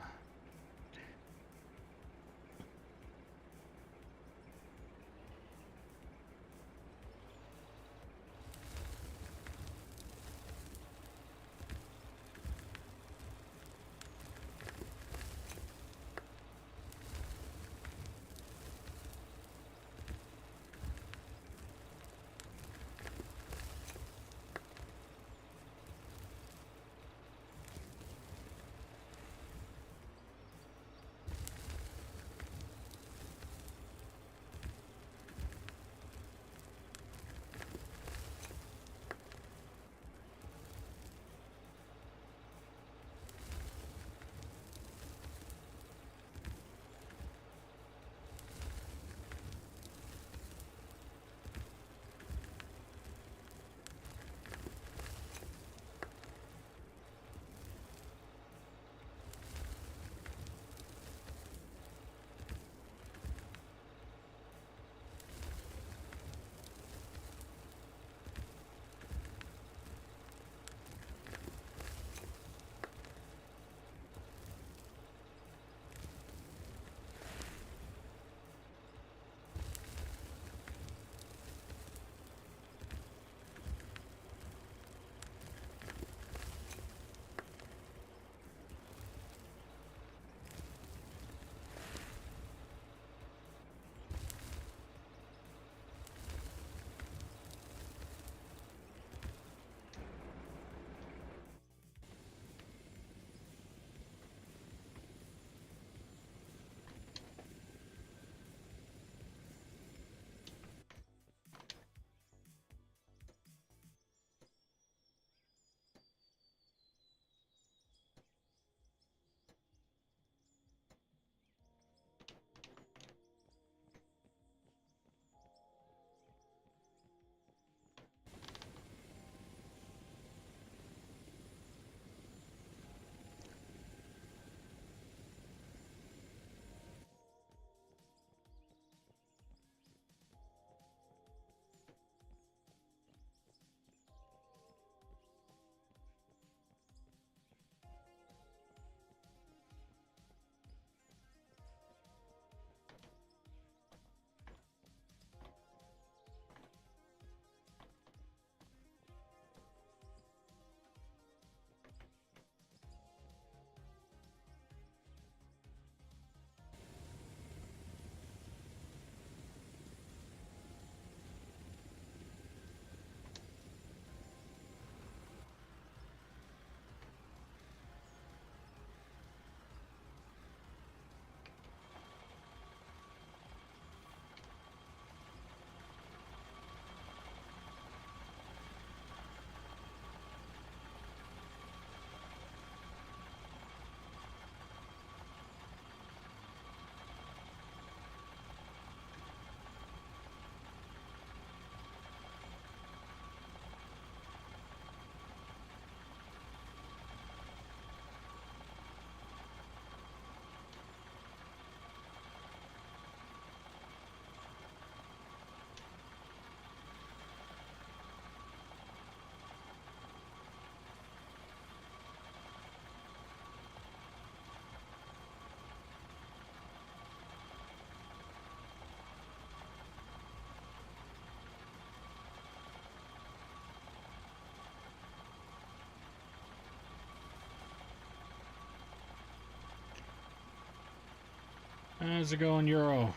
How's it going, Euro?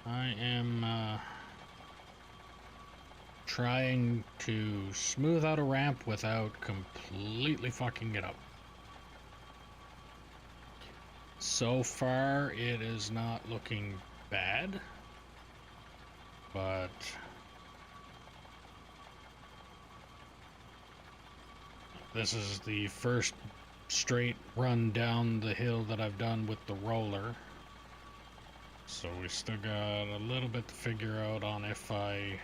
I am trying to smooth out a ramp without completely fucking it up. So far, it is not looking bad, but this is the first straight run down the hill that I've done with the roller. So we still got a little bit to figure out on if I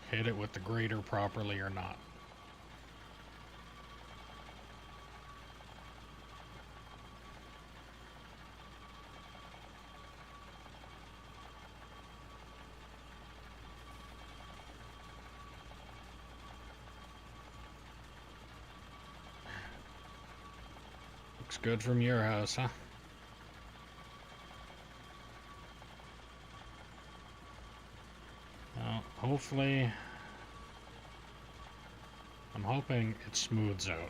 hit it with the grader properly or not. Looks good from your house, huh? Well, hopefully, I'm hoping it smooths out.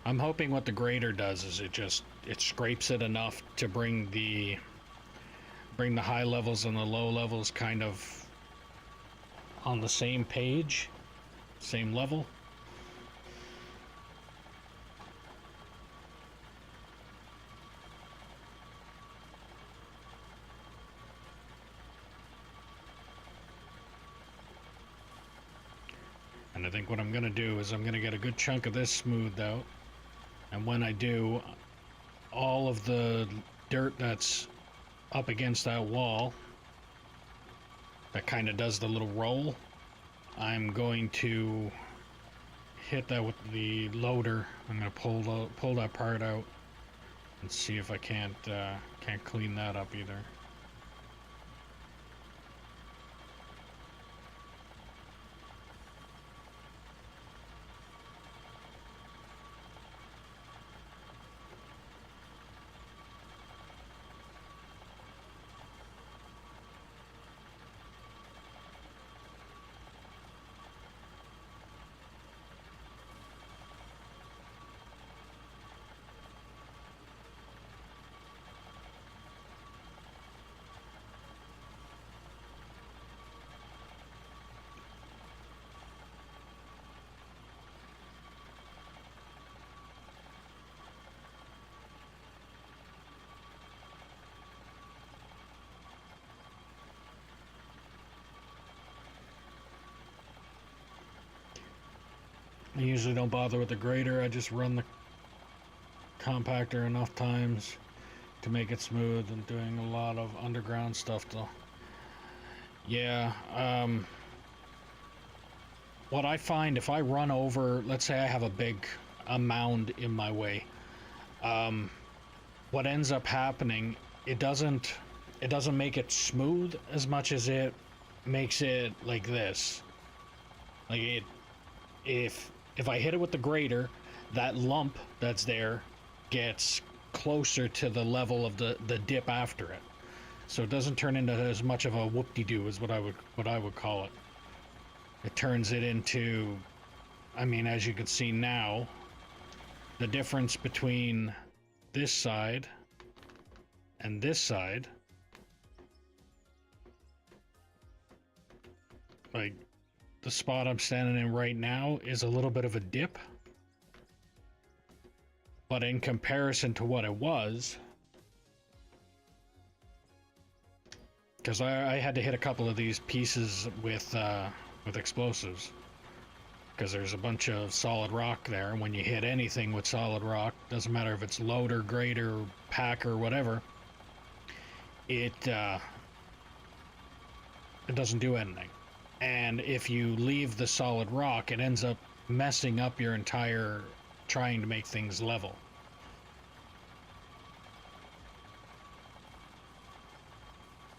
I'm hoping what the grader does is it scrapes it enough to bring the high levels and the low levels kind of on the same page, same level. And I think what I'm gonna do is I'm gonna get a good chunk of this smoothed out, and when I do, all of the dirt that's up against that wall that kind of does the little roll, I'm going to hit that with the loader. I'm gonna pull that part out and see if I can't clean that up either. I usually don't bother with the grader. I just run the compactor enough times to make it smooth, and doing a lot of underground stuff though. Yeah, what I find if I run over, let's say I have a mound in my way, what ends up happening, it doesn't make it smooth as much as it makes it like this. Like if I hit it with the grader, that lump that's there gets closer to the level of the dip after it. So it doesn't turn into as much of a whoop-de-doo is what I would call it. It turns it into, I mean, as you can see now, the difference between this side and this side, like the spot I'm standing in right now is a little bit of a dip, but in comparison to what it was, because I had to hit a couple of these pieces with explosives, because there's a bunch of solid rock there, and when you hit anything with solid rock, doesn't matter if it's loader, grader, packer, whatever, it doesn't do anything. And if you leave the solid rock, it ends up messing up your entire trying to make things level.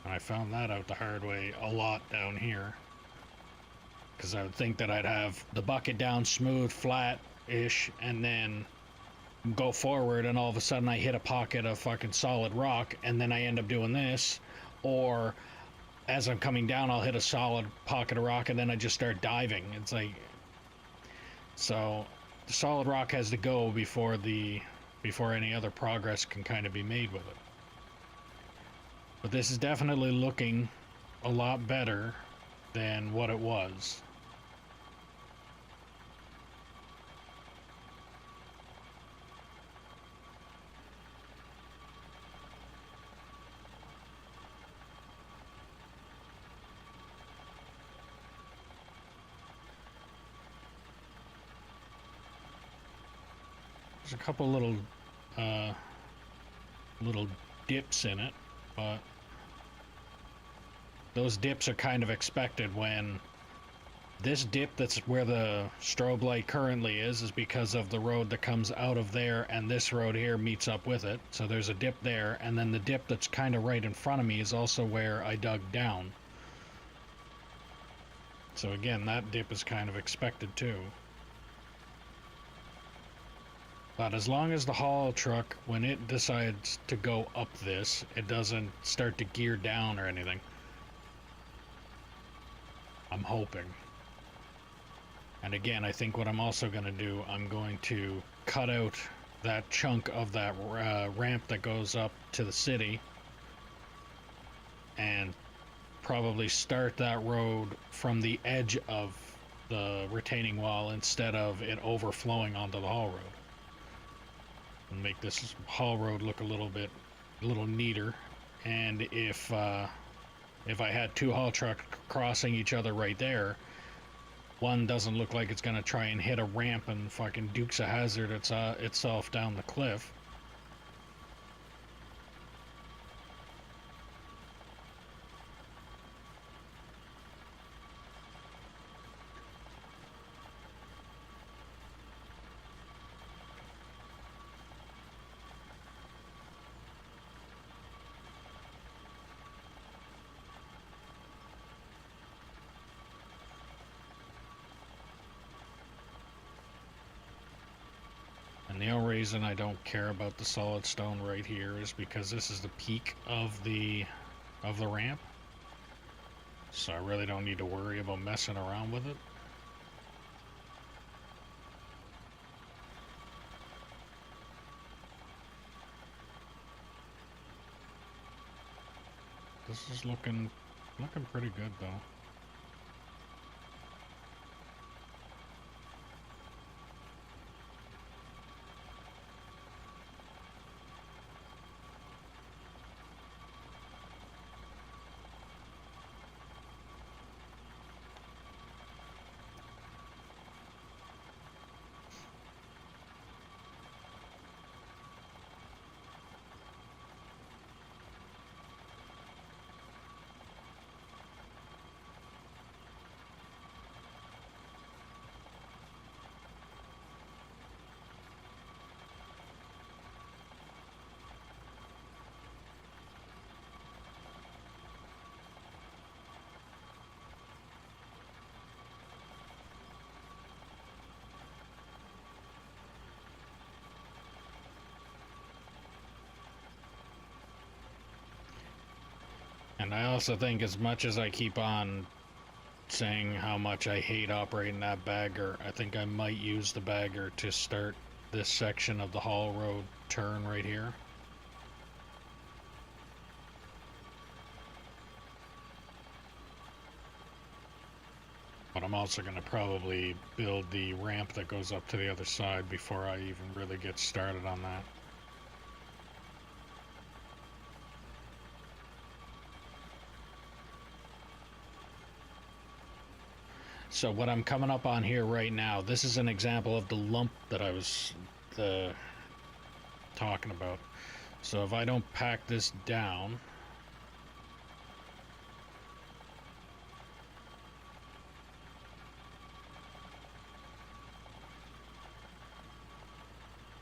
And I found that out the hard way a lot down here, because I would think that I'd have the bucket down smooth, flat-ish, and then go forward, and all of a sudden I hit a pocket of fucking solid rock, and then I end up doing this, or as I'm coming down, I'll hit a solid pocket of rock, and then I just start diving. It's like, so the solid rock has to go before any other progress can kind of be made with it. But this is definitely looking a lot better than what it was. There's a couple little dips in it, but those dips are kind of expected. When this dip that's where the strobe light currently is because of the road that comes out of there, and this road here meets up with it. So there's a dip there, and then the dip that's kind of right in front of me is also where I dug down. So again, that dip is kind of expected too. But as long as the haul truck, when it decides to go up this, it doesn't start to gear down or anything. I'm hoping. And again, I think what I'm also going to do, I'm going to cut out that chunk of that ramp that goes up to the city, and probably start that road from the edge of the retaining wall instead of it overflowing onto the haul road. And make this haul road look a little neater. And if I had two haul trucks crossing each other right there, one doesn't look like it's gonna try and hit a ramp and fucking Dukes a Hazzard itself down the cliff. And the only reason I don't care about the solid stone right here is because this is the peak of the ramp. So I really don't need to worry about messing around with it. This is looking pretty good though. And I also think, as much as I keep on saying how much I hate operating that bagger, I think I might use the bagger to start this section of the haul road turn right here. But I'm also going to probably build the ramp that goes up to the other side before I even really get started on that. So what I'm coming up on here right now, this is an example of the lump that I was talking about. So if I don't pack this down,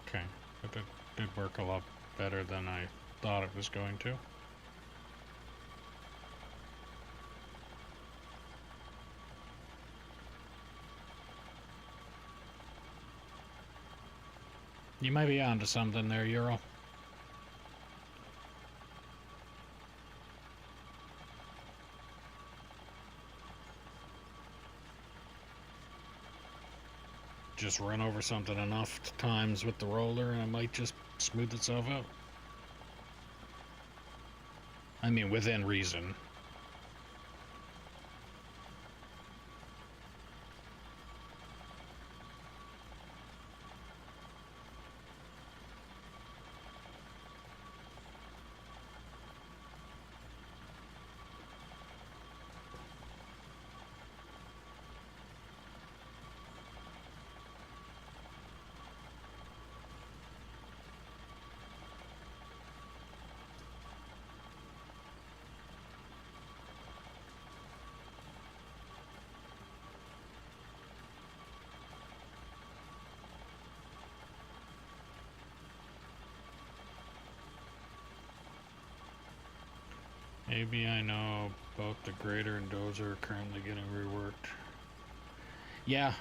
okay, but that did work a lot better than I thought it was going to. You might be onto something there, Euro. Just run over something enough times with the roller and it might just smooth itself out. I mean, within reason. Maybe I know both the grader and dozer are currently getting reworked. Yeah,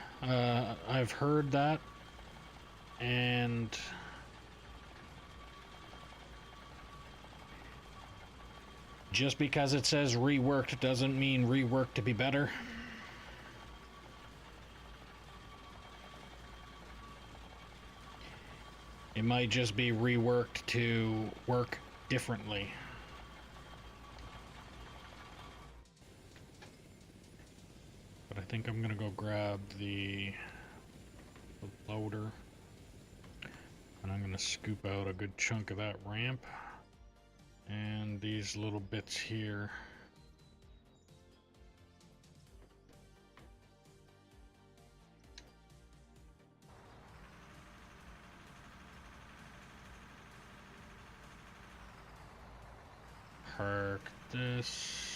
I've heard that, and just because it says reworked doesn't mean reworked to be better. It might just be reworked to work differently. But I think I'm gonna go grab the loader, and I'm gonna scoop out a good chunk of that ramp and these little bits here. Park this.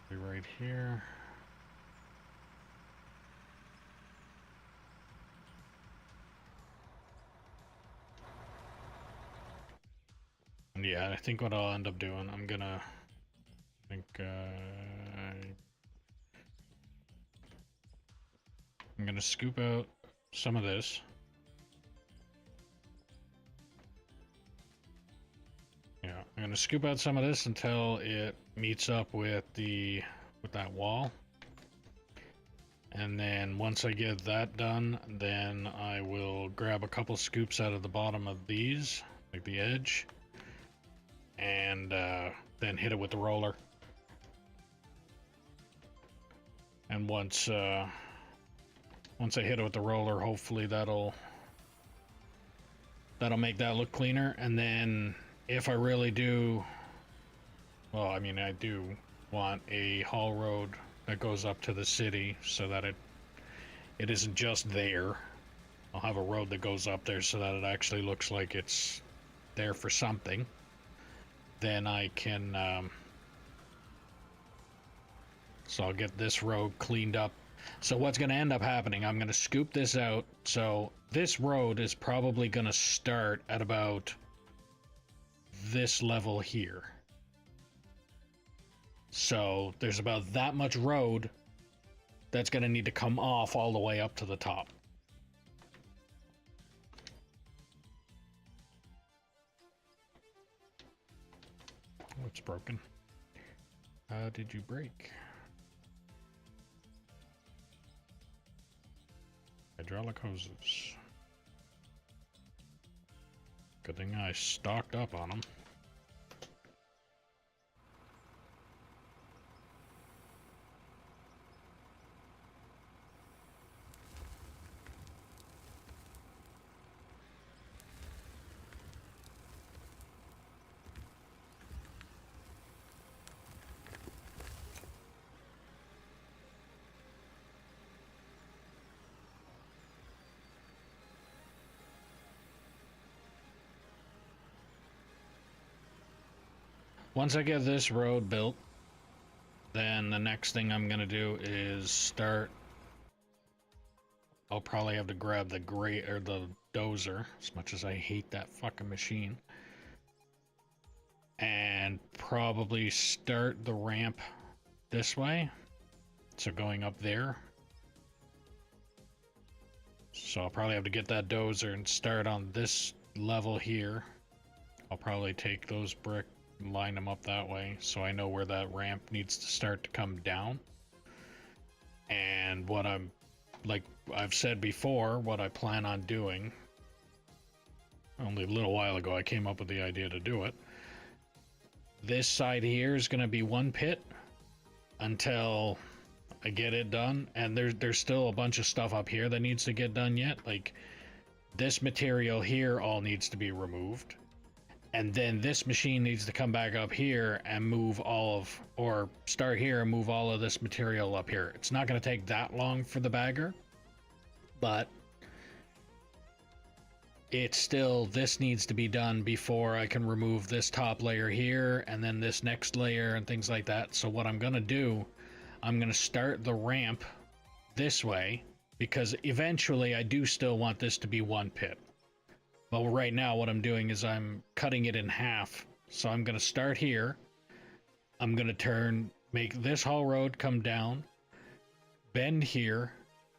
Be right here. And yeah, I think what I'll end up doing, I'm gonna I'm gonna scoop out some of this. Yeah, I'm gonna scoop out some of this until it meets up with that wall. And then once I get that done, then I will grab a couple scoops out of the bottom of these, like the edge, and then hit it with the roller. And once I hit it with the roller, hopefully that'll make that look cleaner. And then if I really do, well, I mean, I do want a haul road that goes up to the city so that it isn't just there. I'll have a road that goes up there so that it actually looks like it's there for something. Then I can so I'll get this road cleaned up. So what's going to end up happening, I'm going to scoop this out. So this road is probably going to start at about this level here. So there's about that much road that's going to need to come off all the way up to the top. Oh, it's broken. How did you break? Hydraulic hoses. Good thing I stocked up on them. Once I get this road built, then the next thing I'm gonna do is start. I'll probably have to grab the the dozer, as much as I hate that fucking machine, and probably start the ramp this way. So going up there. So I'll probably have to get that dozer and start on this level here. I'll probably take those brick, line them up that way, so I know where that ramp needs to start to come down. And what I'm like I've said before, what I plan on doing. Only a little while ago I came up with the idea to do it. This side here is going to be one pit until I get it done, and there's still a bunch of stuff up here that needs to get done yet. Like this material here all needs to be removed, and then this machine needs to come back up here and move all of, or start here and move all of this material up here. It's not going to take that long for the bagger, but it's still, this needs to be done before I can remove this top layer here and then this next layer and things like that. So what I'm going to do, I'm going to start the ramp this way, because eventually I do still want this to be one pit. But right now what I'm doing is I'm cutting it in half. So I'm going to start here. I'm going to make this haul road come down, bend here,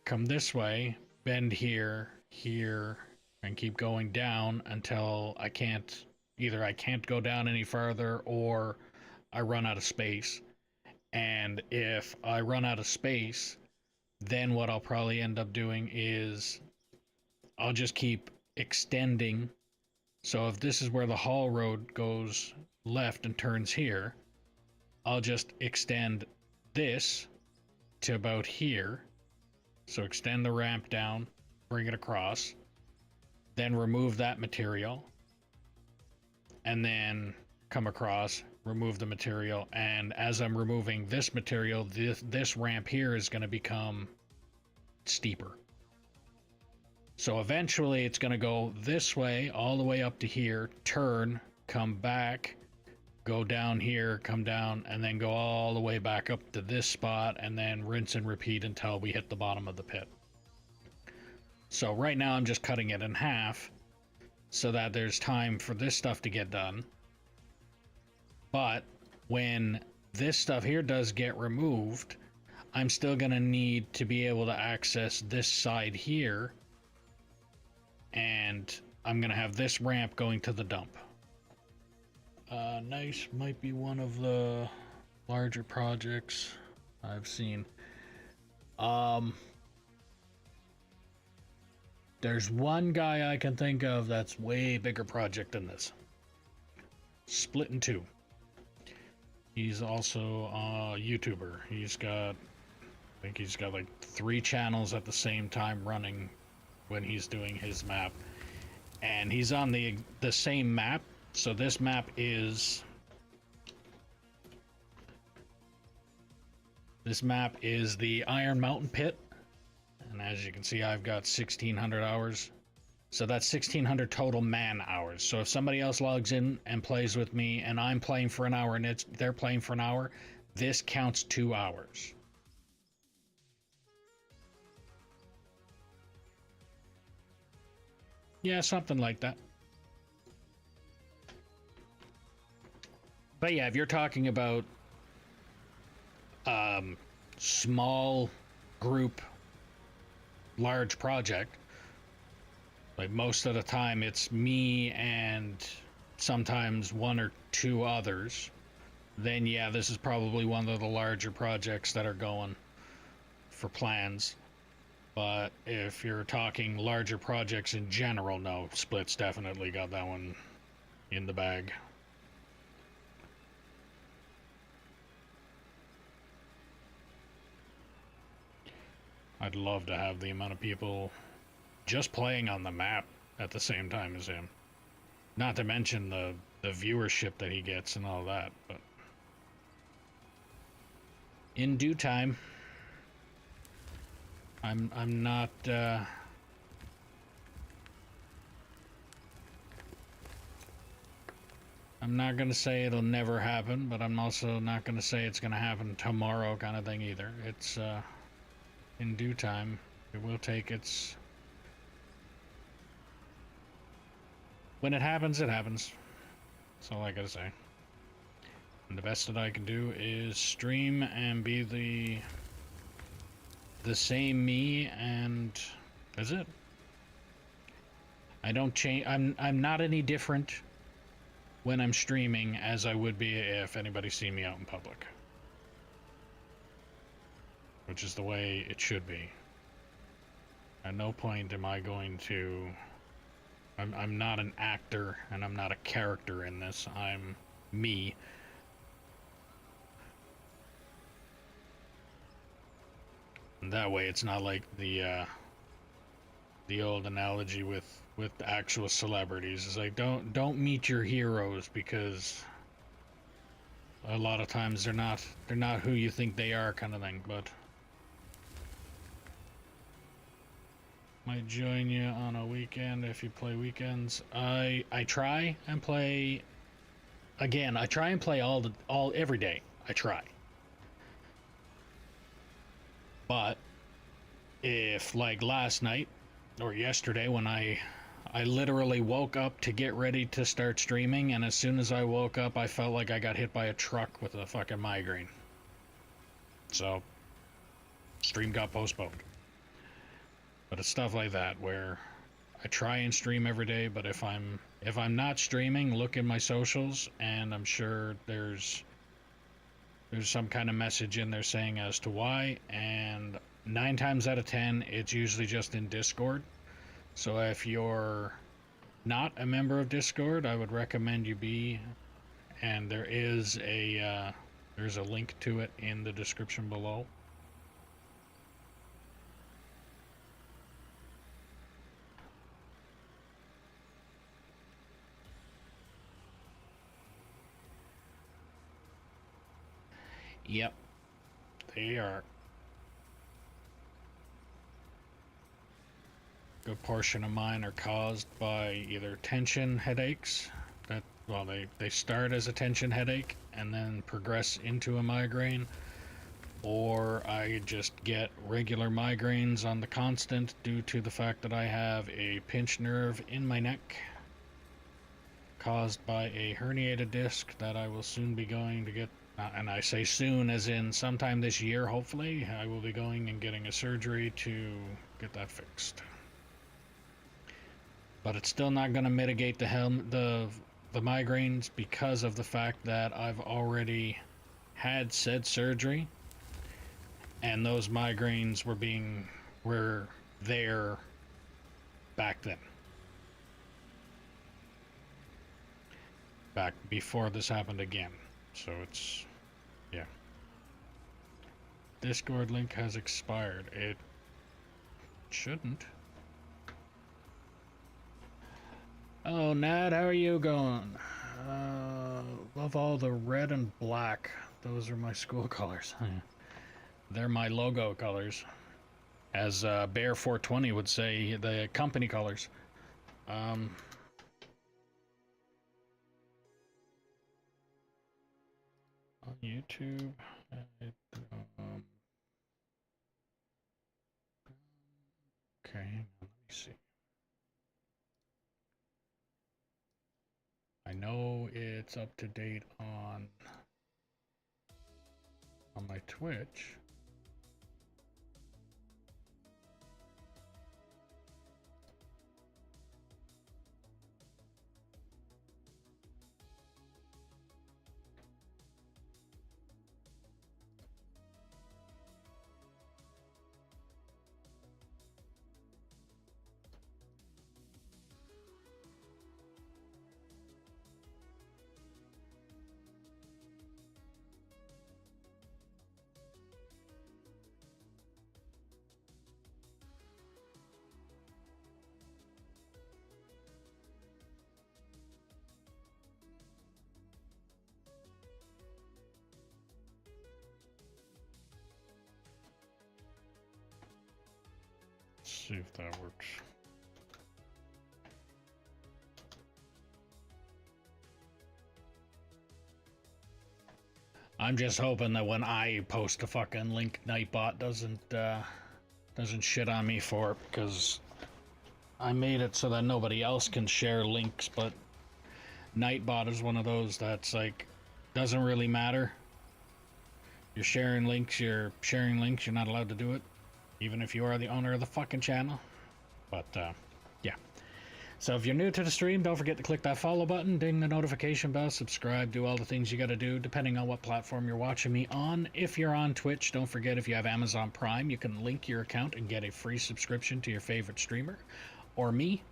come this way, bend here, here, and keep going down until I can't, either I can't go down any farther or I run out of space. And if I run out of space, then what I'll probably end up doing is I'll just keep extending. So if this is where the haul road goes left and turns here, I'll just extend this to about here. So extend the ramp down, bring it across, then remove that material, and then come across, remove the material, and as I'm removing this material, this ramp here is going to become steeper. So eventually it's going to go this way all the way up to here, turn, come back, go down here, come down, and then go all the way back up to this spot, and then rinse and repeat until we hit the bottom of the pit. So right now I'm just cutting it in half so that there's time for this stuff to get done. But when this stuff here does get removed, I'm still going to need to be able to access this side here. And I'm going to have this ramp going to the dump. Nice might be one of the larger projects I've seen. There's one guy I can think of that's way bigger project than this. Split in Two. He's also a YouTuber. He's got, I think he's got like 3 channels at the same time running when he's doing his map. And he's on the same map. So this map is... This map is the Iron Mountain Pit. And as you can see, I've got 1,600 hours. So that's 1,600 total man hours. So if somebody else logs in and plays with me and I'm playing for an hour and they're playing for an hour, this counts 2 hours. Yeah, something like that. But yeah, if you're talking about small group, large project, like most of the time it's me and sometimes 1 or 2 others, then yeah, this is probably one of the larger projects that are going for plans. But if you're talking larger projects in general, no, Split's definitely got that one in the bag. I'd love to have the amount of people just playing on the map at the same time as him. Not to mention the viewership that he gets and all that, but in due time. I'm not I'm not gonna say it'll never happen, but I'm also not gonna say it's gonna happen tomorrow kind of thing either. It's in due time. It will take its... When it happens, it happens. That's all I gotta say. And the best that I can do is stream and be the same me, and that's it. I don't change. I'm not any different when I'm streaming as I would be if anybody seen me out in public, which is the way it should be. At no point am I going to... I'm not an actor, and I'm not a character in this. I'm me. And that way it's not like the old analogy with actual celebrities. It's like, don't meet your heroes, because a lot of times they're not who you think they are, kind of thing. But might join you on a weekend if you play weekends. I try and play. Again, I try and play all every day. I try. But if, like last night or yesterday, when I literally woke up to get ready to start streaming, and as soon as I woke up I felt like I got hit by a truck with a fucking migraine. So stream got postponed. But it's stuff like that where I try and stream every day, but if I'm not streaming, look in my socials and I'm sure there's some kind of message in there saying as to why, and 9 times out of 10 it's usually just in Discord. So if you're not a member of Discord, I would recommend you be, and there's a link to it in the description below. Yep, they are. A good portion of mine are caused by either tension headaches that, well, they start as a tension headache and then progress into a migraine, or I just get regular migraines on the constant due to the fact that I have a pinched nerve in my neck caused by a herniated disc that I will soon be going to get. And I say soon as in sometime this year, hopefully. I will be going and getting a surgery to get that fixed. But it's still not going to mitigate the migraines, because of the fact that I've already had said surgery, and those migraines were there back then. Back before this happened again. So it's, yeah. Discord link has expired. It shouldn't. Oh, Nat, how are you going? Love all the red and black. Those are my school colors. They're my logo colors. As Bear 420 would say, the company colors. On YouTube. Okay, let me see. I know it's up to date on my Twitch. See if that works. I'm just hoping that when I post a fucking link, Nightbot doesn't shit on me for it, because I made it so that nobody else can share links, but Nightbot is one of those that's like, doesn't really matter. You're sharing links, you're not allowed to do it, even if you are the owner of the fucking channel. But yeah. So if you're new to the stream, don't forget to click that follow button, ding the notification bell, subscribe, do all the things you gotta do depending on what platform you're watching me on. If you're on Twitch, don't forget if you have Amazon Prime, you can link your account and get a free subscription to your favorite streamer or me.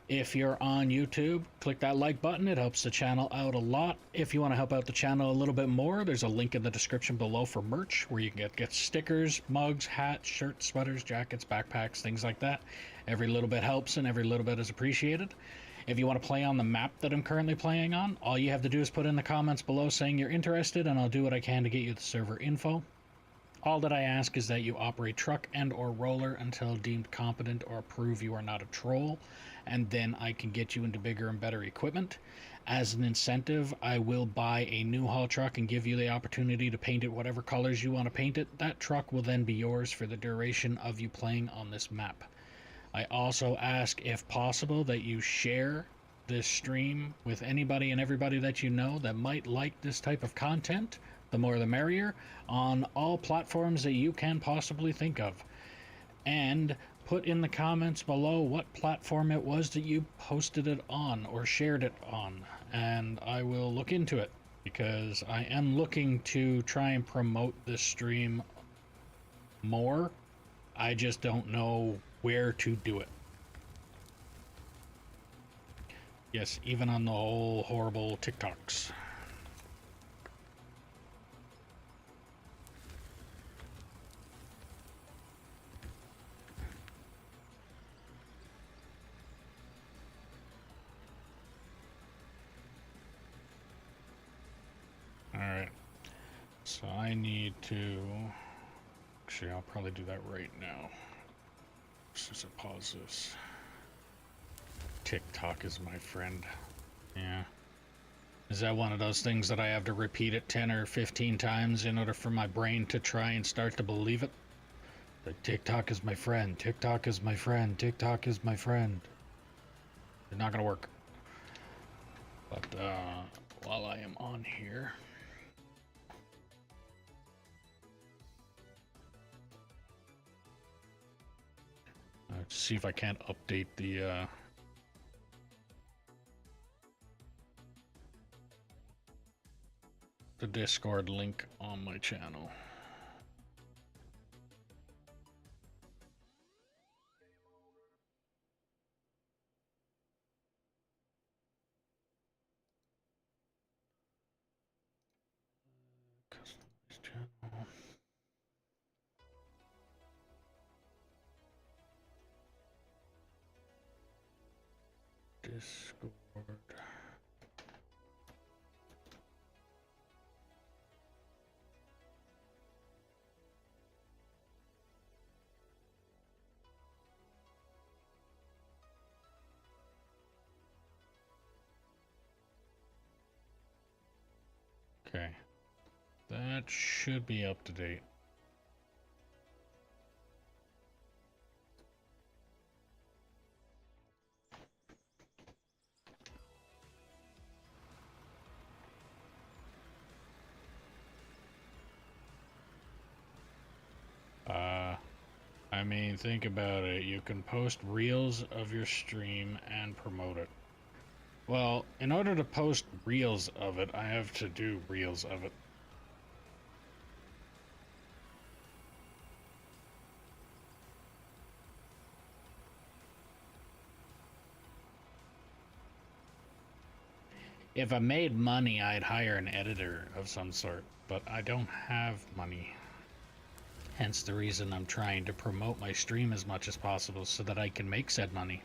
If you're on YouTube, click that like button. It helps the channel out a lot. If you want to help out the channel a little bit more, there's a link in the description below for merch where you can get stickers, mugs, hats, shirts, sweaters, jackets, backpacks, things like that. Every little bit helps and every little bit is appreciated. If you want to play on the map that I'm currently playing on, all you have to do is put in the comments below saying you're interested and I'll do what I can to get you the server info. All that I ask is that you operate truck and or roller until deemed competent or prove you are not a troll, and then I can get you into bigger and better equipment. As an incentive, I will buy a new haul truck and give you the opportunity to paint it whatever colors you want to paint it. That truck will then be yours for the duration of you playing on this map. I also ask, if possible, that you share this stream with anybody and everybody that you know that might like this type of content. The more the merrier, on all platforms that you can possibly think of. And put in the comments below what platform it was that you posted it on or shared it on, and I will look into it, because I am looking to try and promote this stream more. I just don't know where to do it. Yes, even on the whole horrible TikToks. Alright, so I need to, actually I'll probably do that right now. Just pause this. TikTok is my friend. Yeah. Is that one of those things that I have to repeat it 10 or 15 times in order for my brain to try and start to believe it? Like, TikTok is my friend, TikTok is my friend, TikTok is my friend. It's not gonna work. But while I am on here, let's see if I can't update the Discord link on my channel. Customize channel. Discord. Okay, that should be up to date. I mean, think about it. You can post reels of your stream and promote it. Well, in order to post reels of it, I have to do reels of it. If I made money, I'd hire an editor of some sort, but I don't have money. Hence the reason I'm trying to promote my stream as much as possible so that I can make said money.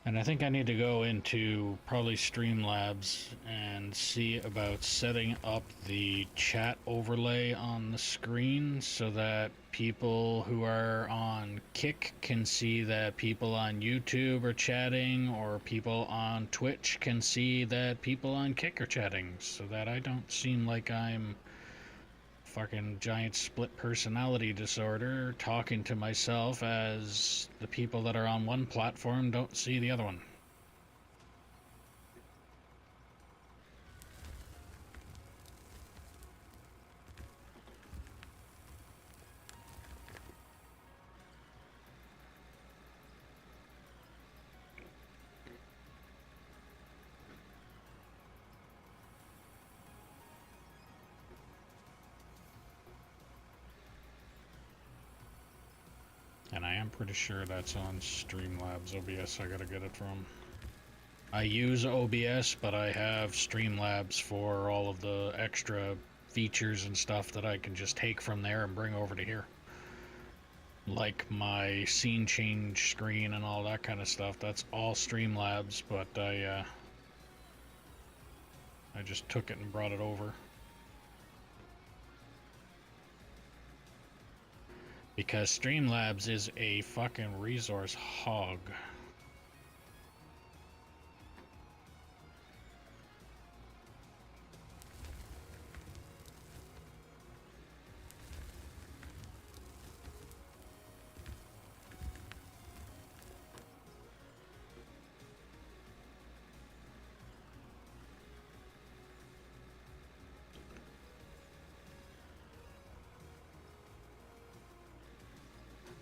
And I think I need to go into probably Streamlabs and see about setting up the chat overlay on the screen so that people who are on Kick can see that people on YouTube are chatting, or people on Twitch can see that people on Kick are chatting, so that I don't seem like I'm fucking giant split personality disorder talking to myself as the people that are on one platform don't see the other one. And I am pretty sure that's on Streamlabs OBS I gotta get it from. I use OBS, but I have Streamlabs for all of the extra features and stuff that I can just take from there and bring over to here. Like my scene change screen and all that kind of stuff. That's all Streamlabs, but I just took it and brought it over. Because Streamlabs is a fucking resource hog.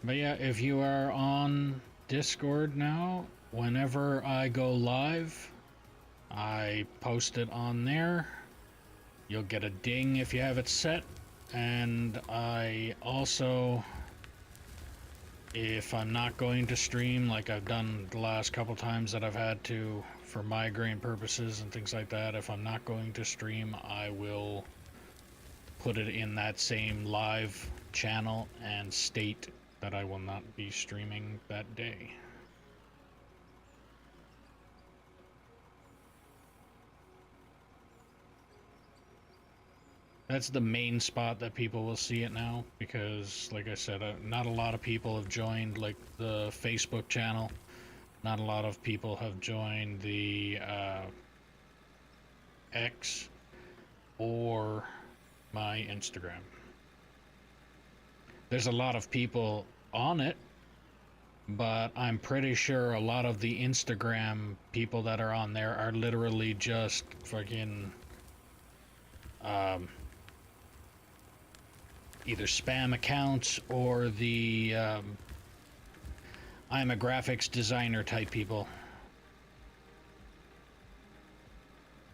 But yeah, if you are on Discord now, whenever I go live, I post it on there. You'll get a ding if you have it set. And I also, if I'm not going to stream, like I've done the last couple times that I've had to for migraine purposes and things like that, if I'm not going to stream, I will put it in that same live channel and state that I will not be streaming that day. That's the main spot that people will see it now, because like I said, not a lot of people have joined like the Facebook channel. Not a lot of people have joined the X or my Instagram. There's a lot of people on it, but I'm pretty sure a lot of the Instagram people that are on there are literally just fucking either spam accounts or the I'm a graphics designer type people.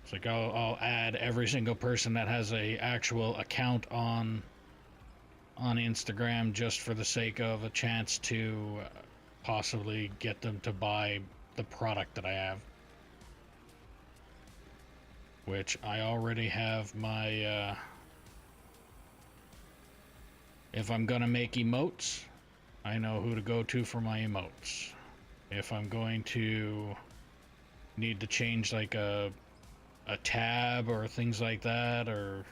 It's like I'll add every single person that has a actual account on Instagram just for the sake of a chance to possibly get them to buy the product that I have. Which I already have my if I'm gonna make emotes, I know who to go to for my emotes. If I'm going to need to change like a tab or things like that, or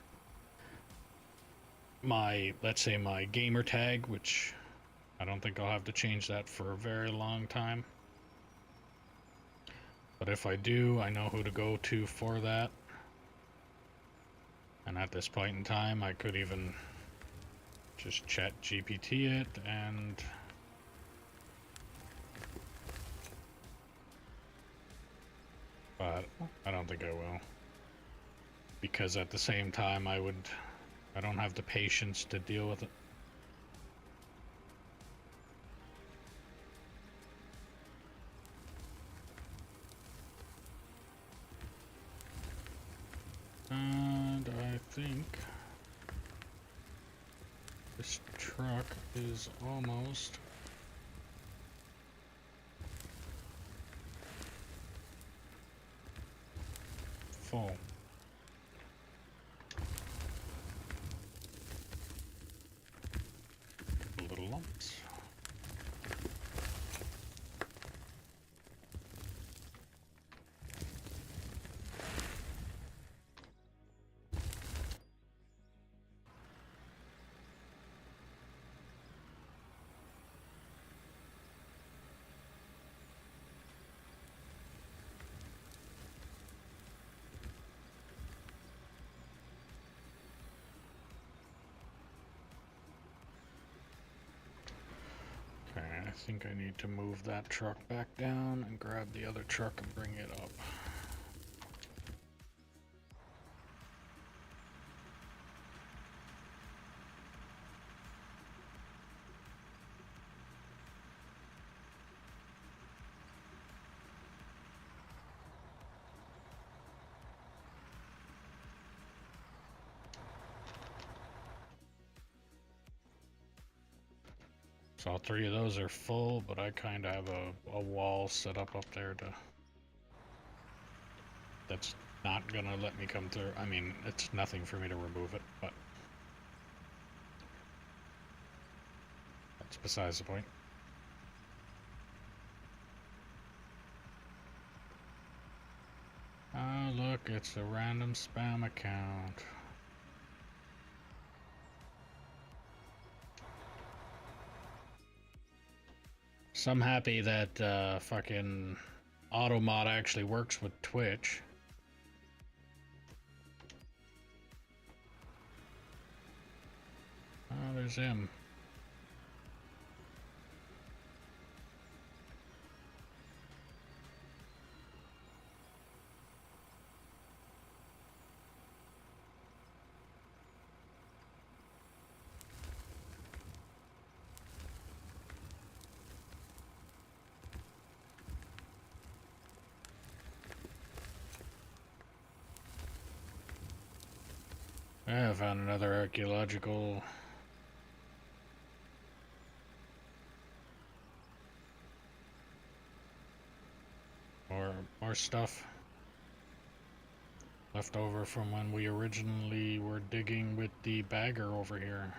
my, let's say my gamer tag, which I don't think I'll have to change that for a very long time. But if I do, I know who to go to for that. And at this point in time, I could even just chat GPT it and but I don't think I will, because at the same time I don't have the patience to deal with it. And I think this truck is almost full. Little lumps. think I need to move that truck back down and grab the other truck and bring it up. So all three of those are full, but I kind of have a wall set up there that's not gonna let me come through. I mean, it's nothing for me to remove it, but that's besides the point. Oh, look, it's a random spam account. So I'm happy that fucking Automod actually works with Twitch. Oh, there's him. I found another archaeological more stuff left over from when we originally were digging with the bagger over here.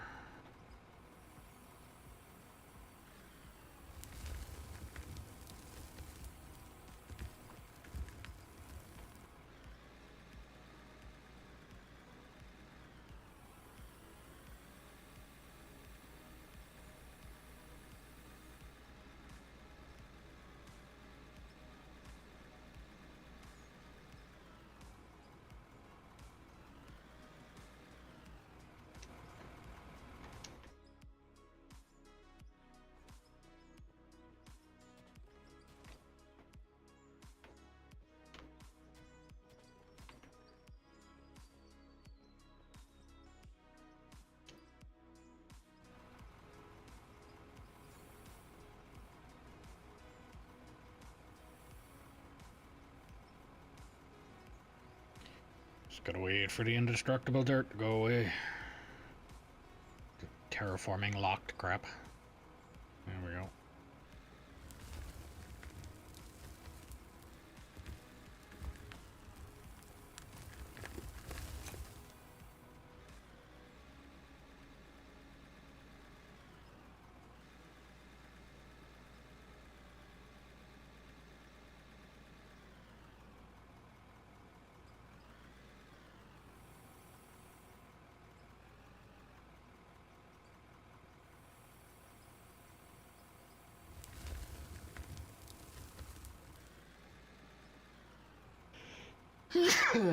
Just gotta wait for the indestructible dirt to go away. The terraforming locked crap. There we go.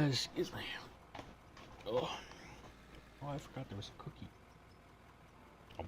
Excuse me. Oh, I forgot there was a cookie. Oh.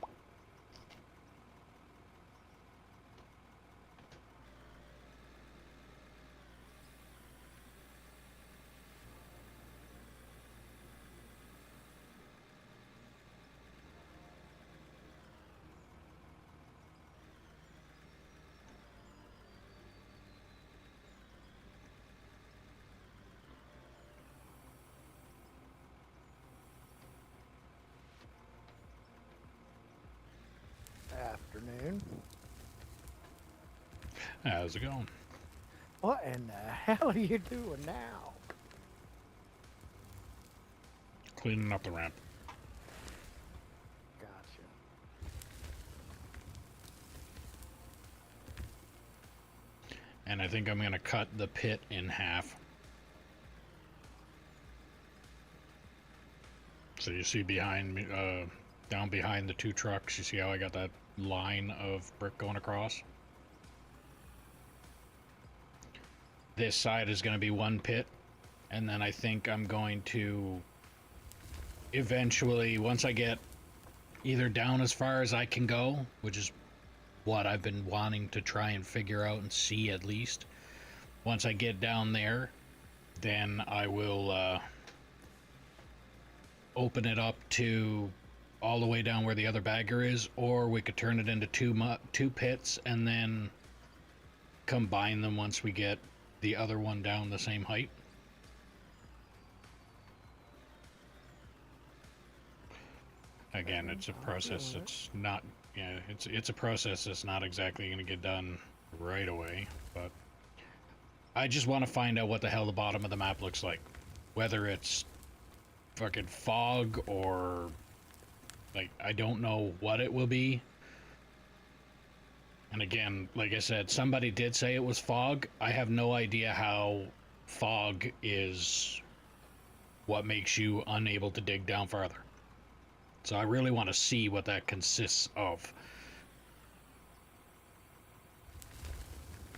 Afternoon. How's it going? What in the hell are you doing now? Cleaning up the ramp. Gotcha. And I think I'm gonna cut the pit in half. So you see behind me, down behind the two trucks, you see how I got that line of brick going across? This side is going to be one pit, and then I think I'm going to eventually, once I get either down as far as I can go, which is what I've been wanting to try and figure out and see at least. Once I get down there, then I will open it up to all the way down where the other bagger is, or we could turn it into two pits and then combine them once we get the other one down the same height. Again, it's a process. It's not, yeah, it's a process that's not exactly going to get done right away, but I just want to find out what the hell the bottom of the map looks like, whether it's fucking fog or like I don't know what it will be. And again, like I said, somebody did say it was fog. I have no idea how fog is what makes you unable to dig down farther. So I really want to see what that consists of.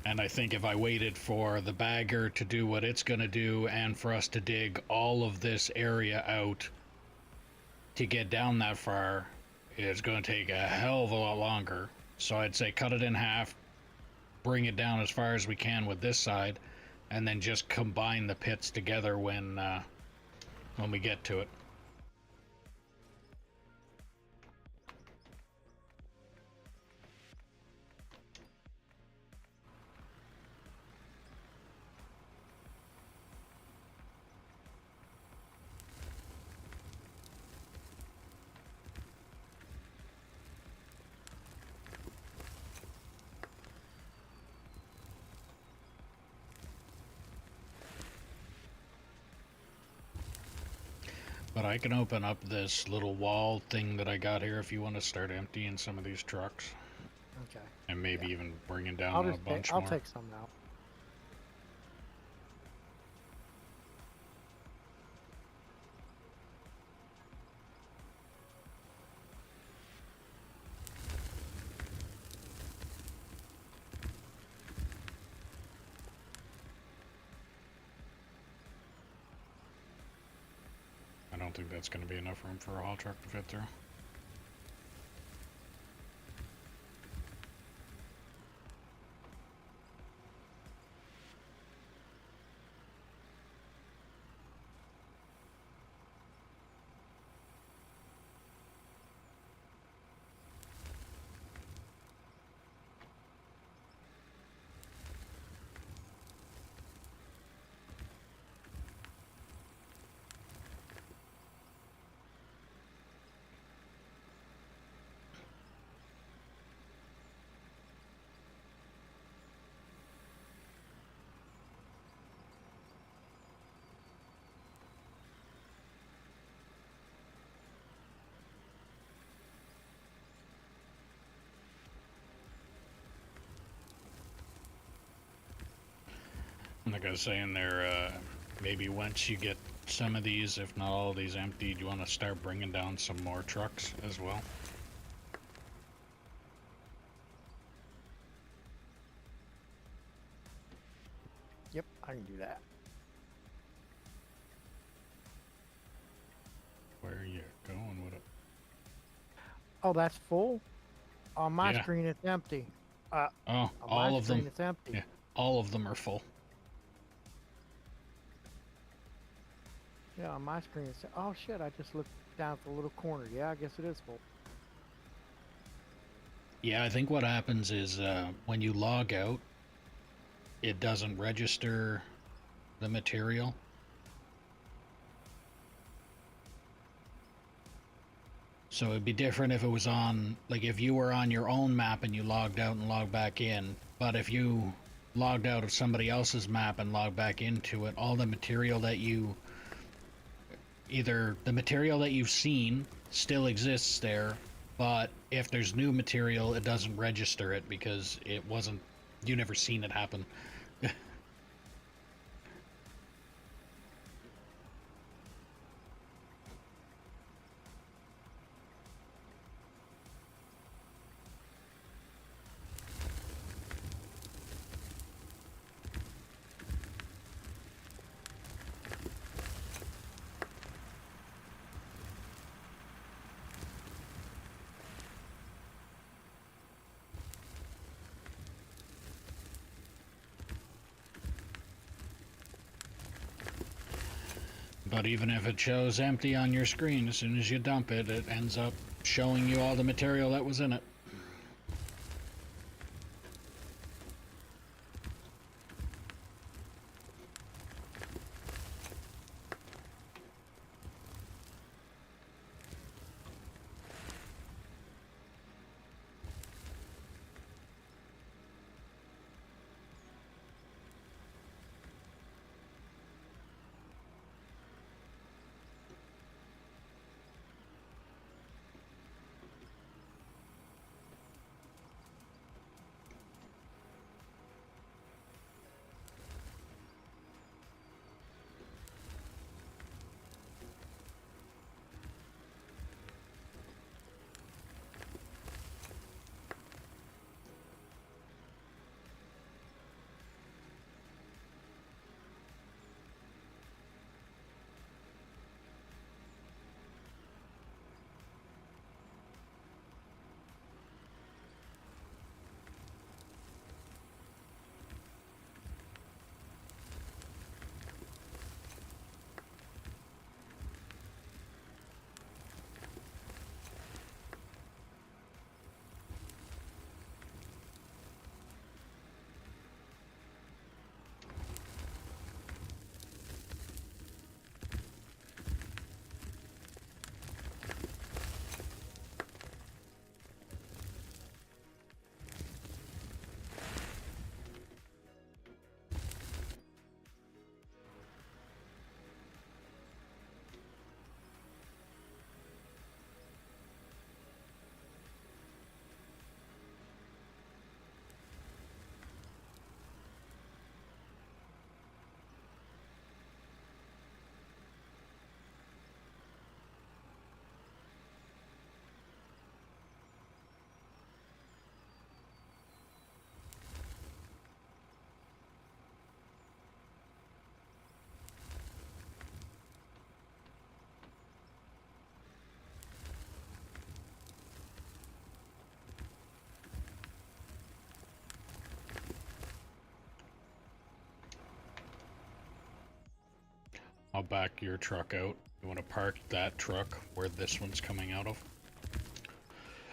And I think if I waited for the bagger to do what it's going to do and for us to dig all of this area out to get down that far, it's going to take a hell of a lot longer. So I'd say cut it in half, bring it down as far as we can with this side, and then just combine the pits together when we get to it. But I can open up this little wall thing that I got here if you want to start emptying some of these trucks. Okay. And maybe even bringing down a bunch I'll more. take some out. I don't think that's going to be enough room for a haul truck to fit through. Like I was saying there, maybe once you get some of these, if not all of these emptied, you want to start bringing down some more trucks as well. Yep, I can do that. Where are you going with it? Oh, that's full? On my Yeah. screen, it's empty. Oh, On all my of screen, them. it's empty. Yeah, all of them are full. Yeah, on my screen, it's... Oh, shit, I just looked down at the little corner. Yeah, I guess it is full. Yeah, I think what happens is when you log out, it doesn't register the material. So it'd be different if it was on, like if you were on your own map and you logged out and logged back in. But if you logged out of somebody else's map and logged back into it, all the material that you, either the material that you've seen still exists there, but if there's new material, it doesn't register it because it wasn't, you never seen it happen. But even if it shows empty on your screen, as soon as you dump it, it ends up showing you all the material that was in it. I'll back your truck out. You want to park that truck where this one's coming out of?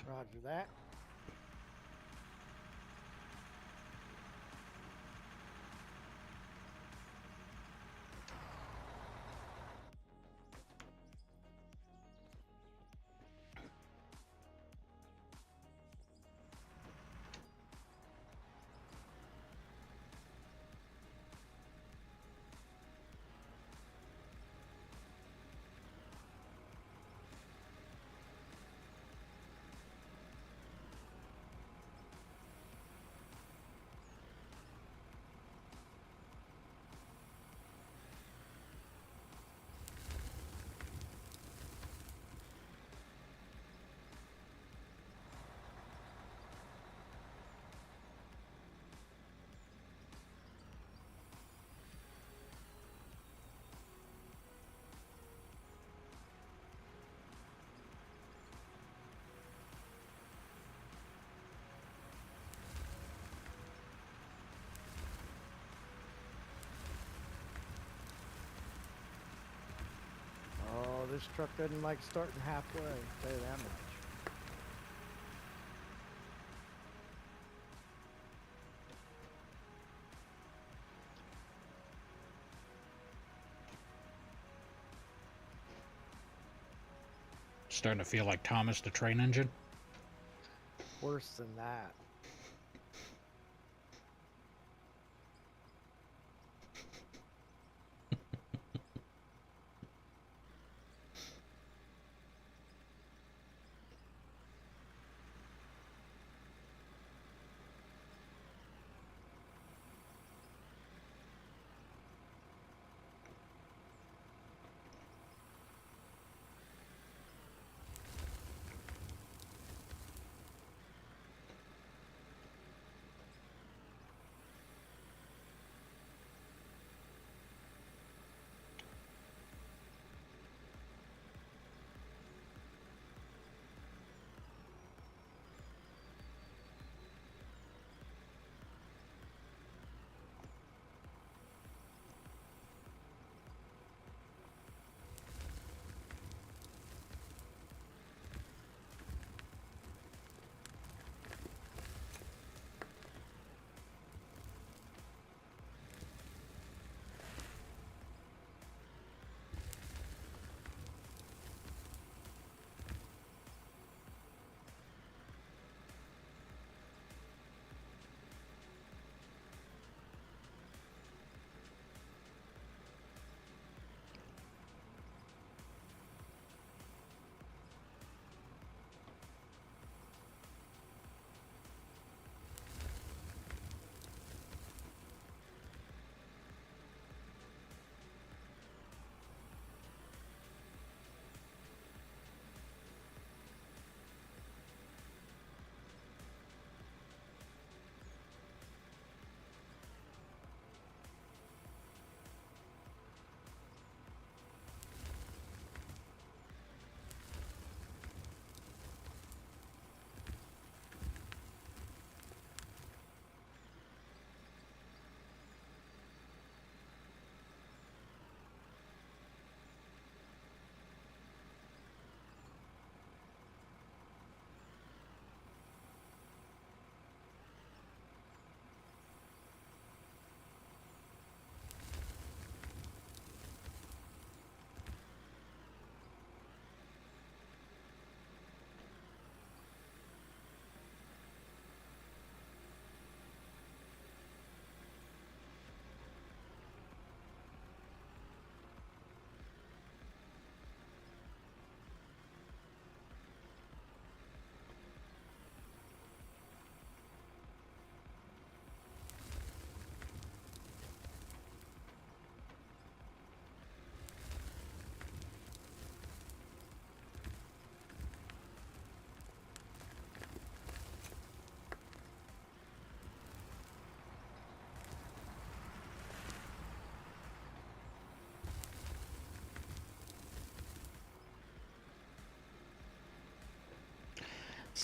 Roger that. Oh, this truck doesn't like starting halfway, I'll tell you that much. Starting to feel like Thomas the Train Engine. Worse than that.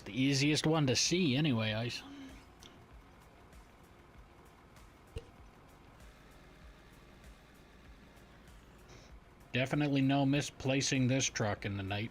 It's the easiest one to see anyway, Ice. Definitely no misplacing this truck in the night.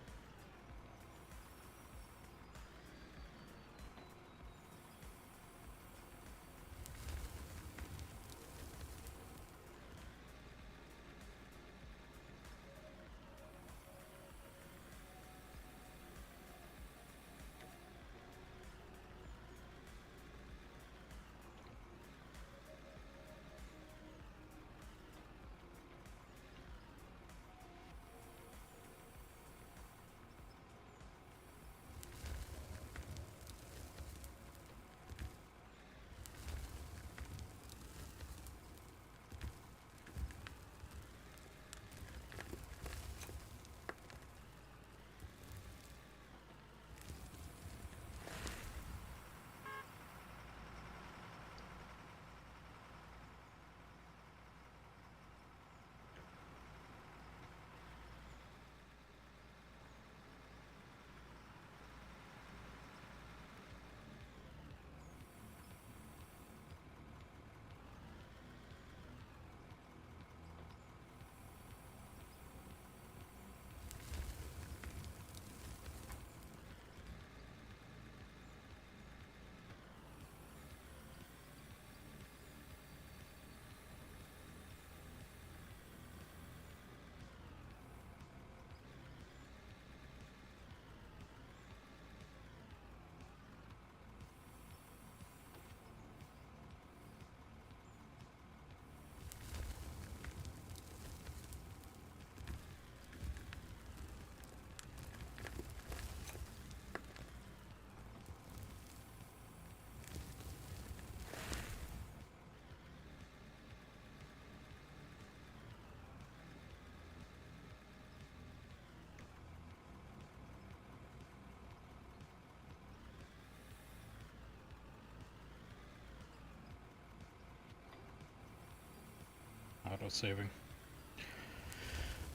Auto-saving.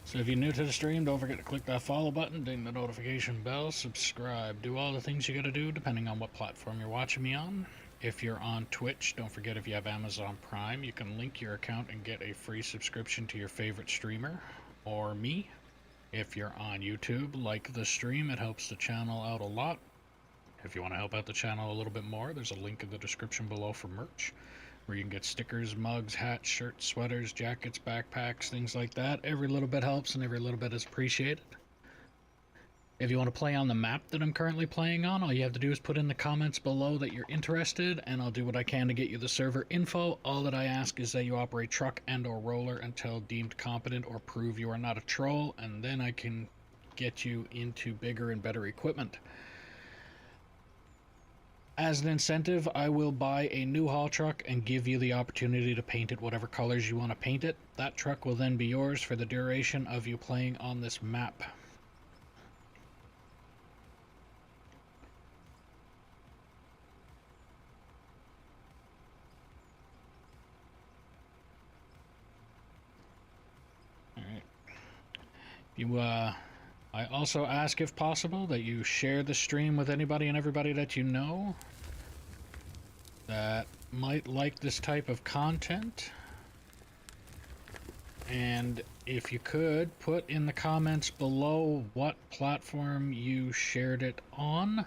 So if you're new to the stream, don't forget to click that follow button, ding the notification bell, subscribe, do all the things you gotta do depending on what platform you're watching me on. If you're on Twitch, don't forget if you have Amazon Prime, you can link your account and get a free subscription to your favorite streamer, or me. If you're on YouTube, like the stream, it helps the channel out a lot. If you want to help out the channel a little bit more, there's a link in the description below for merch, where you can get stickers, mugs, hats, shirts, sweaters, jackets, backpacks, things like that. Every little bit helps and every little bit is appreciated. If you want to play on the map that I'm currently playing on, all you have to do is put in the comments below that you're interested, and I'll do what I can to get you the server info. All that I ask is that you operate truck and or roller until deemed competent or prove you are not a troll, and then I can get you into bigger and better equipment. As an incentive, I will buy a new haul truck and give you the opportunity to paint it whatever colors you want to paint it. That truck will then be yours for the duration of you playing on this map. I also ask, if possible, that you share the stream with anybody and everybody that you know that might like this type of content. And if you could, put in the comments below what platform you shared it on.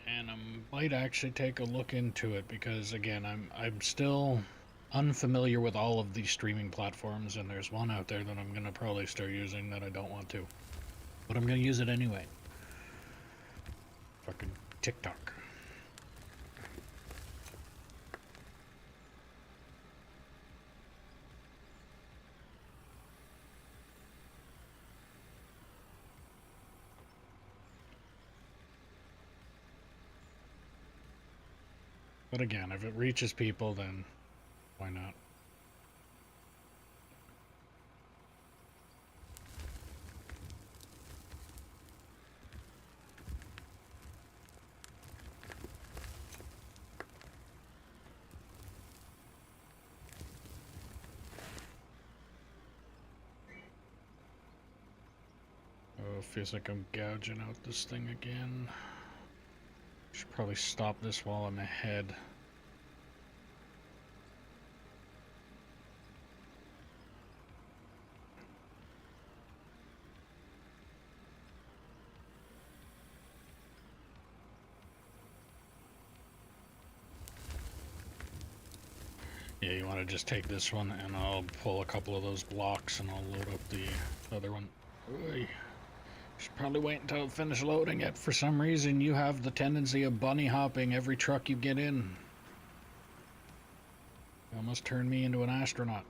And I might actually take a look into it, because again, I'm still unfamiliar with all of these streaming platforms, and there's one out there that I'm gonna probably start using that I don't want to, but I'm gonna use it anyway. Fucking TikTok. But again, if it reaches people, then why not? feels like I'm gouging out this thing again. Should probably stop this while I'm ahead. Yeah, you want to just take this one, and I'll pull a couple of those blocks, and I'll load up the other one. Oy. Should probably wait until I finish loading it. For some reason, you have the tendency of bunny hopping every truck you get in. You almost turned me into an astronaut.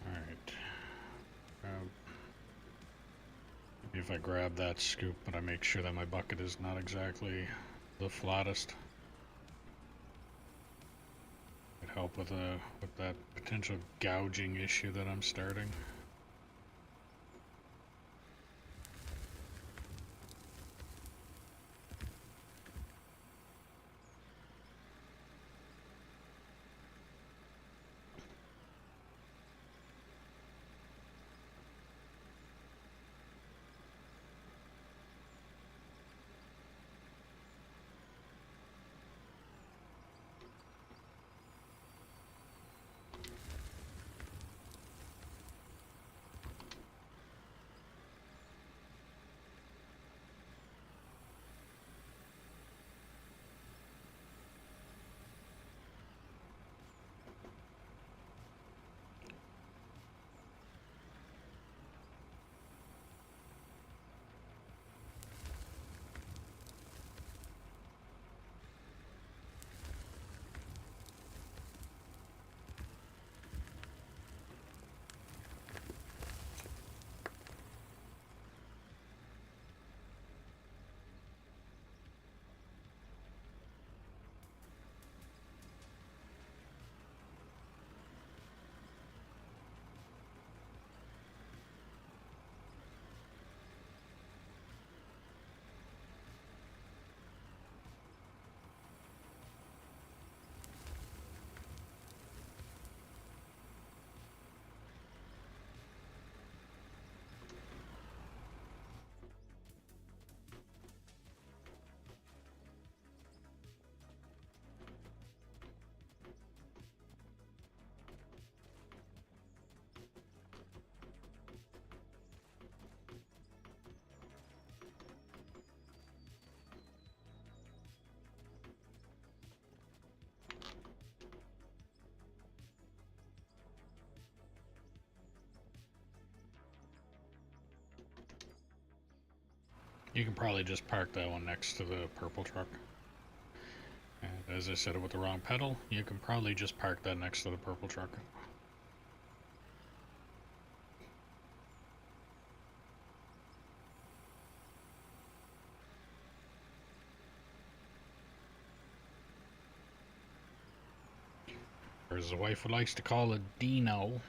Alright. Maybe if I grab that scoop, but I make sure that my bucket is not exactly the flattest. It'd help with that potential gouging issue that I'm starting. You can probably just park that one next to the purple truck. And as I said it with the wrong pedal, you can probably just park that next to the purple truck. Or as the wife likes to call it, Dino.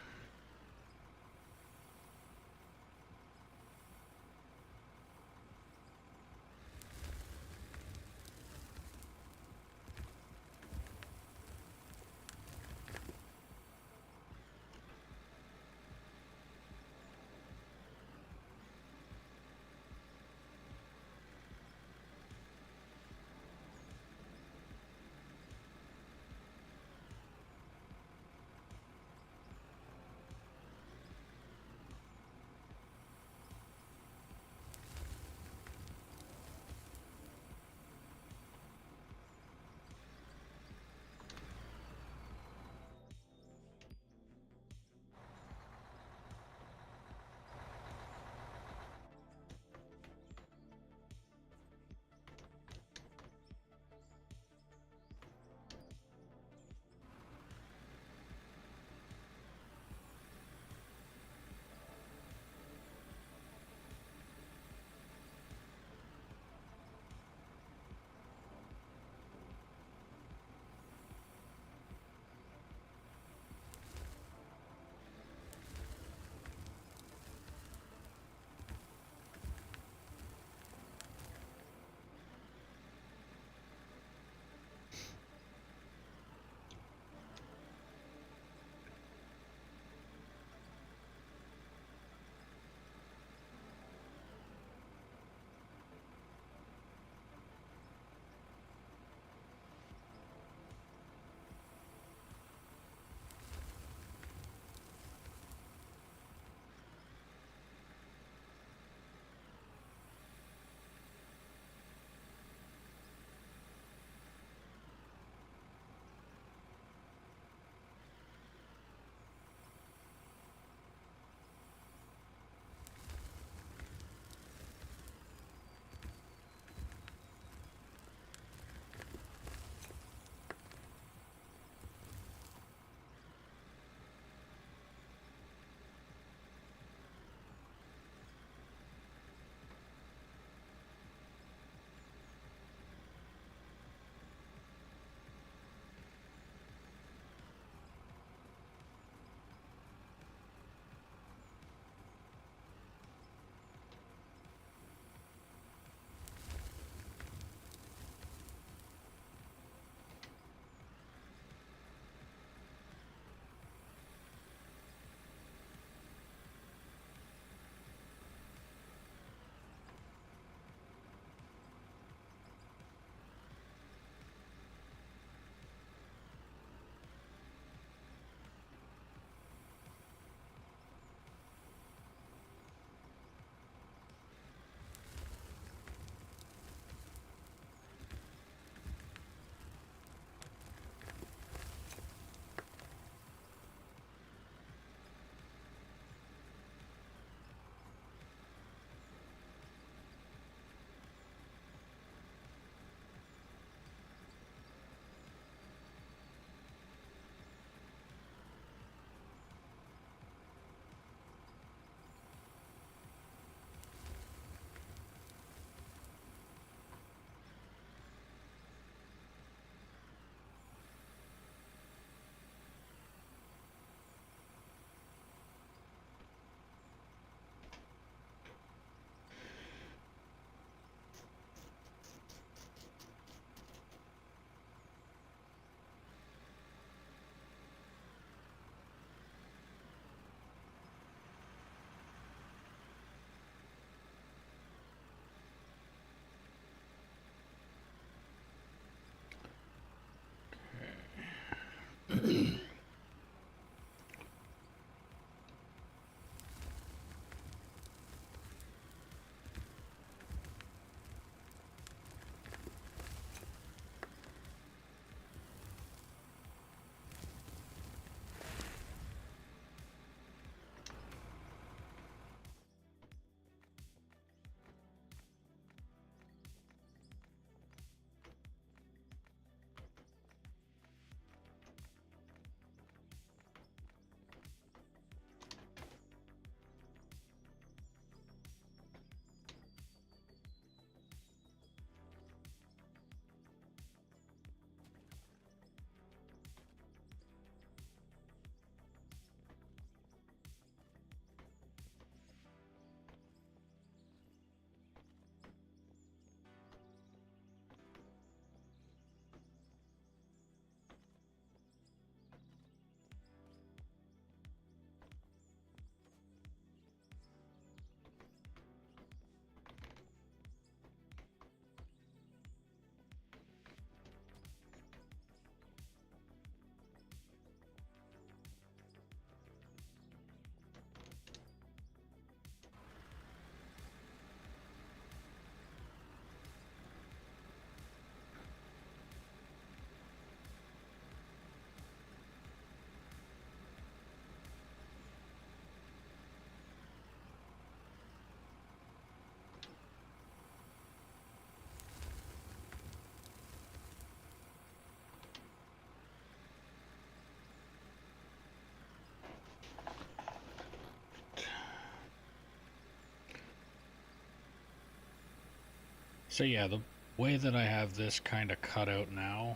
So yeah, the way that I have this kind of cut out now,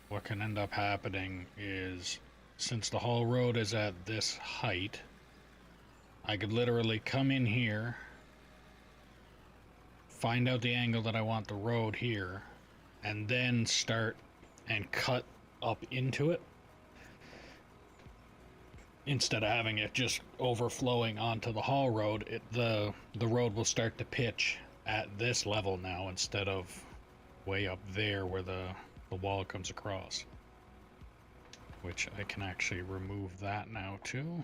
what can end up happening is, since the haul road is at this height, I could literally come in here, find out the angle that I want the road here, and then start and cut up into it, instead of having it just overflowing onto the haul road. The road will start to pitch at this level now instead of way up there where the wall comes across, which I can actually remove that now too.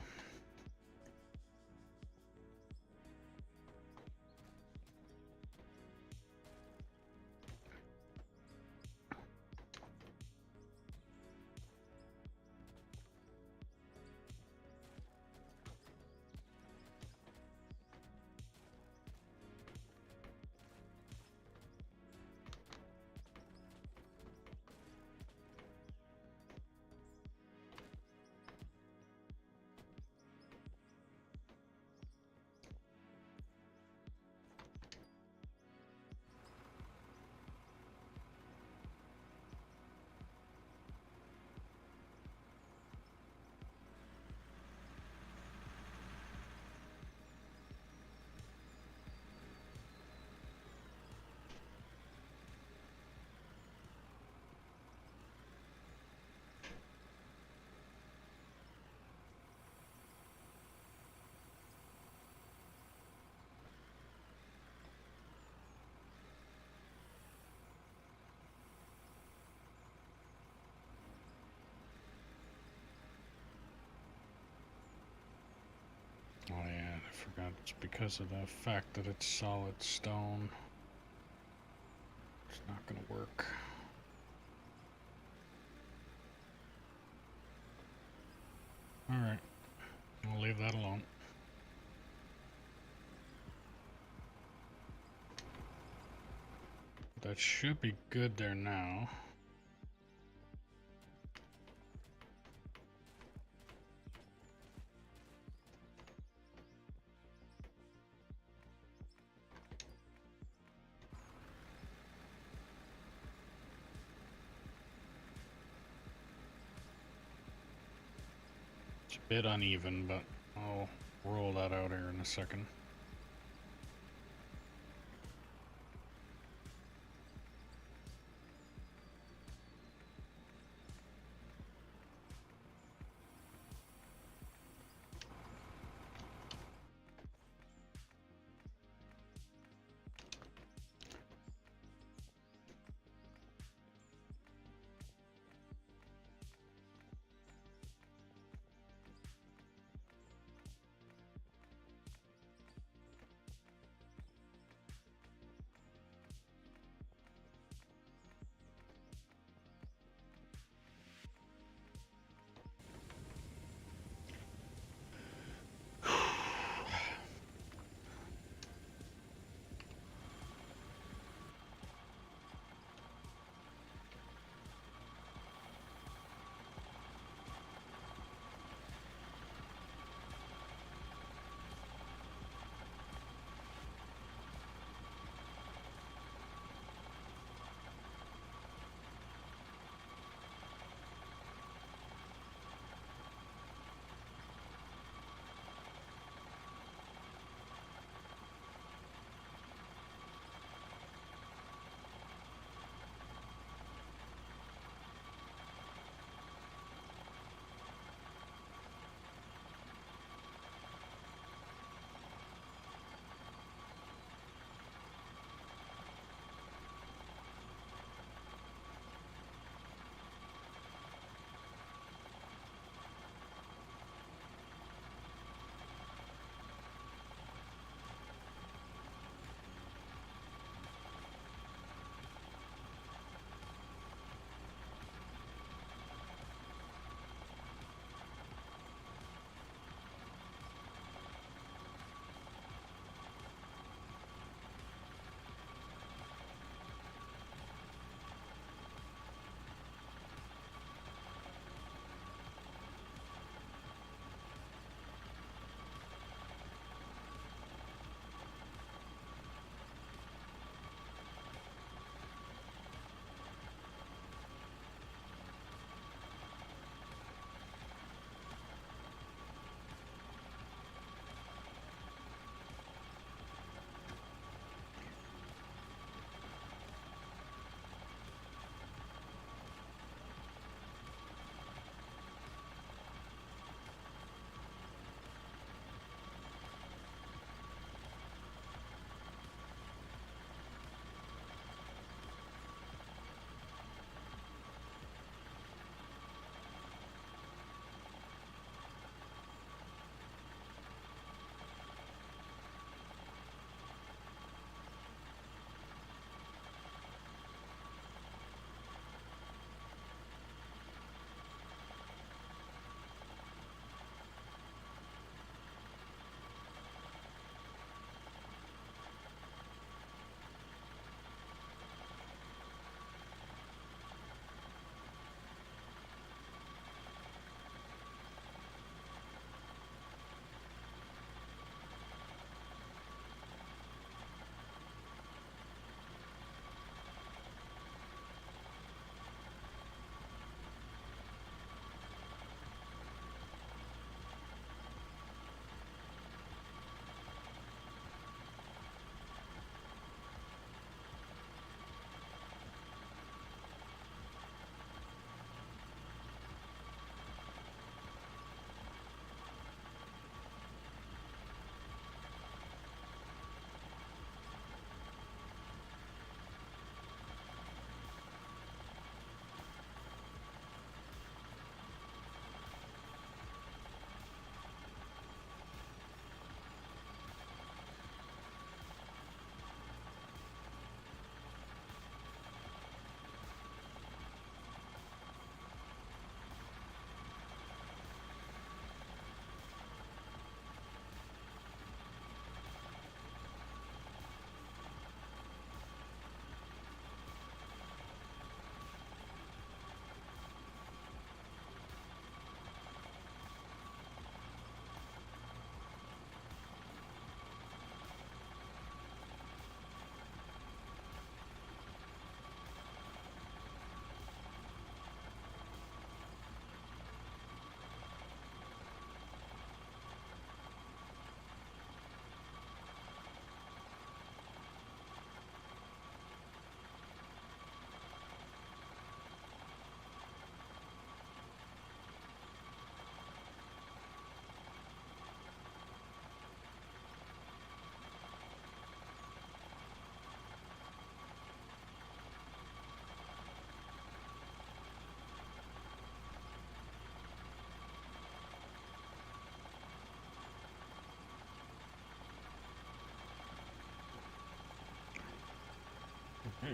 Oh yeah, I forgot. It's because of the fact that it's solid stone. It's not gonna work. Alright, I'll leave that alone. That should be good there now. It's a bit uneven, but I'll roll that out here in a second.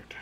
right.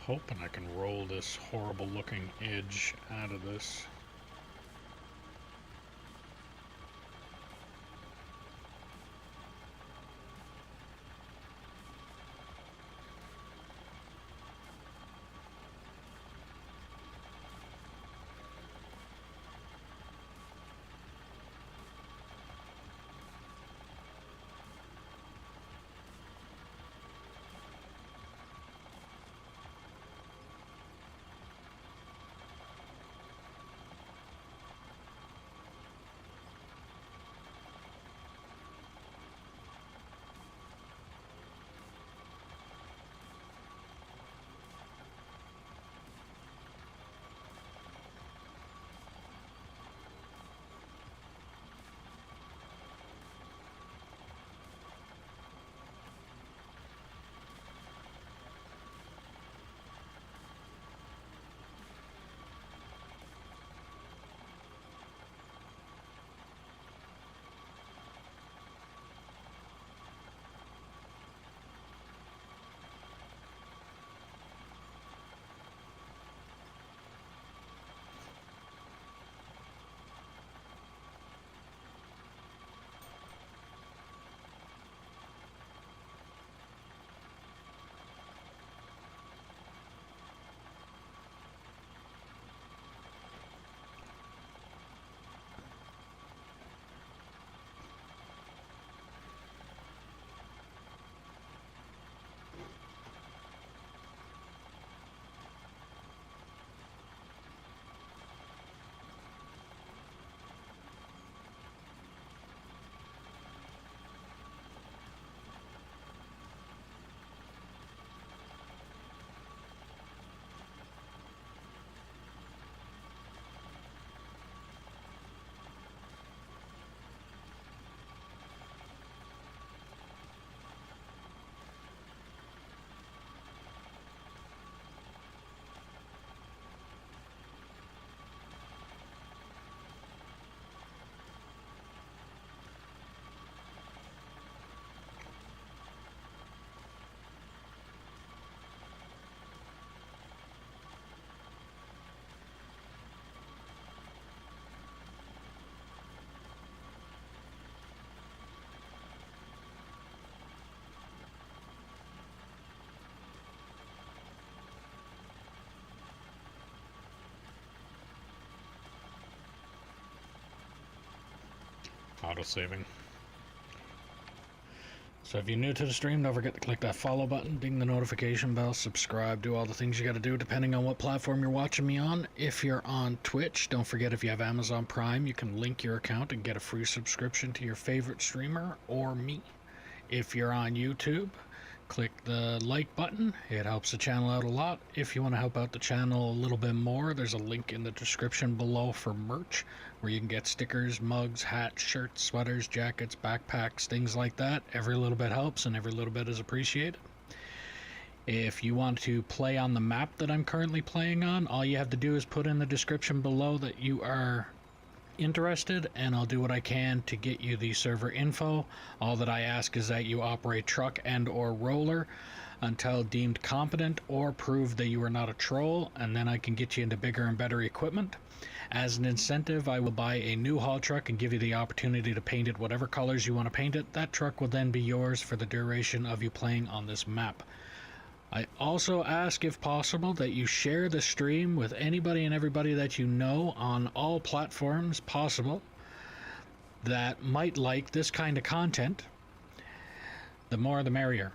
Hoping I can roll this horrible looking edge out of this. Auto-saving. So if you're new to the stream, don't forget to click that follow button, ding the notification bell, subscribe, do all the things you gotta do depending on what platform you're watching me on. If you're on Twitch, don't forget if you have Amazon Prime, you can link your account and get a free subscription to your favorite streamer or me. If you're on YouTube, click the like button. It helps the channel out a lot. If you want to help out the channel a little bit more, there's a link in the description below for merch where you can get stickers, mugs, hats, shirts, sweaters, jackets, backpacks, things like that. Every little bit helps and every little bit is appreciated. If you want to play on the map that I'm currently playing on, all you have to do is put in the description below that you are interested, and I'll do what I can to get you the server info. All that I ask is that you operate truck and or roller until deemed competent or prove that you are not a troll, and then I can get you into bigger and better equipment. As an incentive, I will buy a new haul truck and give you the opportunity to paint it whatever colors you want to paint it. That truck will then be yours for the duration of you playing on this map. I also ask, if possible, that you share the stream with anybody and everybody that you know on all platforms possible that might like this kind of content. The more the merrier.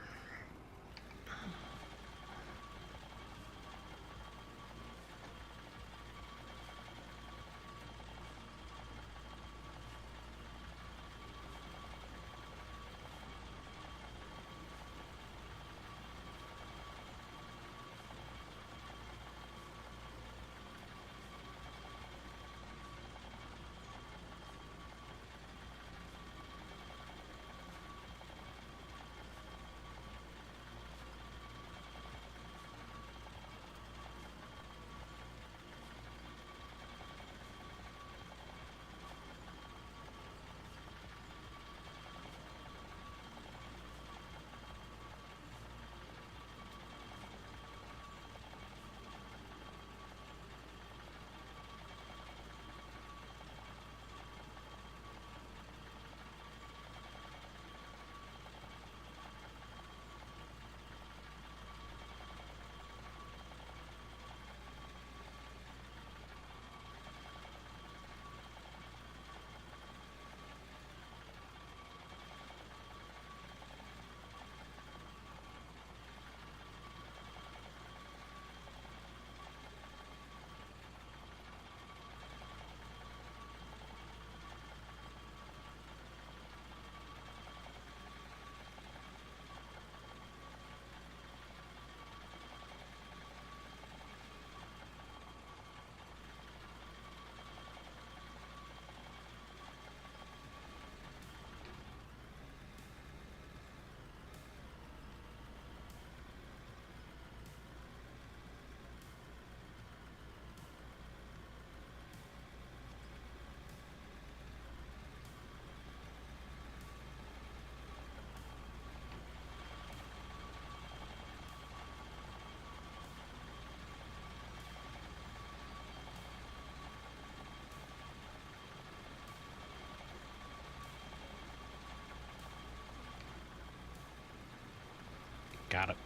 Got it.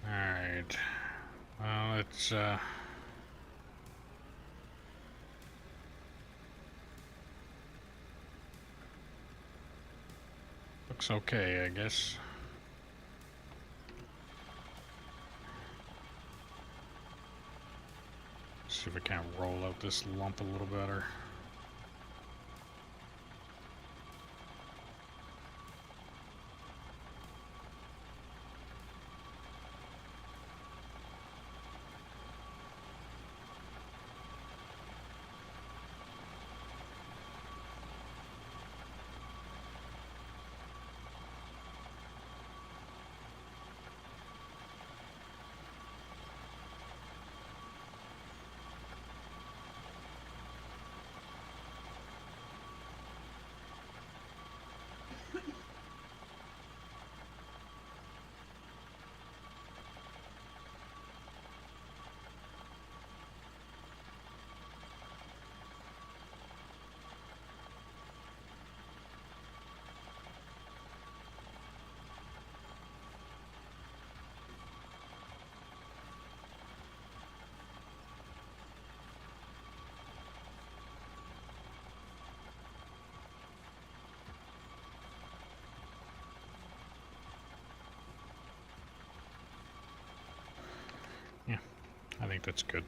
Alright. Well, it's, looks okay, I guess. See if I can't roll out this lump a little better. Yeah, I think that's good.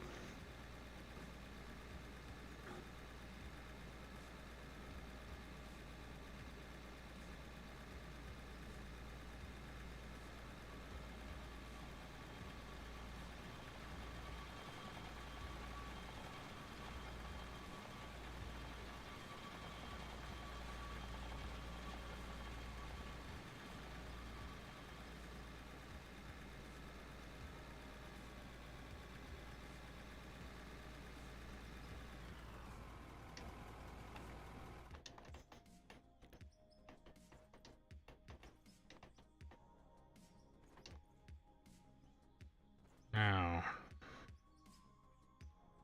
Now,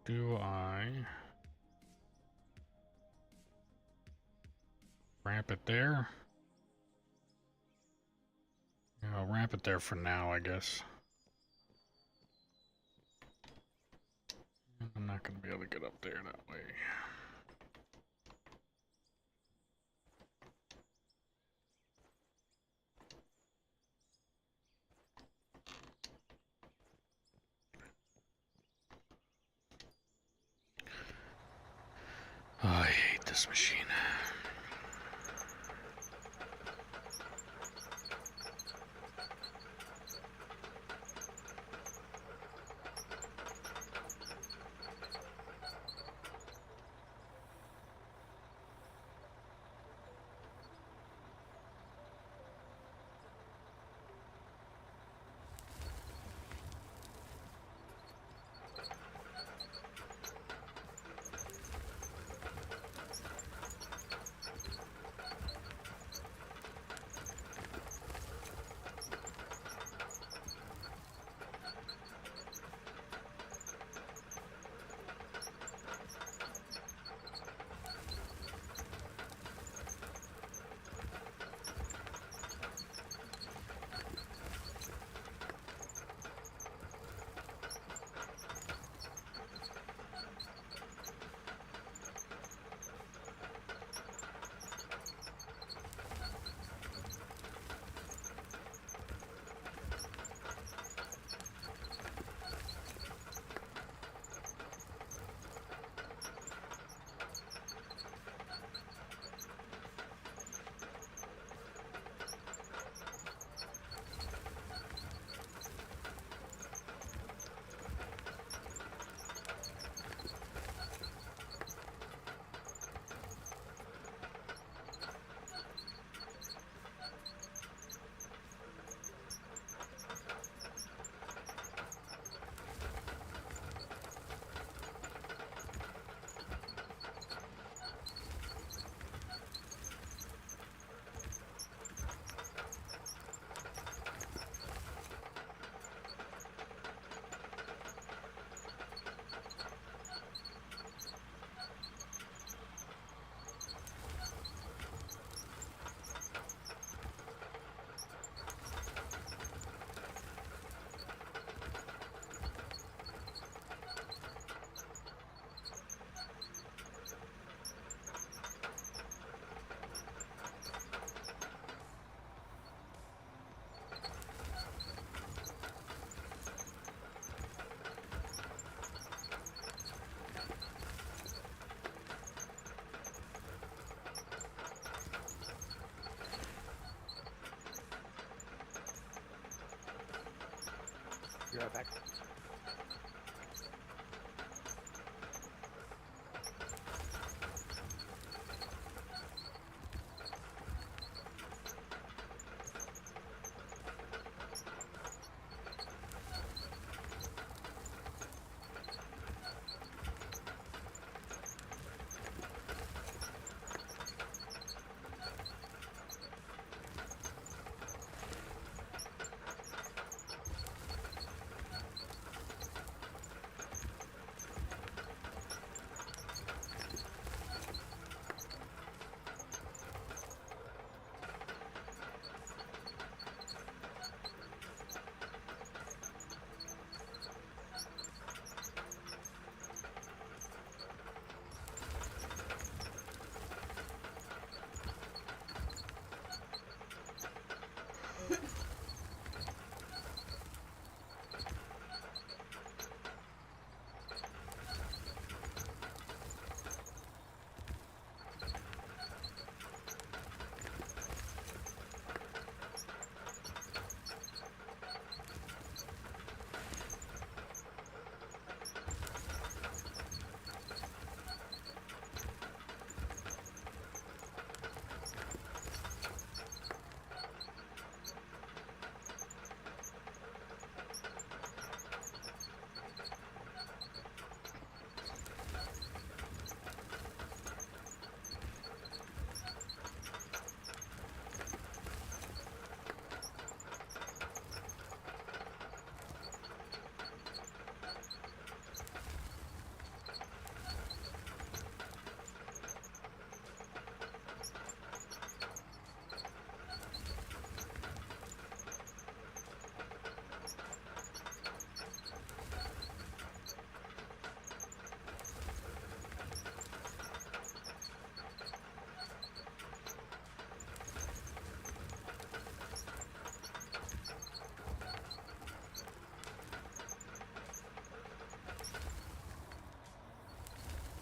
do I ramp it there? Yeah, I'll ramp it there for now, I guess. I'm not going to be able to get up there that way. Oh, I hate this machine. Be right back.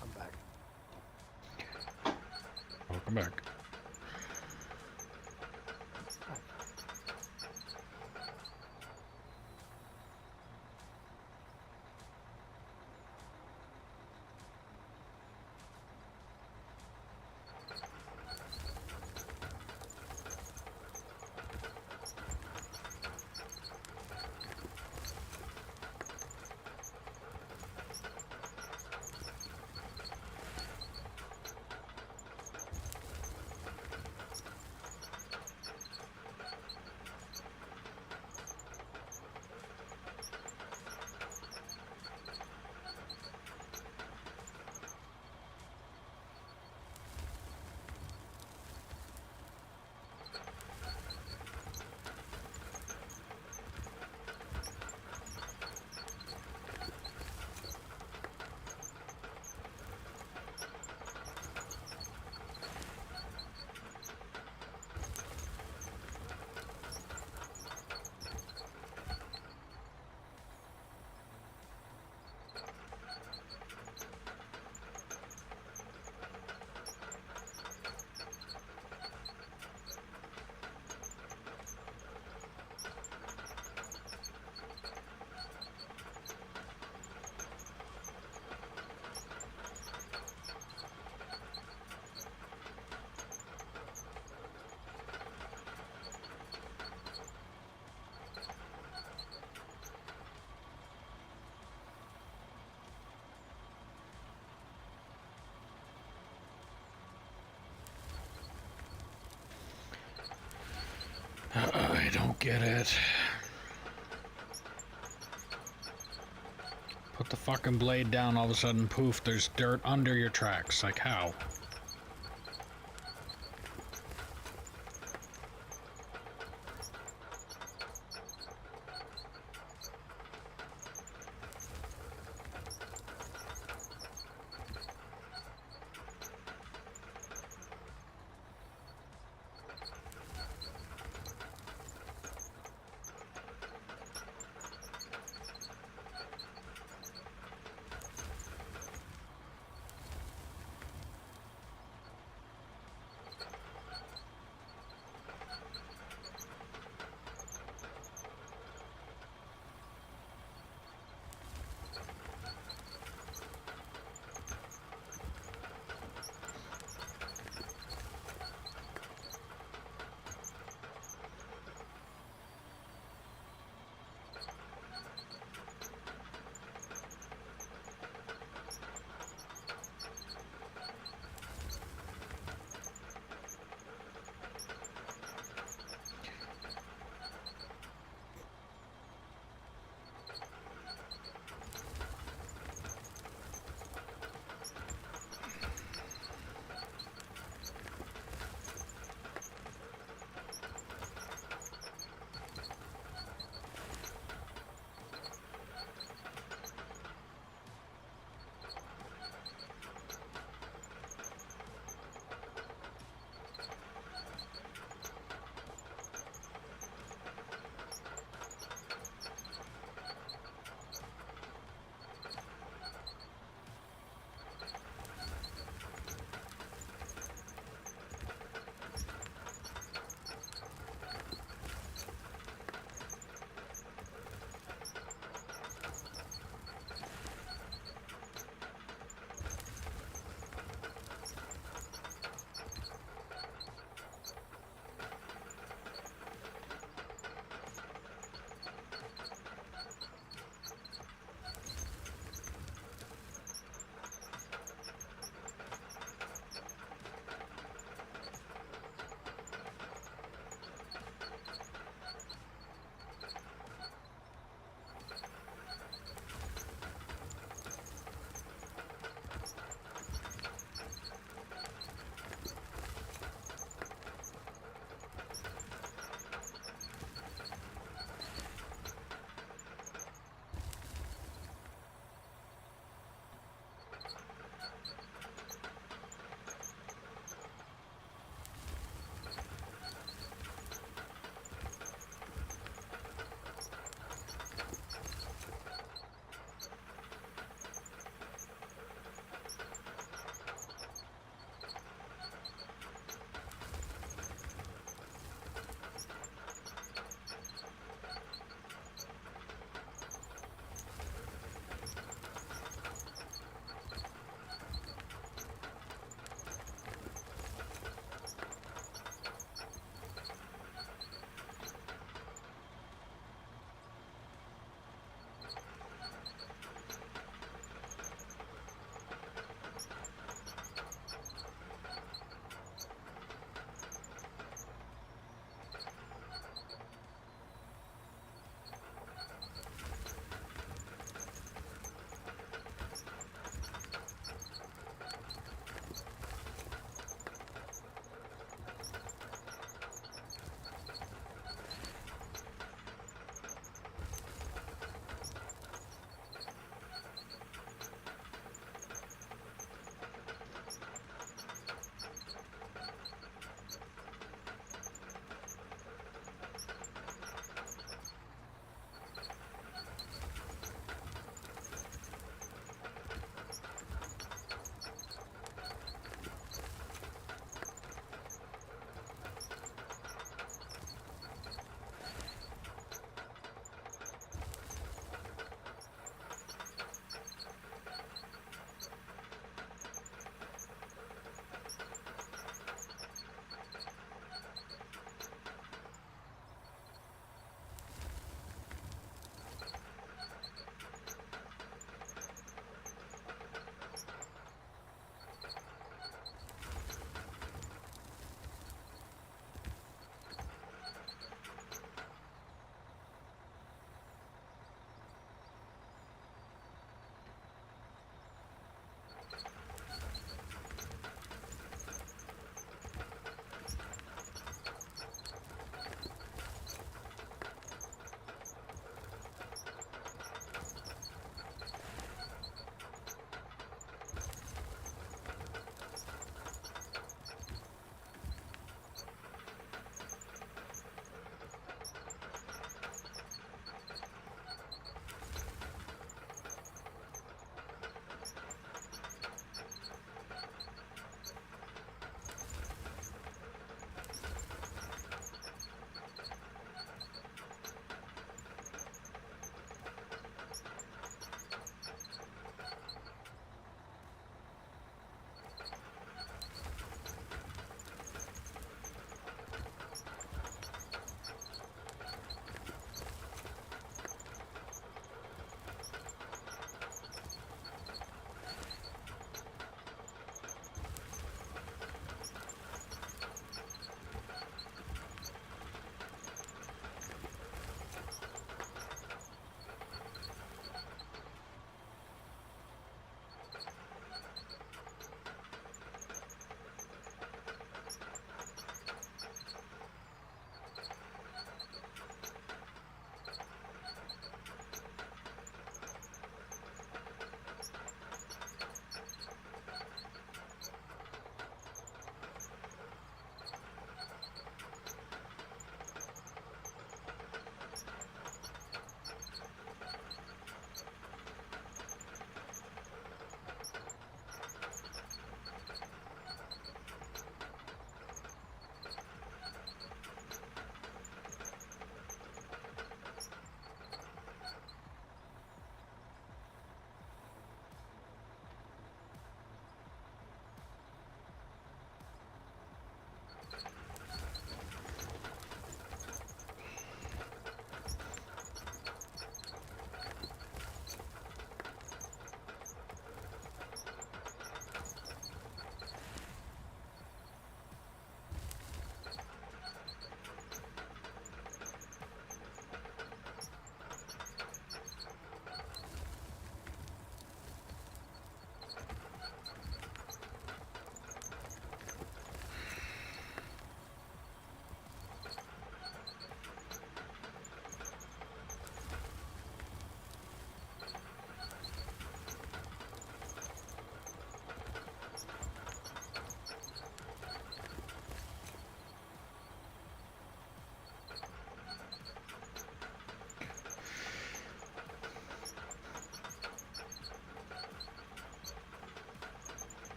I'm back. Welcome back. I don't get it. Put the fucking blade down, all of a sudden, poof, there's dirt under your tracks. Like, how?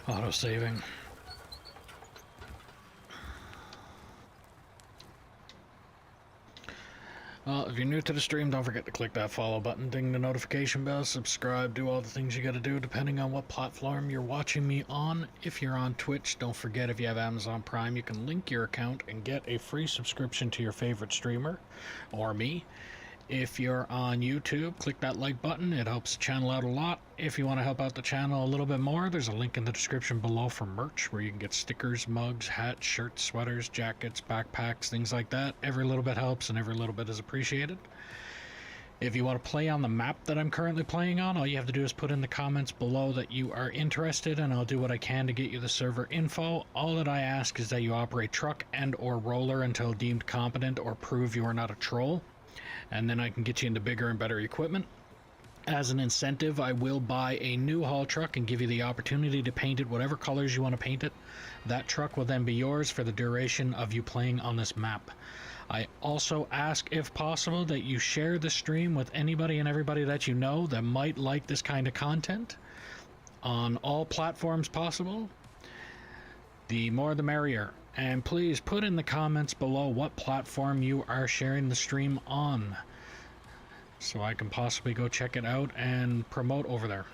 Auto saving. Well, if you're new to the stream, don't forget to click that follow button, ding the notification bell, subscribe, do all the things you gotta do depending on what platform you're watching me on. If you're on Twitch, don't forget if you have Amazon Prime, you can link your account and get a free subscription to your favorite streamer, or me. If you're on YouTube, click that like button. It helps the channel out a lot. If you want to help out the channel a little bit more, there's a link in the description below for merch where you can get stickers, mugs, hats, shirts, sweaters, jackets, backpacks, things like that. Every little bit helps and every little bit is appreciated. If you want to play on the map that I'm currently playing on, all you have to do is put in the comments below that you are interested, and I'll do what I can to get you the server info. All that I ask is that you operate truck and or roller until deemed competent or prove you are not a troll, and then I can get you into bigger and better equipment. As an incentive, I will buy a new haul truck and give you the opportunity to paint it whatever colors you want to paint it. That truck will then be yours for the duration of you playing on this map. I also ask, if possible, that you share the stream with anybody and everybody that you know that might like this kind of content on all platforms possible. The more the merrier. And please put in the comments below what platform you are sharing the stream on, so I can possibly go check it out and promote over there.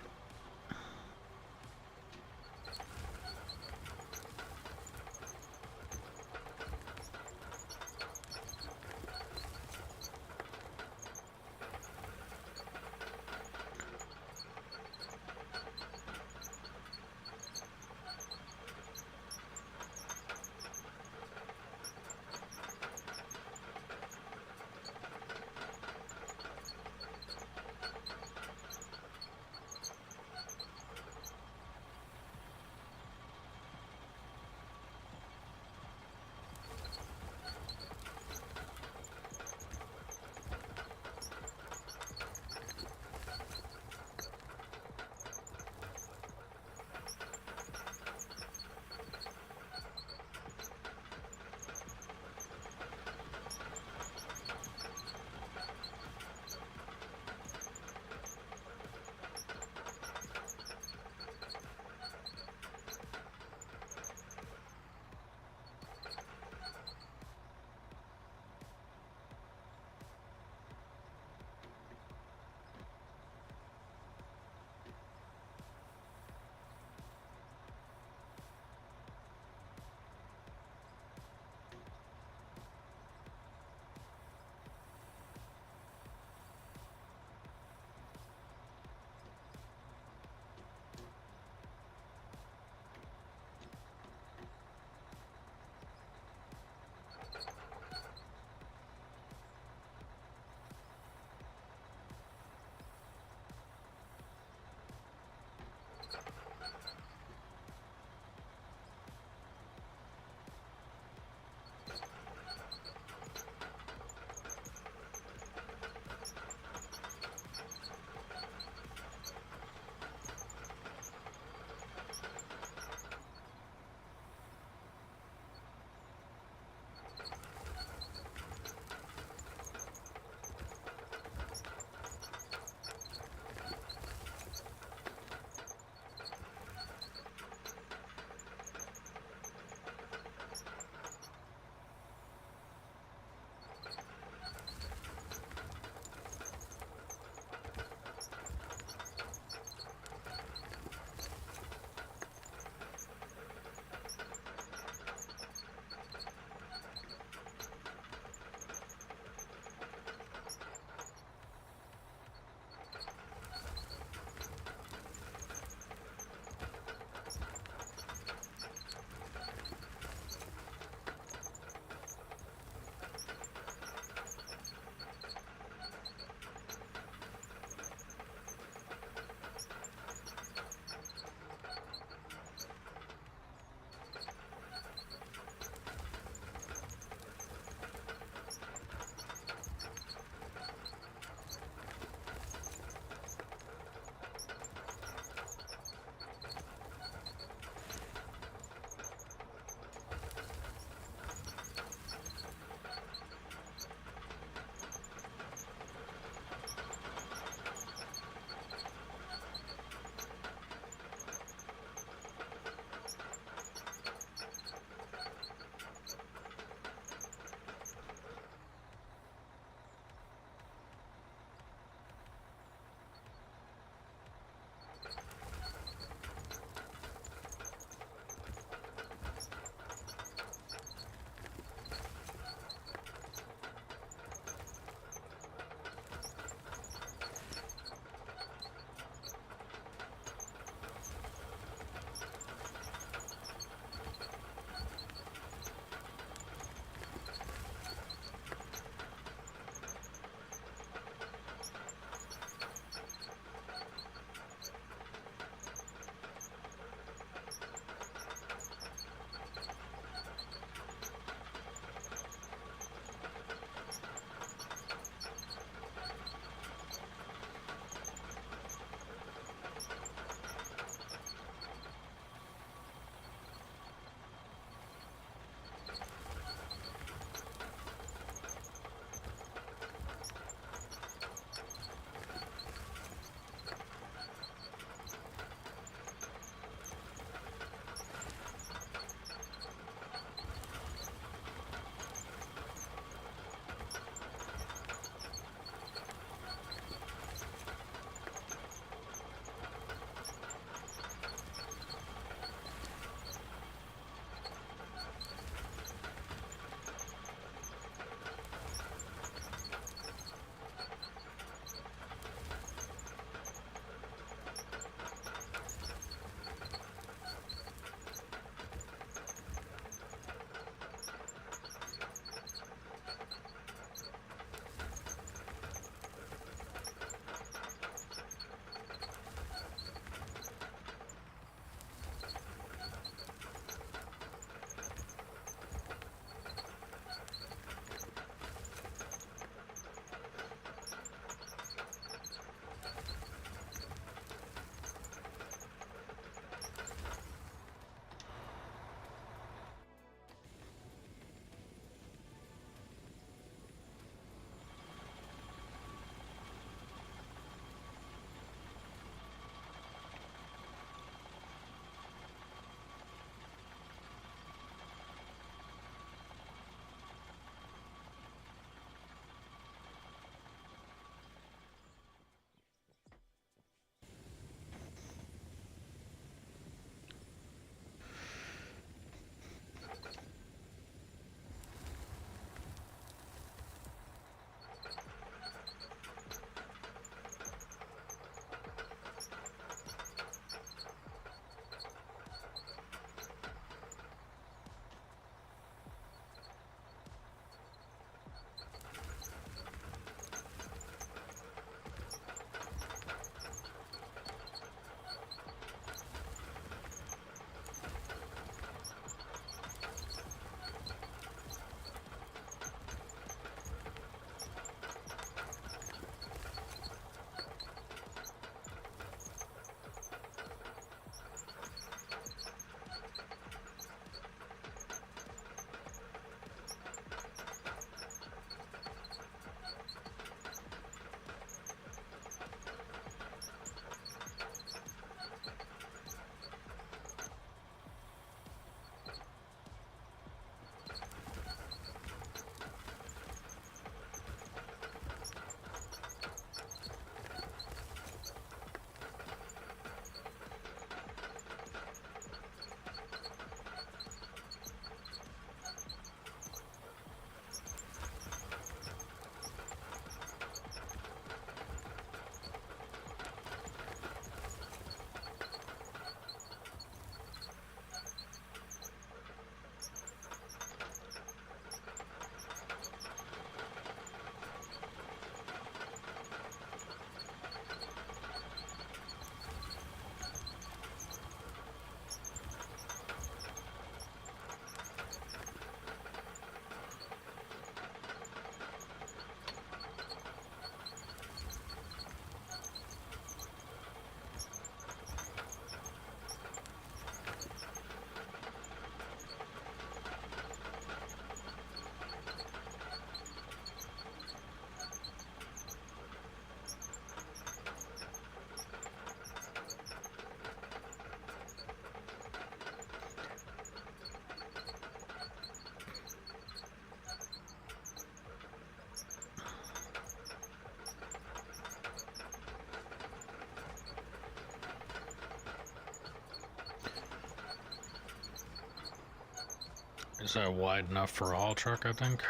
Is that wide enough for a haul truck, I think?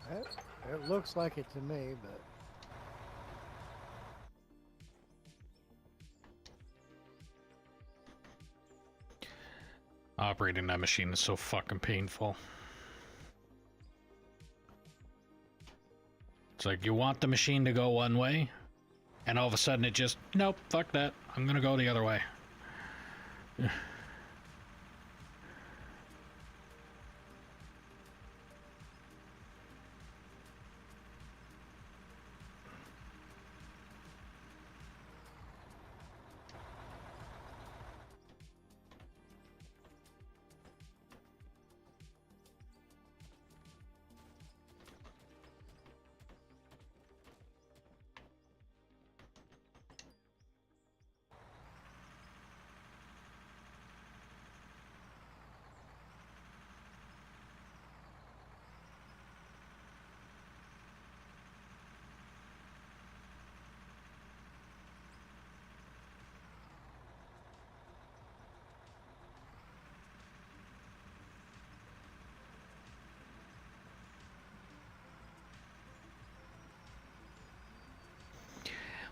It looks like it to me, but Operating that machine is so fucking painful. It's like you want the machine to go one way, and all of a sudden it just, nope, fuck that. I'm gonna go the other way.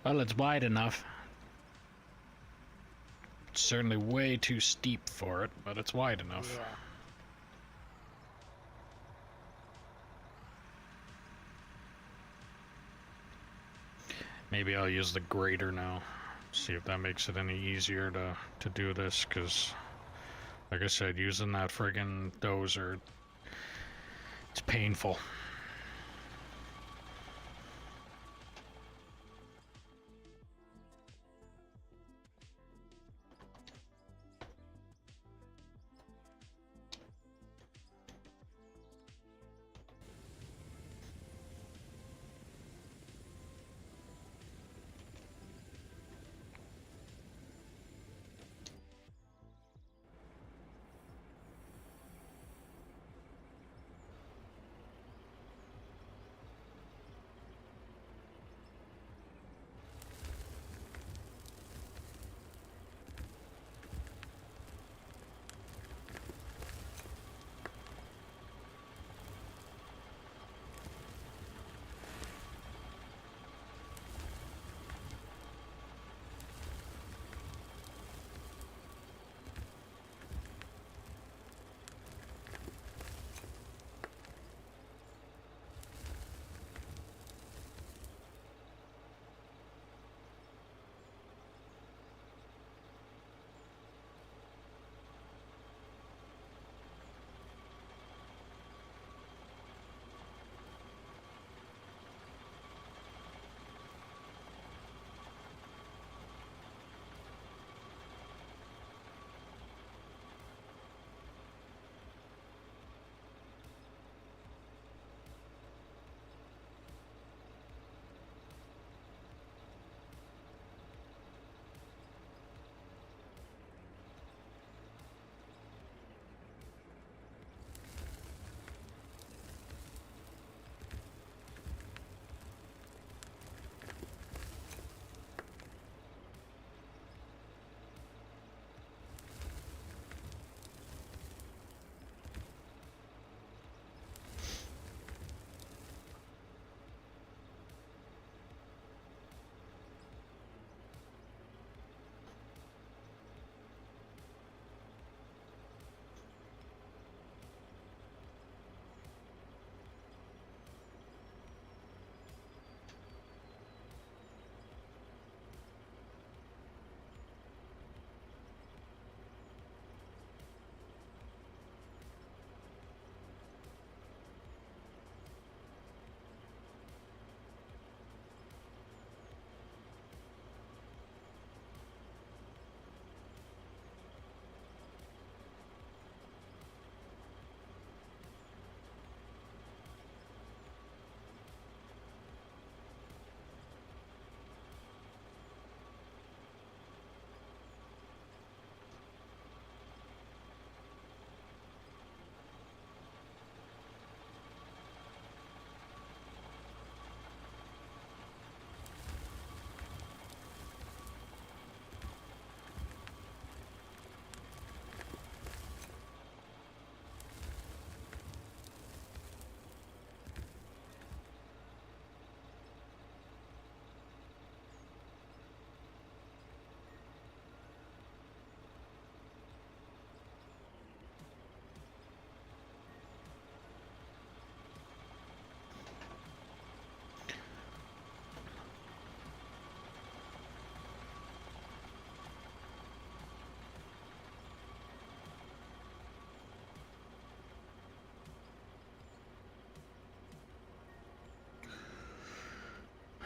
Well, it's wide enough. It's certainly way too steep for it, but it's wide enough. yeah. Maybe I'll use the grader now. See if that makes it any easier to do this, because, like I said, using that friggin' dozer, it's painful.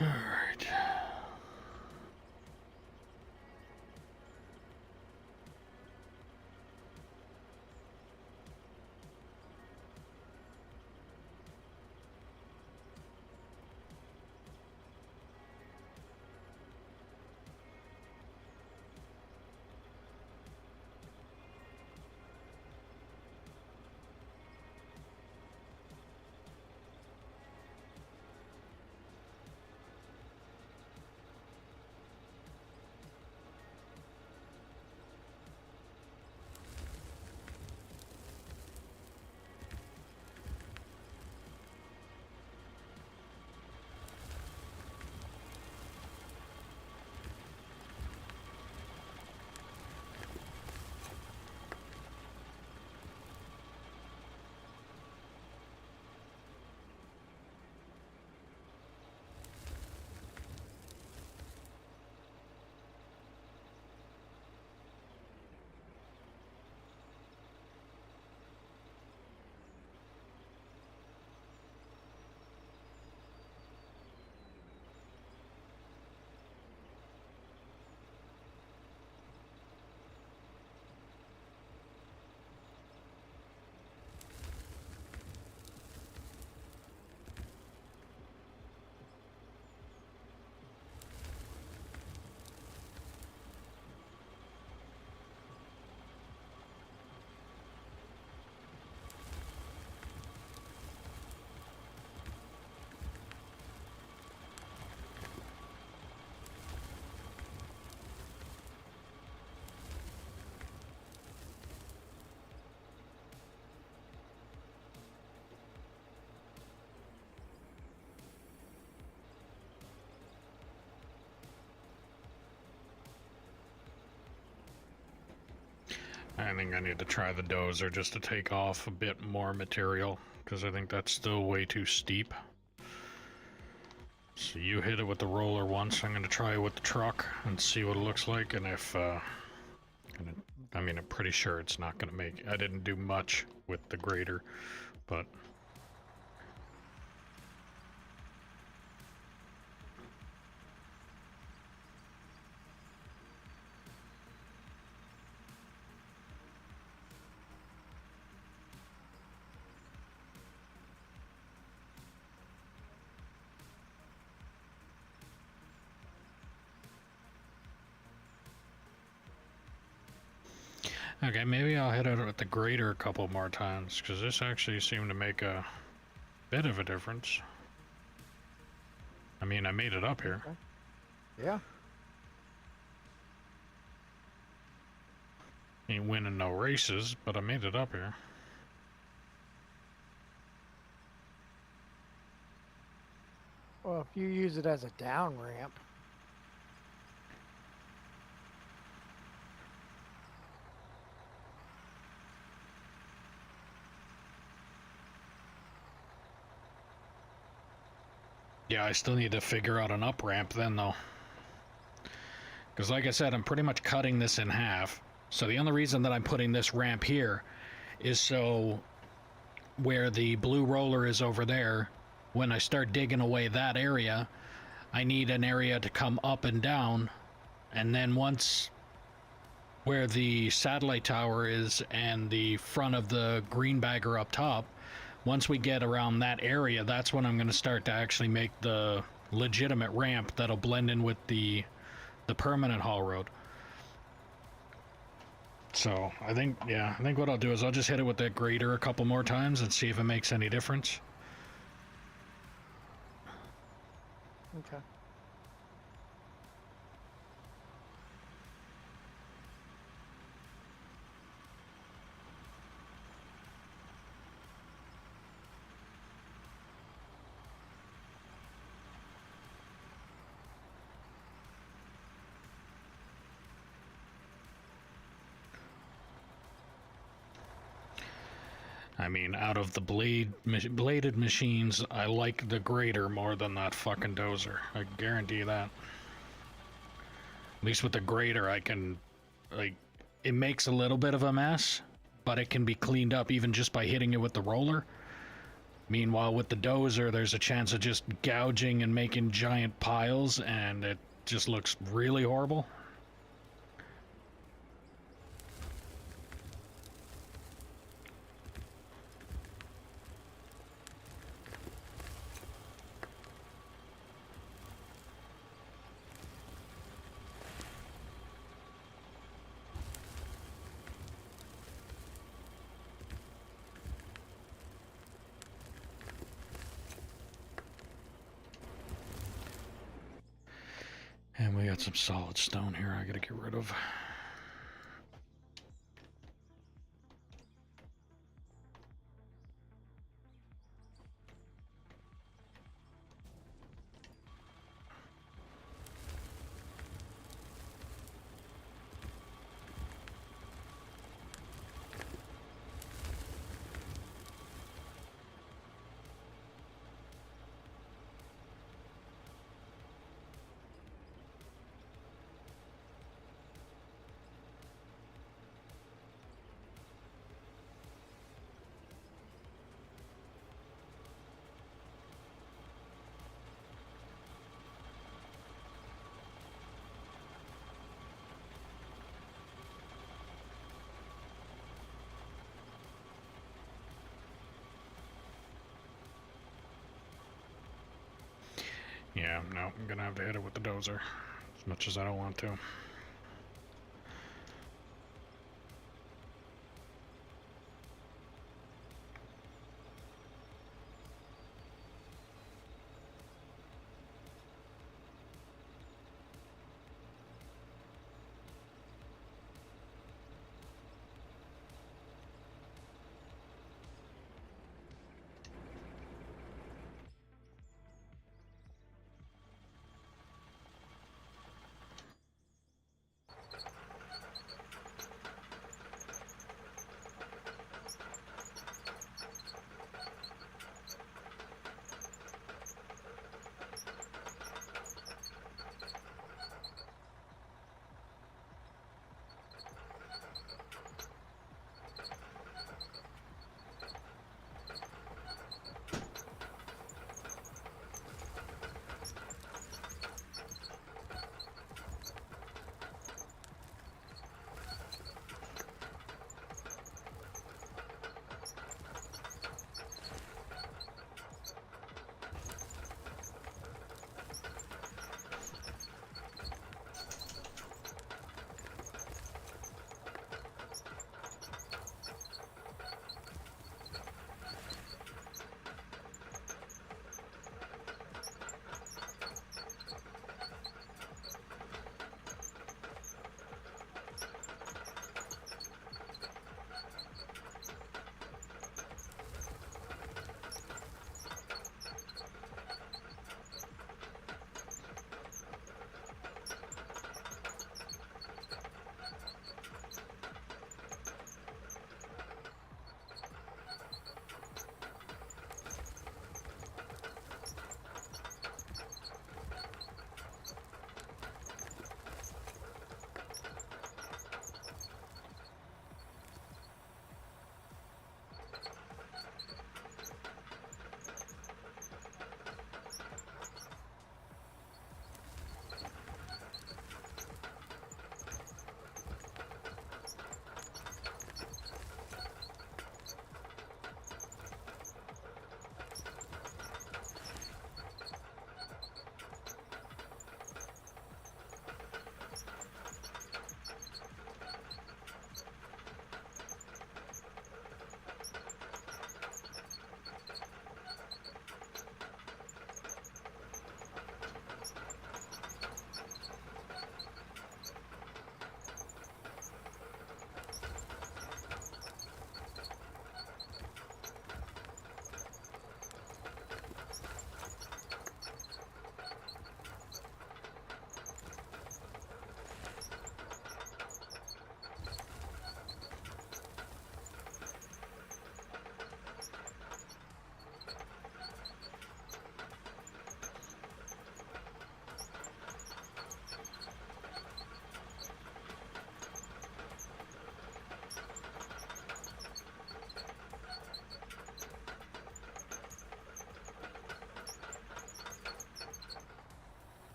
Alright. I think I need to try the dozer just to take off a bit more material, because I think that's still way too steep. So you hit it with the roller once, I'm going to try it with the truck and see what it looks like, and if, I mean, I'm pretty sure it's not going to make... I didn't do much with the grader, but... Okay, maybe I'll hit it with the grader a couple more times, because this actually seemed to make a bit of a difference. I mean, I made it up here. Okay. Yeah. Ain't winning no races, but I made it up here. Well, if you use it as a down ramp. Yeah, I still need to figure out an up ramp then, though. Because like I said, I'm pretty much cutting this in half. So the only reason that I'm putting this ramp here is so where the blue roller is over there, when I start digging away that area, I need an area to come up and down. And then once where the satellite tower is and the front of the green bagger up top, once we get around that area, that's when I'm going to start to actually make the legitimate ramp that'll blend in with the permanent haul road. So I think what I'll do is I'll just hit it with that grader a couple more times and see if it makes any difference. Okay. I mean, out of the bladed machines, I like the grader more than that fucking dozer. I guarantee that. At least with the grader, I can, like, it makes a little bit of a mess, but it can be cleaned up even just by hitting it with the roller. Meanwhile, with the dozer, there's a chance of just gouging and making giant piles, and it just looks really horrible. And we got some solid stone here I gotta get rid of. Yeah, no, I'm gonna have to hit it with the dozer, as much as I don't want to.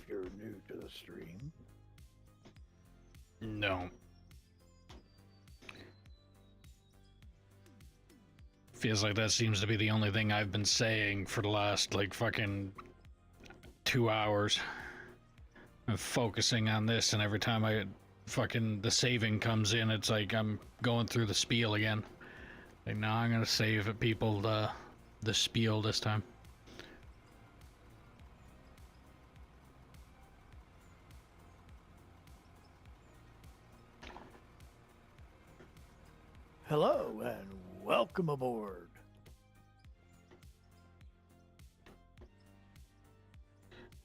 you're new to the stream. No. Feels like that seems to be the only thing I've been saying for the last, like, fucking 2 hours. I'm focusing on this, and every time the saving comes in, it's like I'm going through the spiel again. Like, now I'm gonna save people the spiel this time. Hello and welcome aboard.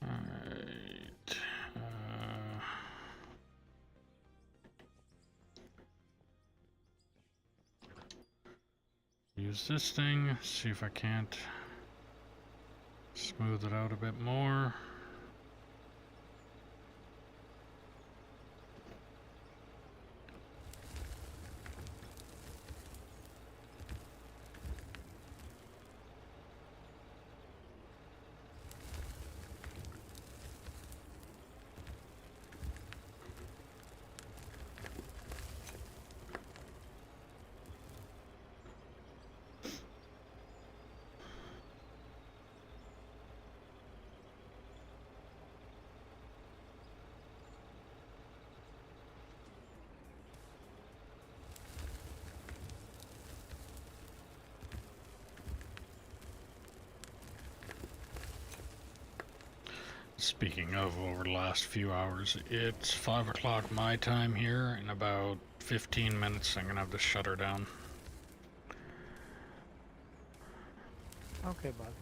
Alright. Use this thing, see if I can't smooth it out a bit more. Speaking of over the last few hours, it's 5 o'clock my time here. In about 15 minutes, I'm gonna have to shut her down. Okay, bud.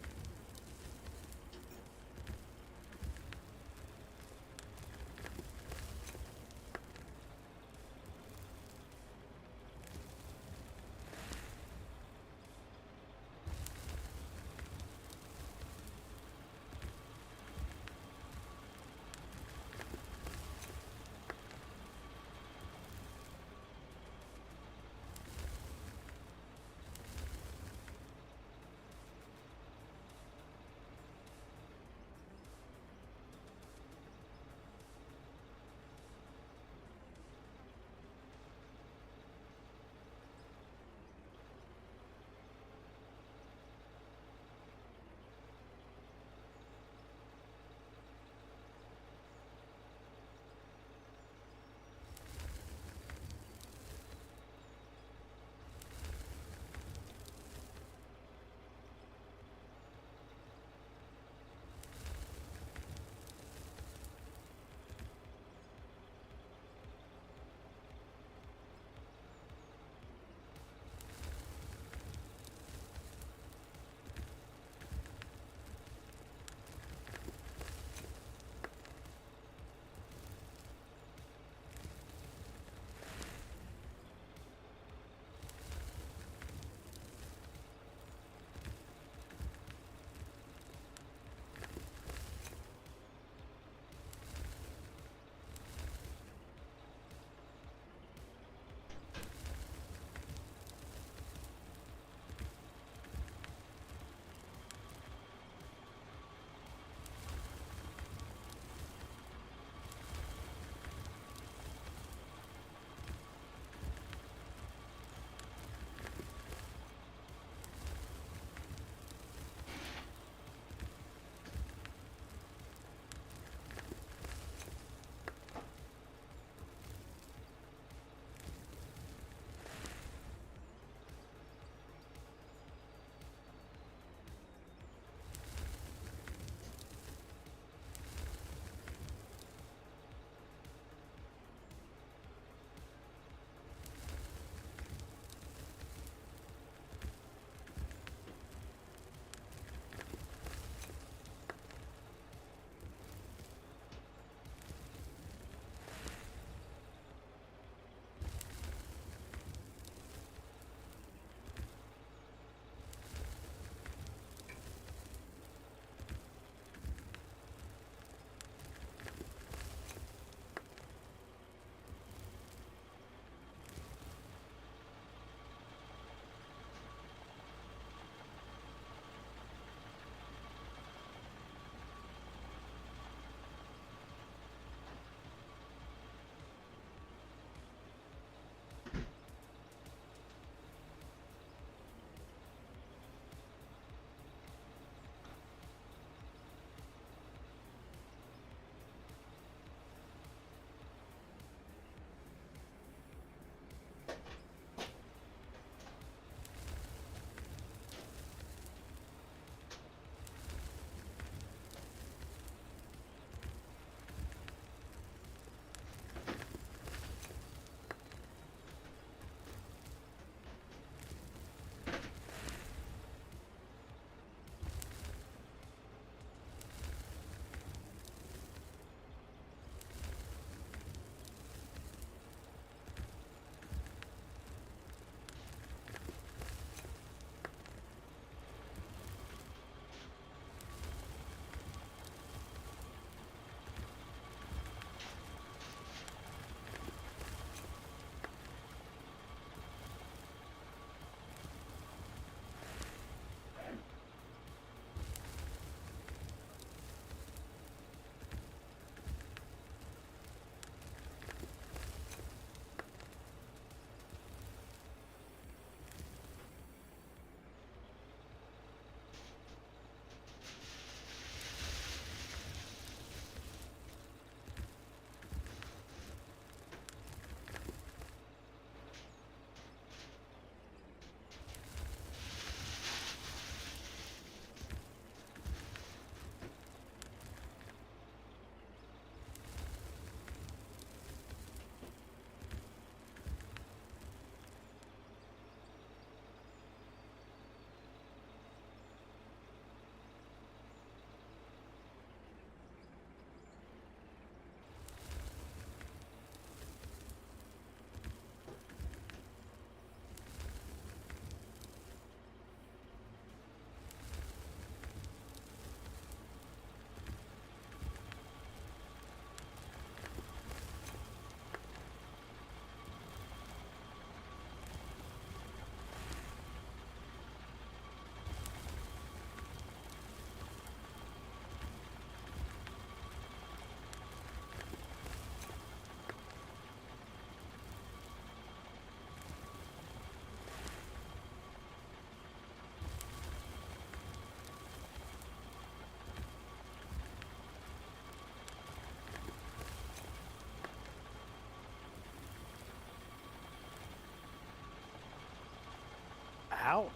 Ouch.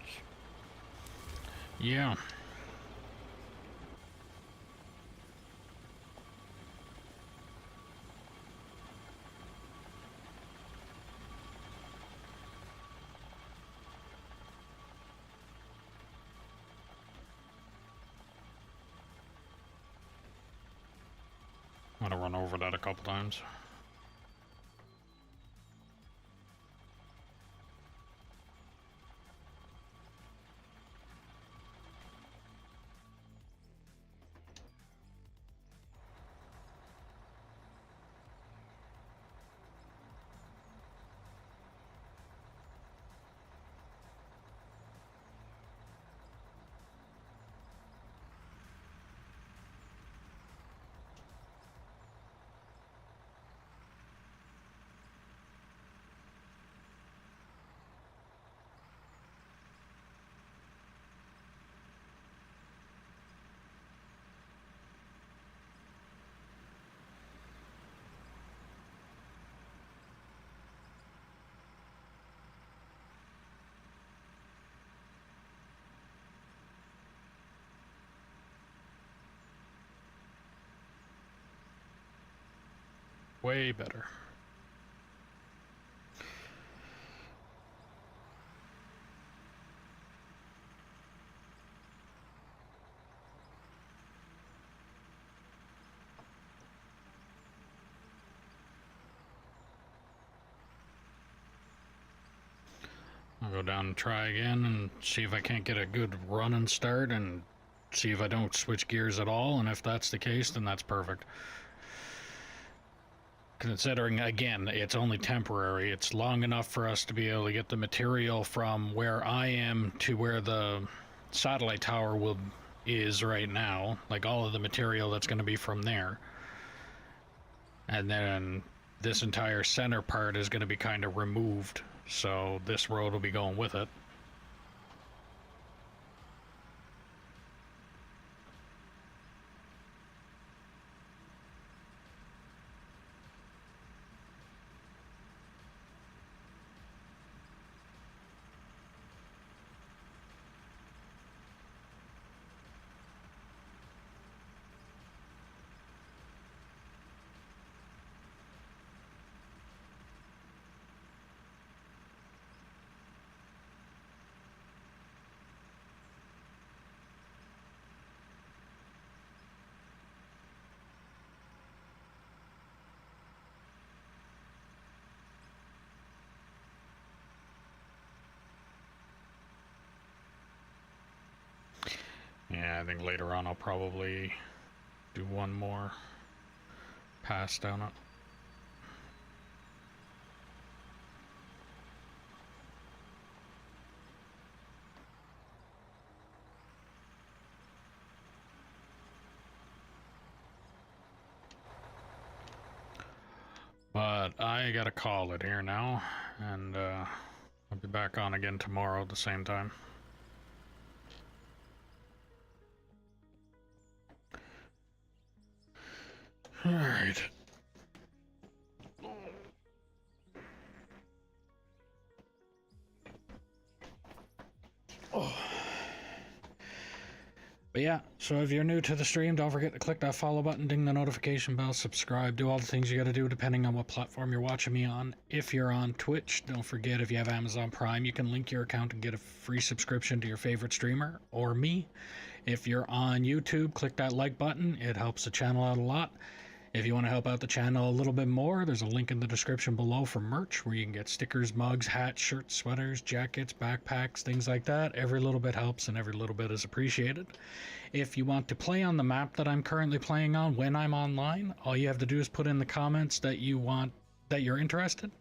Yeah. I'm gonna run over that a couple times. Way better. I'll go down and try again and see if I can't get a good run and start and see if I don't switch gears at all, and if that's the case, then that's perfect. Considering, again, it's only temporary, it's long enough for us to be able to get the material from where I am to where the satellite tower is right now, like all of the material that's going to be from there. And then this entire center part is going to be kind of removed, so this road will be going with it. Yeah, I think later on I'll probably do one more pass down it. But I gotta call it here now, and I'll be back on again tomorrow at the same time. Alright. Oh. But yeah, so if you're new to the stream, don't forget to click that follow button, ding the notification bell, subscribe, do all the things you gotta do depending on what platform you're watching me on. If you're on Twitch, don't forget, if you have Amazon Prime, you can link your account and get a free subscription to your favorite streamer, or me. If you're on YouTube, click that like button, it helps the channel out a lot. If you want to help out the channel a little bit more, there's a link in the description below for merch where you can get stickers, mugs, hats, shirts, sweaters, jackets, backpacks, things like that. Every little bit helps and every little bit is appreciated. If you want to play on the map that I'm currently playing on when I'm online, all you have to do is put in the comments that you're interested,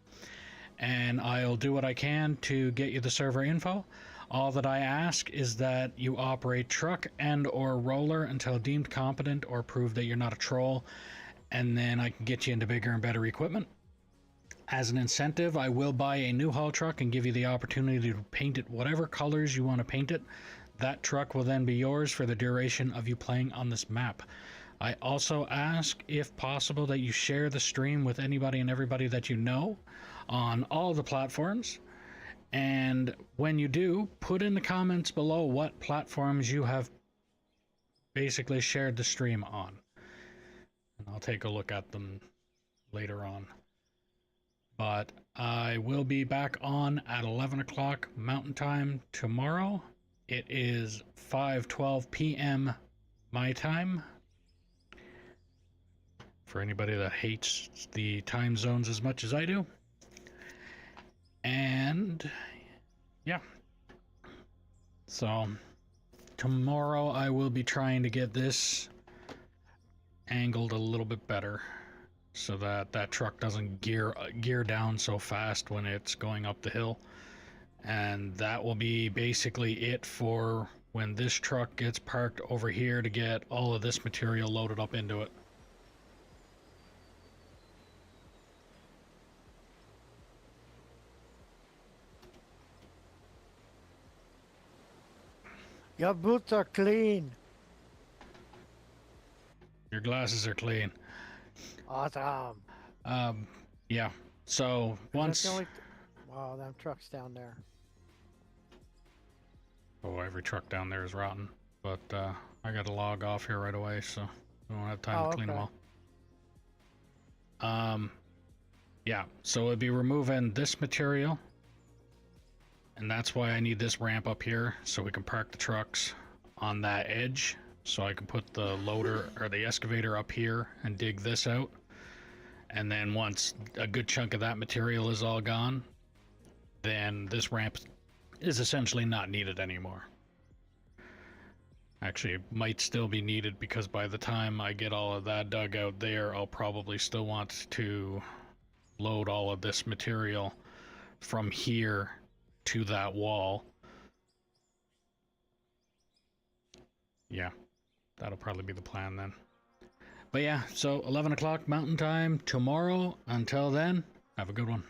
and I'll do what I can to get you the server info. All that I ask is that you operate truck and or roller until deemed competent or prove that you're not a troll, and then I can get you into bigger and better equipment. As an incentive, I will buy a new haul truck and give you the opportunity to paint it whatever colors you want to paint it. That truck will then be yours for the duration of you playing on this map. I also ask, if possible, that you share the stream with anybody and everybody that you know on all the platforms. And when you do, put in the comments below what platforms you have basically shared the stream on. And I'll take a look at them later on. But I will be back on at 11 o'clock Mountain Time tomorrow. It is 5:12 p.m. my time. For anybody that hates the time zones as much as I do. And yeah. So tomorrow I will be trying to get this angled a little bit better so that that truck doesn't gear down so fast when it's going up the hill. And that will be basically it for when this truck gets parked over here to get all of this material loaded up into it. Your boots are clean. Your glasses are clean. Awesome. Yeah. So once... Wow, them trucks down there. Oh, every truck down there is rotten. But I got to log off here right away, so I don't have time to clean them all. Yeah, so it'd be removing this material. And that's why I need this ramp up here, so we can park the trucks on that edge. So I can put the loader or the excavator up here and dig this out. And then once a good chunk of that material is all gone, then this ramp is essentially not needed anymore. Actually, it might still be needed because by the time I get all of that dug out there, I'll probably still want to load all of this material from here to that wall. Yeah, that'll probably be the plan then. But yeah, so 11 o'clock Mountain Time tomorrow. Until then, have a good one.